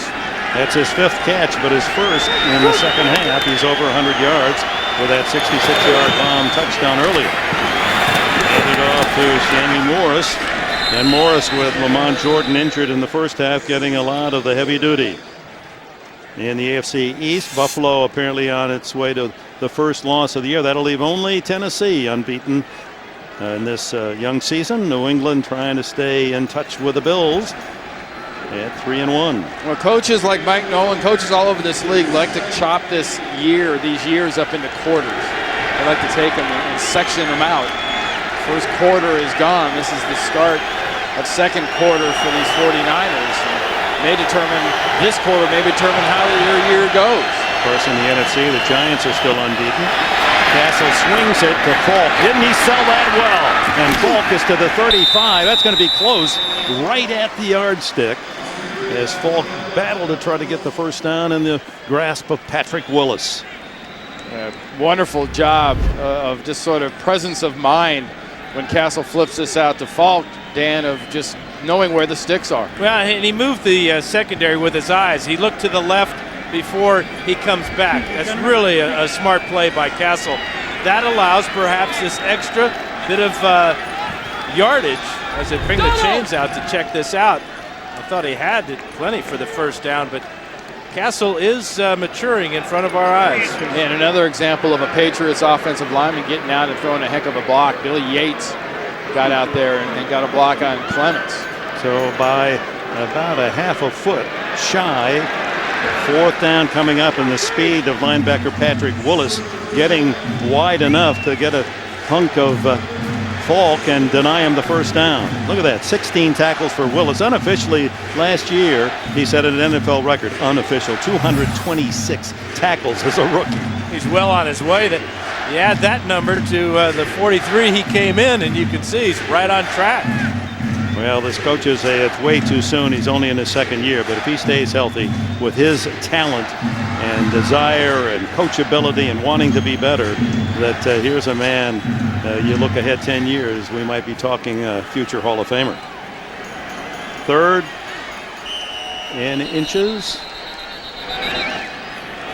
A: That's his 5th catch, but his 1st in the 2nd half. He's over 100 yards with that 66-yard bomb touchdown earlier. Handed off to Sammy Morris, and Morris with Lamont Jordan injured in the 1st half, getting a lot of the heavy duty. In the AFC East, Buffalo apparently on its way to the 1st loss of the year. That'll leave only Tennessee unbeaten in this young season. New England trying to stay in touch with the Bills at 3-1.
B: Well, coaches like Mike Nolan, coaches all over this league like to chop these years up into quarters. They like to take them and section them out. First quarter is gone. This is the start of second quarter for these 49ers. This quarter may determine how their year goes.
A: Of course, in the NFC, the Giants are still unbeaten. Cassel swings it to Falk. Didn't he sell that well? And Falk is to the 35. That's going to be close, right at the yardstick, as Falk battled to try to get the first down in the grasp of Patrick Willis.
B: Wonderful job of just sort of presence of mind when Cassel flips this out to Falk, Dan, of just knowing where the sticks are.
C: Well, and he moved the secondary with his eyes. He looked to the left before he comes back. That's really a smart play by Cassel. That allows perhaps this extra bit of yardage as they bring the chains out to check this out. I thought he had it plenty for the first down, but Cassel is maturing in front of our eyes.
B: And another example of a Patriots offensive lineman getting out and throwing a heck of a block. Billy Yates got out there and got a block on Clements.
A: So by about a half a foot shy, fourth down coming up, and the speed of linebacker Patrick Willis getting wide enough to get a hunk of Falk and deny him the first down. Look at that, 16 tackles for Willis. Unofficially last year, he set an NFL record. Unofficial, 226 tackles as a rookie.
C: He's well on his way. You add that number to the 43 he came in, and you can see he's right on track.
A: Well, this coaches say it's way too soon. He's only in his second year, but if he stays healthy with his talent and desire and coachability and wanting to be better, that here's a man, you look ahead 10 years, we might be talking a future Hall of Famer. Third in inches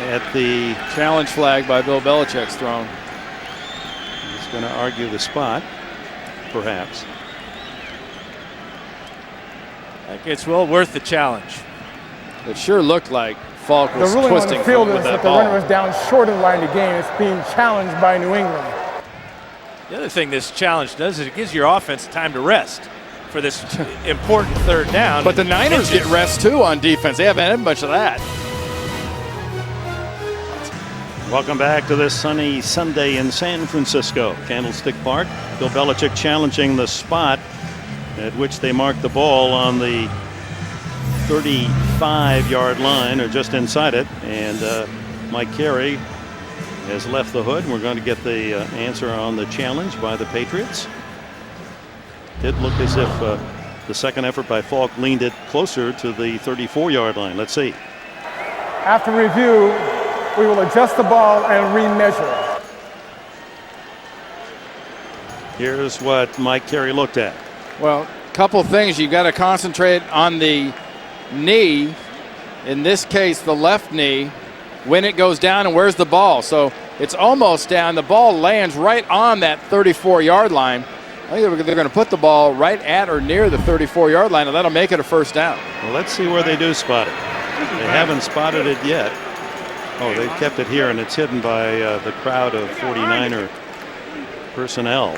A: at the
B: challenge flag by Bill Belichick's thrown.
A: He's going to argue the spot, perhaps.
C: I think it's well worth the challenge.
B: It sure looked like Falk was
D: the ruling
B: twisting
D: on the field
B: with
D: is
B: that
D: that the
B: ball.
D: runner was down short of the line of the game. It's being challenged by New England.
C: The other thing this challenge does is it gives your offense time to rest for this important third down.
B: But the Niners get rest too on defense. They haven't had much of that.
A: Welcome back to this sunny Sunday in San Francisco. Candlestick Park. Bill Belichick challenging the spot at which they marked the ball on the 35-yard line, or just inside it. And Mike Carey has left the hood. We're going to get the answer on the challenge by the Patriots. Did look as if the second effort by Falk leaned it closer to the 34-yard line. Let's see.
D: After review, we will adjust the ball and remeasure.
A: Here's what Mike Carey looked at.
B: Well, a couple things. You've got to concentrate on the knee, in this case the left knee, when it goes down and where's the ball. So it's almost down. The ball lands right on that 34-yard line. I think they're going to put the ball right at or near the 34-yard line, and that'll make it a first down.
A: Well, let's see where they do spot it. They haven't spotted it yet. Oh, they've kept it here, and it's hidden by the crowd of 49er personnel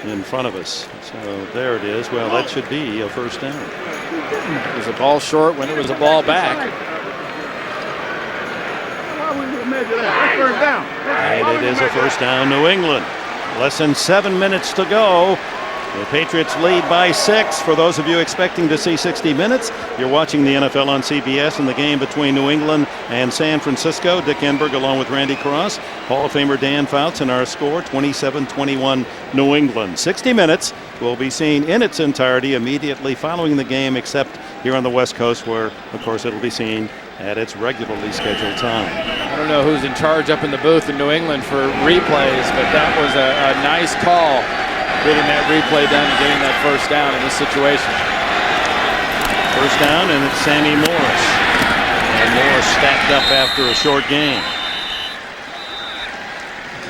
A: in front of us. So there it is. Well, that should be a first down.
B: It was a ball short when it was a ball back.
A: And it is a first down, New England. Less than 7 minutes to go. The Patriots lead by 6. For those of you expecting to see 60 minutes, you're watching the NFL on CBS and the game between New England and San Francisco. Dick Enberg along with Randy Cross, Hall of Famer Dan Fouts, and our score 27-21 New England. 60 minutes will be seen in its entirety immediately following the game, except here on the West Coast where, of course, it'll be seen at its regularly scheduled time.
B: I don't know who's in charge up in the booth in New England for replays, but that was a nice call, getting that replay done and getting that first down in this situation.
A: First down, and it's Sammy Morris. And Morris stacked up after a short game.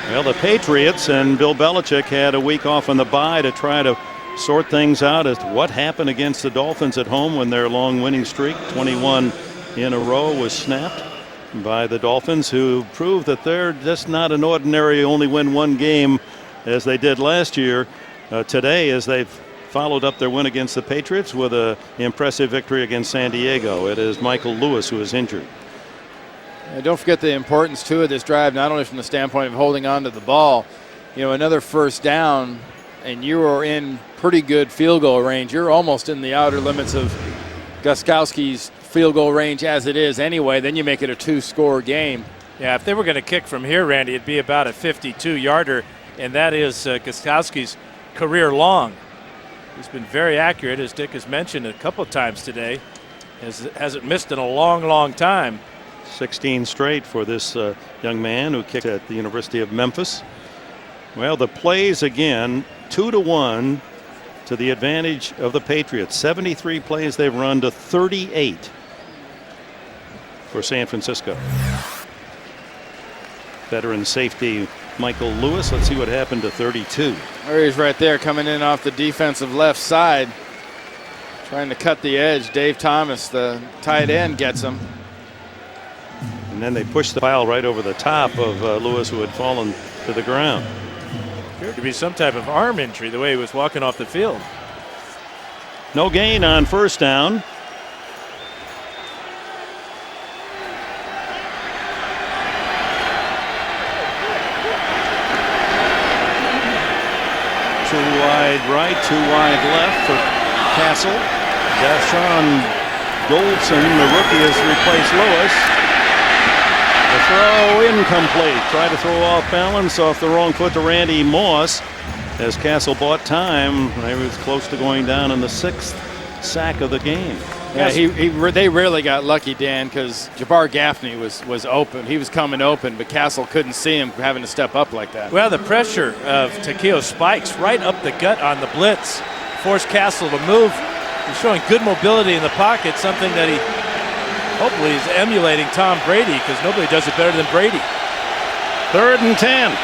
A: Well, the Patriots and Bill Belichick had a week off on the bye to try to sort things out as to what happened against the Dolphins at home when their long winning streak, 21 in a row, was snapped by the Dolphins, who proved that they're just not an ordinary only win one game as they did last year today, as they've followed up their win against the Patriots with an impressive victory against San Diego. It is Michael Lewis who is injured.
B: And don't forget the importance, too, of this drive, not only from the standpoint of holding on to the ball. You know, another first down, and you are in pretty good field goal range. You're almost in the outer limits of Gostkowski's field goal range as it is anyway. Then you make it a 2-score game.
C: Yeah, if they were going to kick from here, Randy, it'd be about a 52-yarder, and that is Gostkowski's career long. He's been very accurate, as Dick has mentioned a couple of times today. Hasn't missed in a long, long time.
A: 16 straight for this young man who kicked at the University of Memphis. Well, the plays again, 2-1 to the advantage of the Patriots. 73 plays they've run to 38 for San Francisco. Veteran safety Michael Lewis. Let's see what happened to 32.
B: There he's right there coming in off the defensive left side. Trying to cut the edge. Dave Thomas, the tight end, gets him.
A: And then they pushed the pile right over the top of Lewis, who had fallen to the ground.
C: Appeared to be some type of arm injury the way he was walking off the field.
A: No gain on first down. Too wide right, too wide left for Cassel. Deshaun Goldson, the rookie, has replaced Lewis. The throw incomplete. Tried to throw off balance off the wrong foot to Randy Moss. As Cassel bought time, he was close to going down in the 6th sack of the game.
B: Yeah, they really got lucky, Dan, because Jabbar Gaffney was open. He was coming open, but Cassel couldn't see him having to step up like that.
C: Well, the pressure of Takeo spikes right up the gut on the blitz forced Cassel to move. He's showing good mobility in the pocket, something that he hopefully is emulating Tom Brady, because nobody does it better than Brady.
A: 3rd and 10.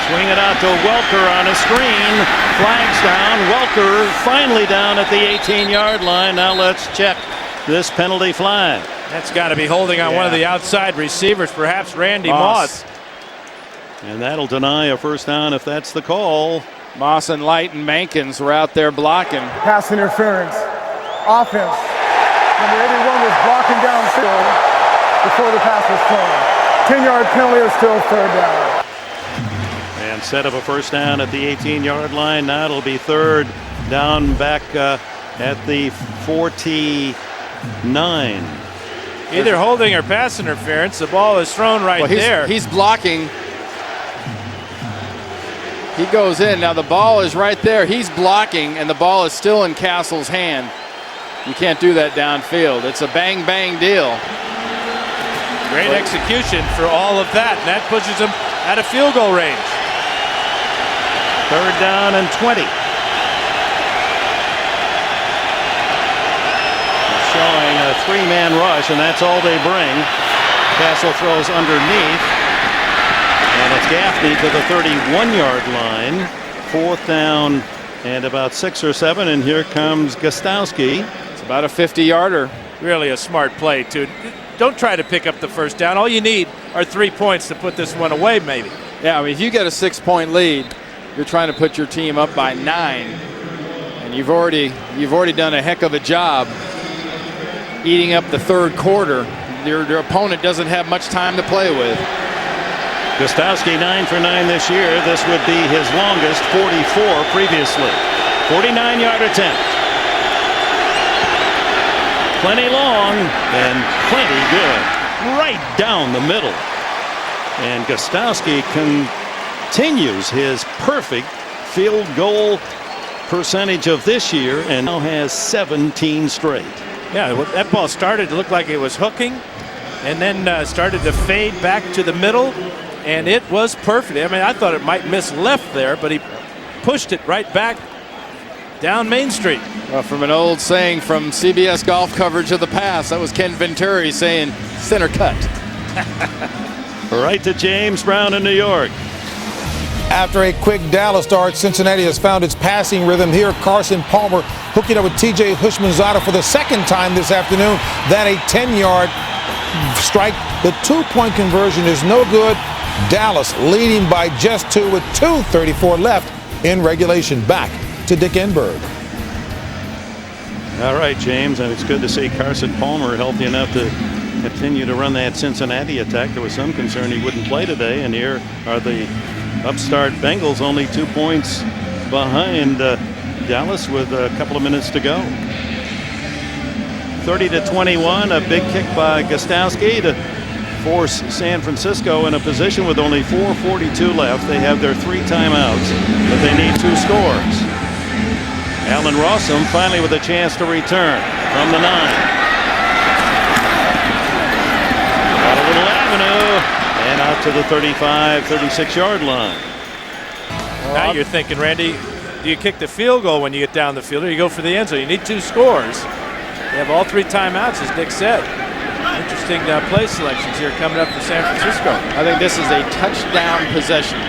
A: Swing it out to Welker on a screen. Flags down. Welker finally down at the 18-yard line. Now let's check this penalty flag.
C: That's got to be holding on one of the outside receivers, perhaps Randy Moss.
A: And that'll deny a first down if that's the call.
B: Moss and Light and Mankins were out there blocking.
D: Pass interference. Offense. Number 81 was blocking downfield before the pass was thrown. 10-yard penalty is still 3rd down.
A: And set of a first down at the 18-yard line. Now it'll be 3rd down back at the 49.
C: Either holding or pass interference. The ball is thrown there.
B: He's blocking. He goes in. Now the ball is right there. He's blocking, and the ball is still in Cassel's hand. You can't do that downfield. It's a bang-bang deal.
C: Great execution for all of that, and that pushes him out of field goal range.
A: 3rd down and 20. Showing a 3-man rush, and that's all they bring. Cassel throws underneath, and it's Gaffney to the 31-yard line. 4th down and about 6 or 7, and here comes Gostkowski.
B: It's about a 50-yarder.
C: Really a smart play, too. Don't try to pick up the first down. All you need are 3 points to put this one away, maybe.
B: Yeah, I mean, if you get a 6-point lead, you're trying to put your team up by 9, and you've already done a heck of a job eating up the 3rd quarter. Your opponent doesn't have much time to play with.
A: Gostkowski 9 for 9 this year. This would be his longest, 44 previously. 49-yard attempt. Plenty long and plenty good. Right down the middle. And Gostkowski continues his perfect field goal percentage of this year and now has 17 straight.
C: Yeah, that ball started to look like it was hooking and then started to fade back to the middle, and it was perfect. I mean, I thought it might miss left there, but he pushed it right back down Main Street.
B: Well, from an old saying from CBS golf coverage of the past, that was Ken Venturi saying center cut.
A: Right to James Brown in New York.
E: After a quick Dallas start, Cincinnati has found its passing rhythm here. Carson Palmer hooking up with T.J. Houshmandzadeh for the 2nd time this afternoon. Then a 10-yard strike. The 2-point conversion is no good. Dallas leading by just 2 with 2:34 left in regulation. Back to Dick Enberg.
A: All right, James, and it's good to see Carson Palmer healthy enough to continue to run that Cincinnati attack. There was some concern he wouldn't play today, and here are the upstart Bengals, only 2 points behind Dallas with a couple of minutes to go. 30-21, a big kick by Gostowski to force San Francisco in a position with only 4:42 left. They have their 3 timeouts, but they need 2 scores. Allen Rossum finally with a chance to return from the 9. Got a little avenue and out to the 35, 36-yard line.
C: Now you're thinking, Randy, do you kick the field goal when you get down the field, or you go for the end zone? You need 2 scores. You have all 3 timeouts, as Dick said. Interesting play selections here coming up for San Francisco.
B: I think this is a touchdown possession,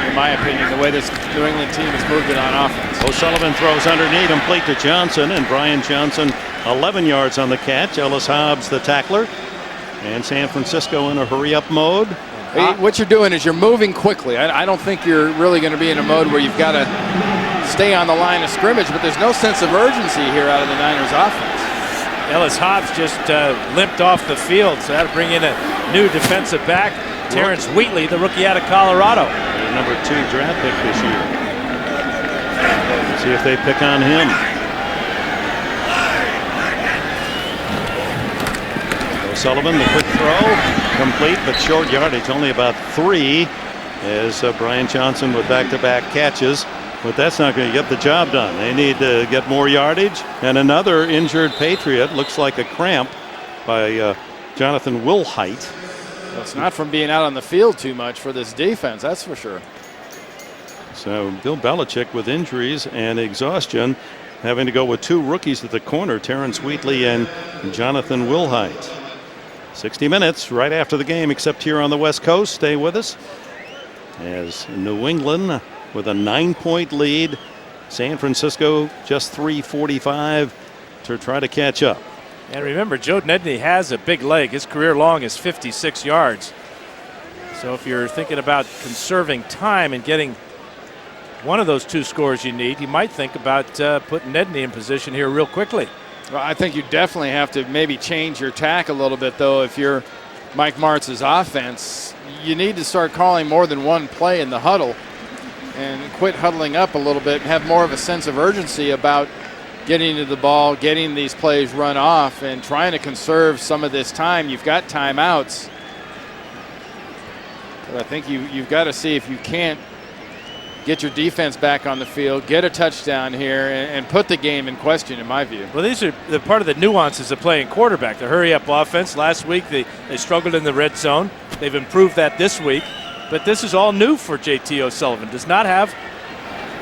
B: in my opinion, the way this New England team has moved it on offense.
A: O'Sullivan throws underneath, complete to Johnson, and Brian Johnson 11 yards on the catch. Ellis Hobbs the tackler, and San Francisco in a hurry-up mode.
B: What you're doing is you're moving quickly. I don't think you're really going to be in a mode where you've got to stay on the line of scrimmage, but there's no sense of urgency here out of the Niners offense.
C: Ellis Hobbs just limped off the field, so that'll bring in a new defensive back, Terrence Wheatley, the rookie out of Colorado.
A: Number 2 draft pick this year. Let's see if they pick on him. O'Sullivan, the quick throw, complete, but short yardage, only about 3, as Brian Johnson with back-to-back catches. But that's not going to get the job done. They need to get more yardage. And another injured Patriot, looks like a cramp by Jonathan Wilhite.
B: Well, it's not from being out on the field too much for this defense, that's for sure.
A: So Bill Belichick with injuries and exhaustion, having to go with 2 rookies at the corner, Terrence Wheatley and Jonathan Wilhite. 60 minutes right after the game, except here on the West Coast. Stay with us as New England with a 9-point lead. San Francisco just 3:45 to try to catch up.
C: And remember, Joe Nedney has a big leg. His career long is 56 yards. So if you're thinking about conserving time and getting one of those 2 scores you need, you might think about putting Nedney in position here real quickly.
B: Well, I think you definitely have to maybe change your tack a little bit, though. If you're Mike Martz's offense, you need to start calling more than one play in the huddle and quit huddling up a little bit and have more of a sense of urgency about getting to the ball, getting these plays run off, and trying to conserve some of this time. You've got timeouts. But I think you've got to see if you can't get your defense back on the field, get a touchdown here, and put the game in question, in my view.
C: Well, these are the part of the nuances of playing quarterback. The hurry-up offense. Last week they struggled in the red zone. They've improved that this week. But this is all new for J.T. O'Sullivan. Does not have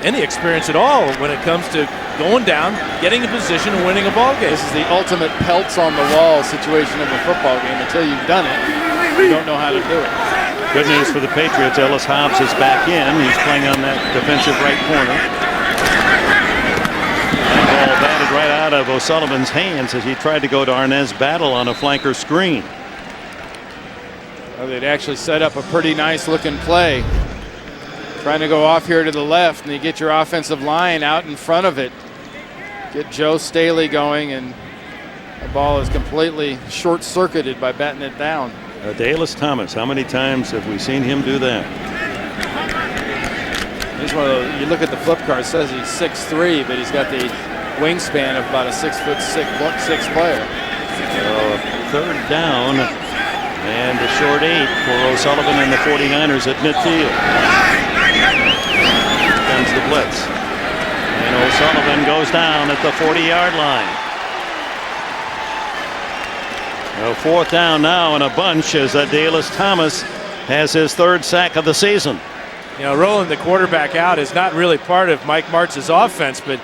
C: any experience at all when it comes to going down, getting a position, and winning a ball game.
B: This is the ultimate pelts on the wall situation of a football game. Until you've done it, you don't know how to do it.
A: Good news for the Patriots. Ellis Hobbs is back in. He's playing on that defensive right corner. That ball batted right out of O'Sullivan's hands as he tried to go to Arnaz Battle on a flanker screen.
B: Well, they'd actually set up a pretty nice looking play. Trying to go off here to the left, and you get your offensive line out in front of it. Get Joe Staley going, and the ball is completely short-circuited by batting it down.
A: Dallas Thomas, how many times have we seen him do that?
B: He's one of those, you look at the flip card, it says he's 6'3", but he's got the wingspan of about a 6'6" player.
A: So 3rd down and a short 8 for O'Sullivan and the 49ers at midfield. Here comes the blitz. And O'Sullivan goes down at the 40-yard line. 4th down now and a bunch as Dallas Thomas has his 3rd sack of the season.
C: You know, rolling the quarterback out is not really part of Mike Martz's offense, but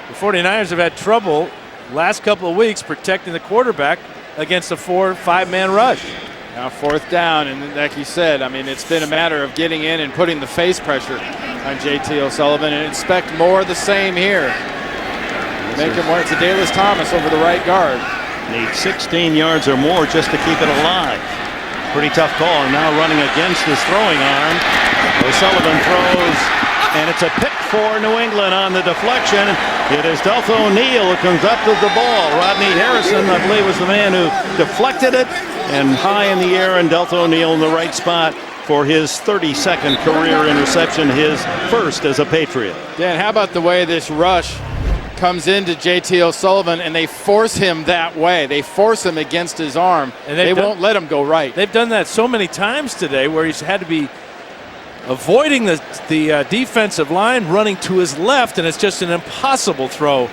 C: the 49ers have had trouble last couple of weeks protecting the quarterback against a 4-5-man rush.
B: Now 4th down, and like you said, I mean, it's been a matter of getting in and putting the face pressure on J.T. O'Sullivan, and expect more of the same here. Make him want it to Dallas Thomas over the right guard.
A: Need 16 yards or more just to keep it alive. Pretty tough call, and now running against his throwing arm. O'Sullivan throws, and it's a pick for New England on the deflection. It is Deltha O'Neal who comes up to the ball. Rodney Harrison, I believe, was the man who deflected it, and high in the air, and Deltha O'Neal in the right spot for his 32nd career interception, his first as a Patriot.
B: Dan, how about the way this rush comes into JT O'Sullivan, and they force him that way. They force him against his arm, and they won't let him go right.
C: They've done that so many times today where he's had to be avoiding the defensive line, running to his left, and it's just an impossible throw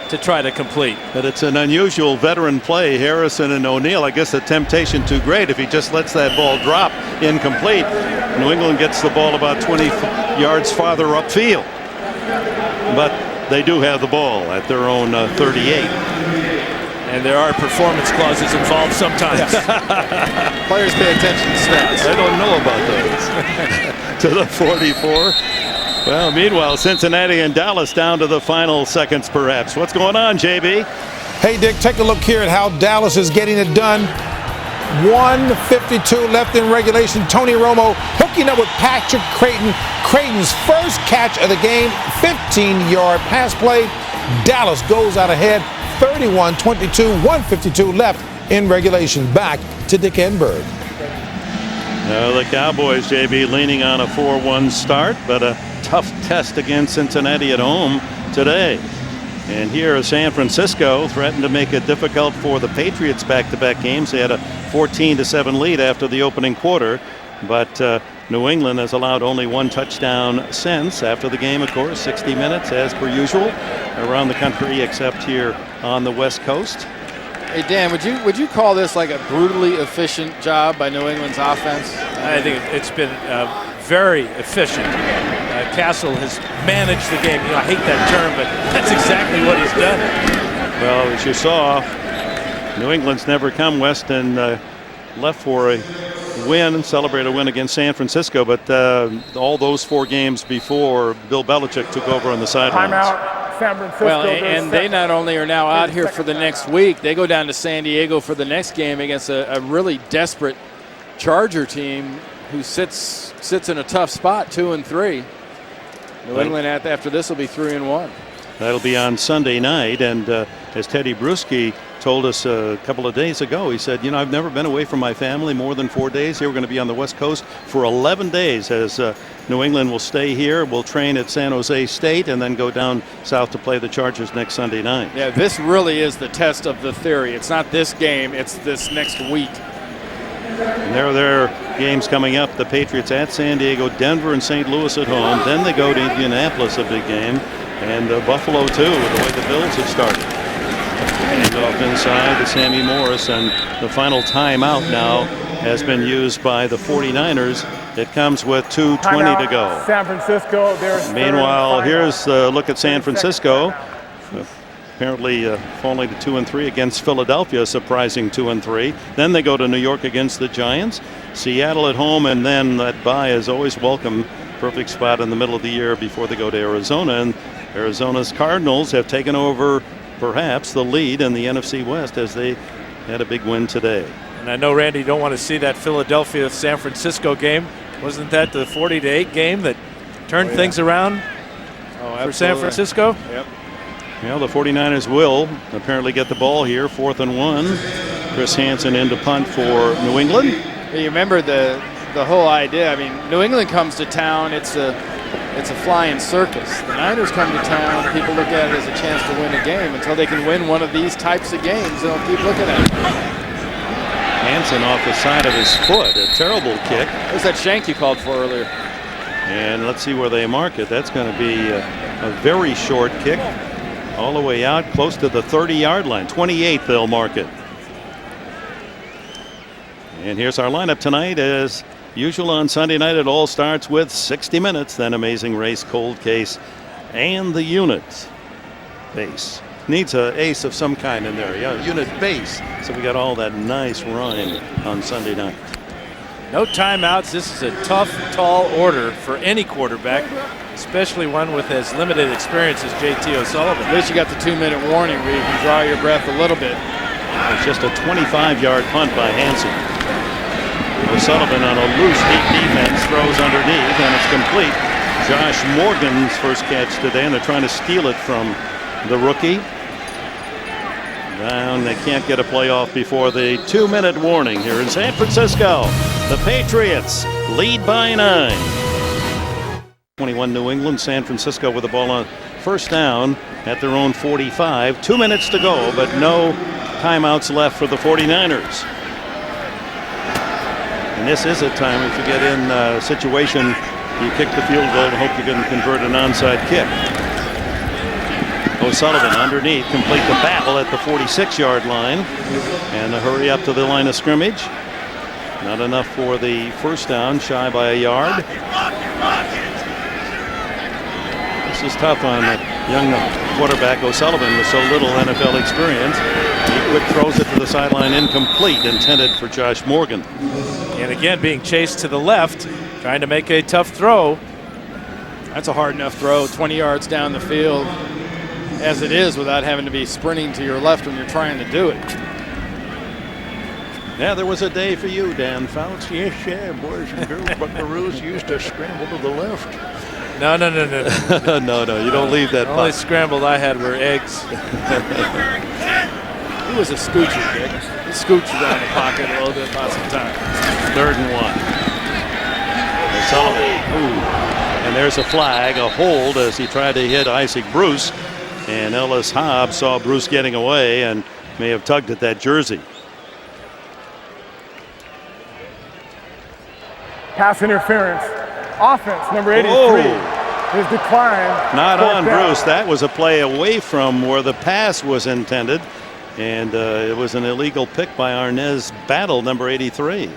C: to try to complete.
A: But it's an unusual veteran play, Harrison and O'Neal. I guess the temptation too great if he just lets that ball drop incomplete. New England gets the ball about 20 yards farther upfield. But they do have the ball at their own 38.
C: And there are performance clauses involved sometimes.
B: Players pay attention to stats.
A: I don't know about those. To the 44. Well, meanwhile, Cincinnati and Dallas down to the final seconds, perhaps. What's going on, JB?
E: Hey, Dick, take a look here at how Dallas is getting it done. 1:52 left in regulation. Tony Romo hooking up with Patrick Creighton. Creighton's first catch of the game, 15-yard pass play. Dallas goes out ahead, 31-22, 1:52 left in regulation. Back to Dick Enberg.
A: The Cowboys, JB, leaning on a 4-1 start, but a tough test against Cincinnati at home today. And here San Francisco threatened to make it difficult for the Patriots back-to-back games. They had a 14-7 lead after the opening quarter, but New England has allowed only one touchdown since. After the game, of course, 60 minutes as per usual around the country, except here on the West Coast.
B: Hey, Dan, would you call this like a brutally efficient job by New England's offense?
C: I think it's been very efficient. Cassel has managed the game. I hate that term, but that's exactly what he's done.
A: Well, as you saw, New England's never come west and left for a win and celebrate a win against San Francisco, but all those 4 games before, Bill Belichick took over on the sidelines.
D: Timeout, San Francisco.
B: Well, and they not only are now out here for the next week, they go down to San Diego for the next game against a really desperate Charger team who sits in a tough spot, 2-3. New England after this will be 3-1.
A: That'll be on Sunday night, and as Teddy Bruschi told us a couple of days ago, he said, I've never been away from my family more than 4 days. Here we're going to be on the West Coast for 11 days as New England will stay here. We'll train at San Jose State and then go down south to play the Chargers next Sunday night.
B: Yeah, this really is the test of the theory. It's not this game, it's this next week.
A: And there are their games coming up. The Patriots at San Diego, Denver and St. Louis at home. Then they go to Indianapolis, a big game. And Buffalo, too, with the way the Bills have started. And off inside to Sammy Morris. And the final timeout now has been used by the 49ers. It comes with 2:20 to go.
D: San Francisco.
A: Meanwhile, here's a look at San Francisco. Apparently falling to 2-3 against Philadelphia, surprising 2-3. Then they go to New York against the Giants. Seattle at home, and then that bye is always welcome. Perfect spot in the middle of the year before they go to Arizona. And Arizona's Cardinals have taken over perhaps the lead in the NFC West as they had a big win today.
C: And I know, Randy, you don't want to see that Philadelphia-San Francisco game. Wasn't that the 40-8 game that turned things around for San Francisco?
B: Yep.
A: Well, the 49ers will apparently get the ball here, 4th and 1. Chris Hansen into punt for New England.
B: You remember the whole idea. I mean, New England comes to town. It's a flying circus. The Niners come to town. People look at it as a chance to win a game. Until they can win one of these types of games, they'll keep looking at it.
A: Hansen off the side of his foot. A terrible kick.
B: There's that shank you called for earlier.
A: And let's see where they mark it. That's going to be a very short kick. All the way out close to the 30-yard line. 28 they'll mark it. And here's our lineup tonight. As usual on Sunday night, it all starts with 60 Minutes, then Amazing Race, Cold Case, and the Unit Base. Needs an ace of some kind in there. Yeah, Unit Base. So we got all that nice rhyme on Sunday night.
C: No timeouts. This is a tough, tall order for any quarterback, especially one with as limited experience as JT O'Sullivan.
B: At least you got the 2-minute warning where you can draw your breath a little bit.
A: It's just a 25-yard punt by Hansen. O'Sullivan on a loose deep defense throws underneath, and it's complete. Josh Morgan's first catch today, and they're trying to steal it from the rookie. Down, they can't get a play off before the 2-minute warning here in San Francisco. The Patriots lead by 9. 21 New England. San Francisco with the ball on first down at their own 45. 2 minutes to go, but no timeouts left for the 49ers. And this is a time if you get in a situation, you kick the field goal and hope you can convert an onside kick. O'Sullivan underneath, complete the battle at the 46-yard line, and a hurry up to the line of scrimmage. Not enough for the first down, shy by a yard. This is tough on a young quarterback O'Sullivan with so little NFL experience. He quick throws it to the sideline, incomplete, intended for Josh Morgan.
C: And again, being chased to the left, trying to make a tough throw.
B: That's a hard enough throw, 20 yards down the field as it is, without having to be sprinting to your left when you're trying to do it.
A: Yeah, there was a day for you, Dan Fouts. Yes, yeah, boys and girls, buckaroos used to scramble to the left.
C: No.
A: No, you don't leave that.
C: The only scrambled I had were eggs.
B: He was a scoocher, Dick. He scooched around the pocket a little bit, lots of time.
A: 3rd and 1. O'Sullivan. Ooh. And there's a flag, a hold as he tried to hit Isaac Bruce. And Ellis Hobbs saw Bruce getting away and may have tugged at that jersey.
D: Pass interference. Offense, number 83. His decline.
A: Not on Bruce. That was a play away from where the pass was intended. And it was an illegal pick by Arnez Battle, number 83.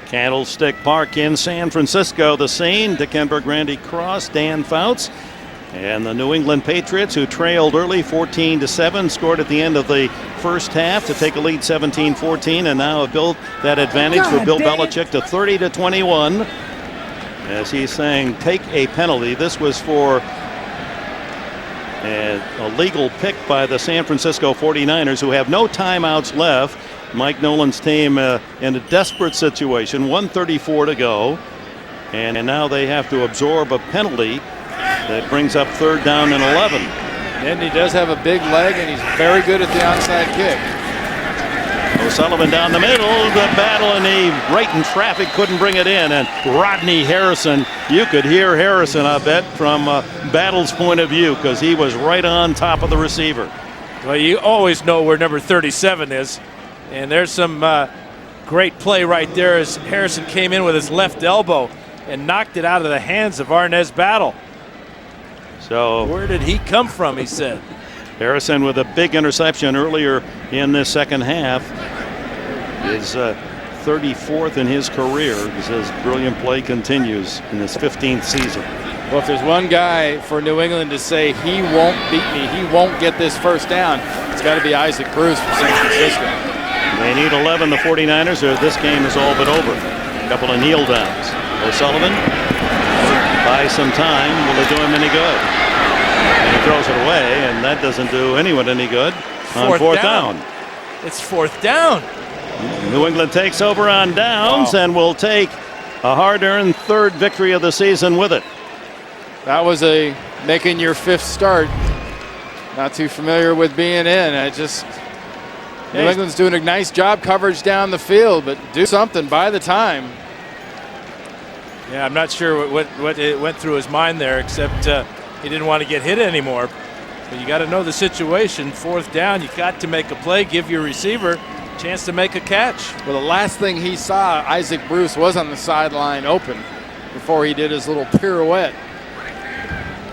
A: Candlestick Park in San Francisco, the scene. Dickenberg, Randy Cross, Dan Fouts. And the New England Patriots, who trailed early 14-7, scored at the end of the first half to take a lead 17-14, and now have built that advantage for Bill Belichick to 30-21. As he's saying, take a penalty. This was for a legal pick by the San Francisco 49ers, who have no timeouts left. Mike Nolan's team in a desperate situation, 1:34 to go. And now they have to absorb a penalty that brings up 3rd down and 11.
B: And he does have a big leg, and he's very good at the onside kick.
A: O'Sullivan down the middle, the battle, and he right in traffic, couldn't bring it in. And Rodney Harrison, you could hear Harrison, I bet, from Battle's point of view, because he was right on top of the receiver.
C: Well, you always know where number 37 is. And there's some great play right there as Harrison came in with his left elbow and knocked it out of the hands of Arnez Battle.
A: So
C: where did he come from, he said.
A: Harrison with a big interception earlier in this second half. His 34th in his career as his brilliant play continues in his 15th season.
B: Well, if there's one guy for New England to say he won't beat me, he won't get this first down, it's got to be Isaac Bruce from San Francisco.
A: They need 11, the 49ers, or this game is all but over. A couple of kneel downs. O'Sullivan buy some time. Will it do him any good? And he throws it away, and that doesn't do anyone any good on fourth down.
C: It's 4th down.
A: New England takes over on downs and will take a hard-earned 3rd victory of the season with it.
B: That was a making your 5th start. Not too familiar with being in. New England's doing a nice job coverage down the field, but do something by the time.
C: Yeah, I'm not sure what it went through his mind there, except he didn't want to get hit anymore. But you got to know the situation. 4th down, you got to make a play, give your receiver a chance to make a catch.
B: Well, the last thing he saw, Isaac Bruce was on the sideline open before he did his little pirouette.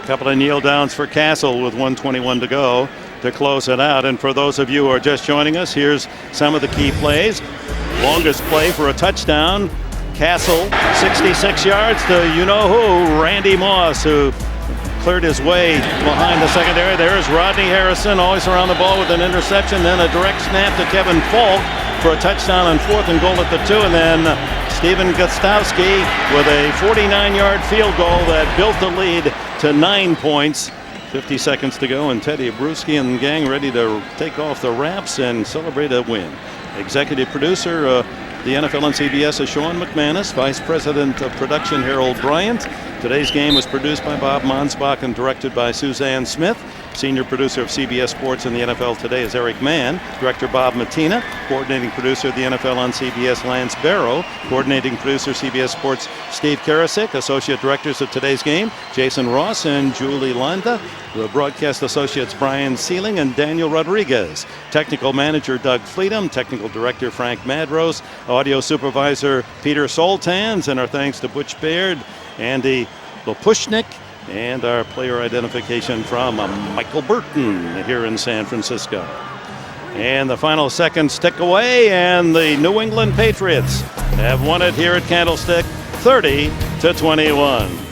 A: A couple of kneel downs for Cassel with 1:21 to go to close it out. And for those of you who are just joining us, here's some of the key plays. Longest play for a touchdown. Cassel, 66 yards to you-know-who, Randy Moss, who cleared his way behind the secondary. There's Rodney Harrison, always around the ball with an interception, then a direct snap to Kevin Falk for a touchdown on 4th and goal at the 2, and then Steven Gostowski with a 49-yard field goal that built the lead to 9 points 50 seconds to go, and Teddy Bruschi and gang ready to take off the wraps and celebrate a win. Executive producer, the NFL on CBS, is Sean McManus. Vice President of Production, Harold Bryant. Today's game was produced by Bob Monsbach and directed by Suzanne Smith. Senior producer of CBS Sports and the NFL Today is Eric Mann. Director Bob Matina. Coordinating producer of the NFL on CBS, Lance Barrow. Coordinating producer, CBS Sports, Steve Karasik. Associate directors of today's game, Jason Ross and Julie Landa. The broadcast associates, Brian Sealing and Daniel Rodriguez. Technical manager, Doug Fleetum. Technical director, Frank Madrose. Audio supervisor, Peter Soltans. And our thanks to Butch Baird, Andy Lopushnik, and our player identification from Michael Burton here in San Francisco. And the final seconds tick away, and the New England Patriots have won it here at Candlestick, 30-21.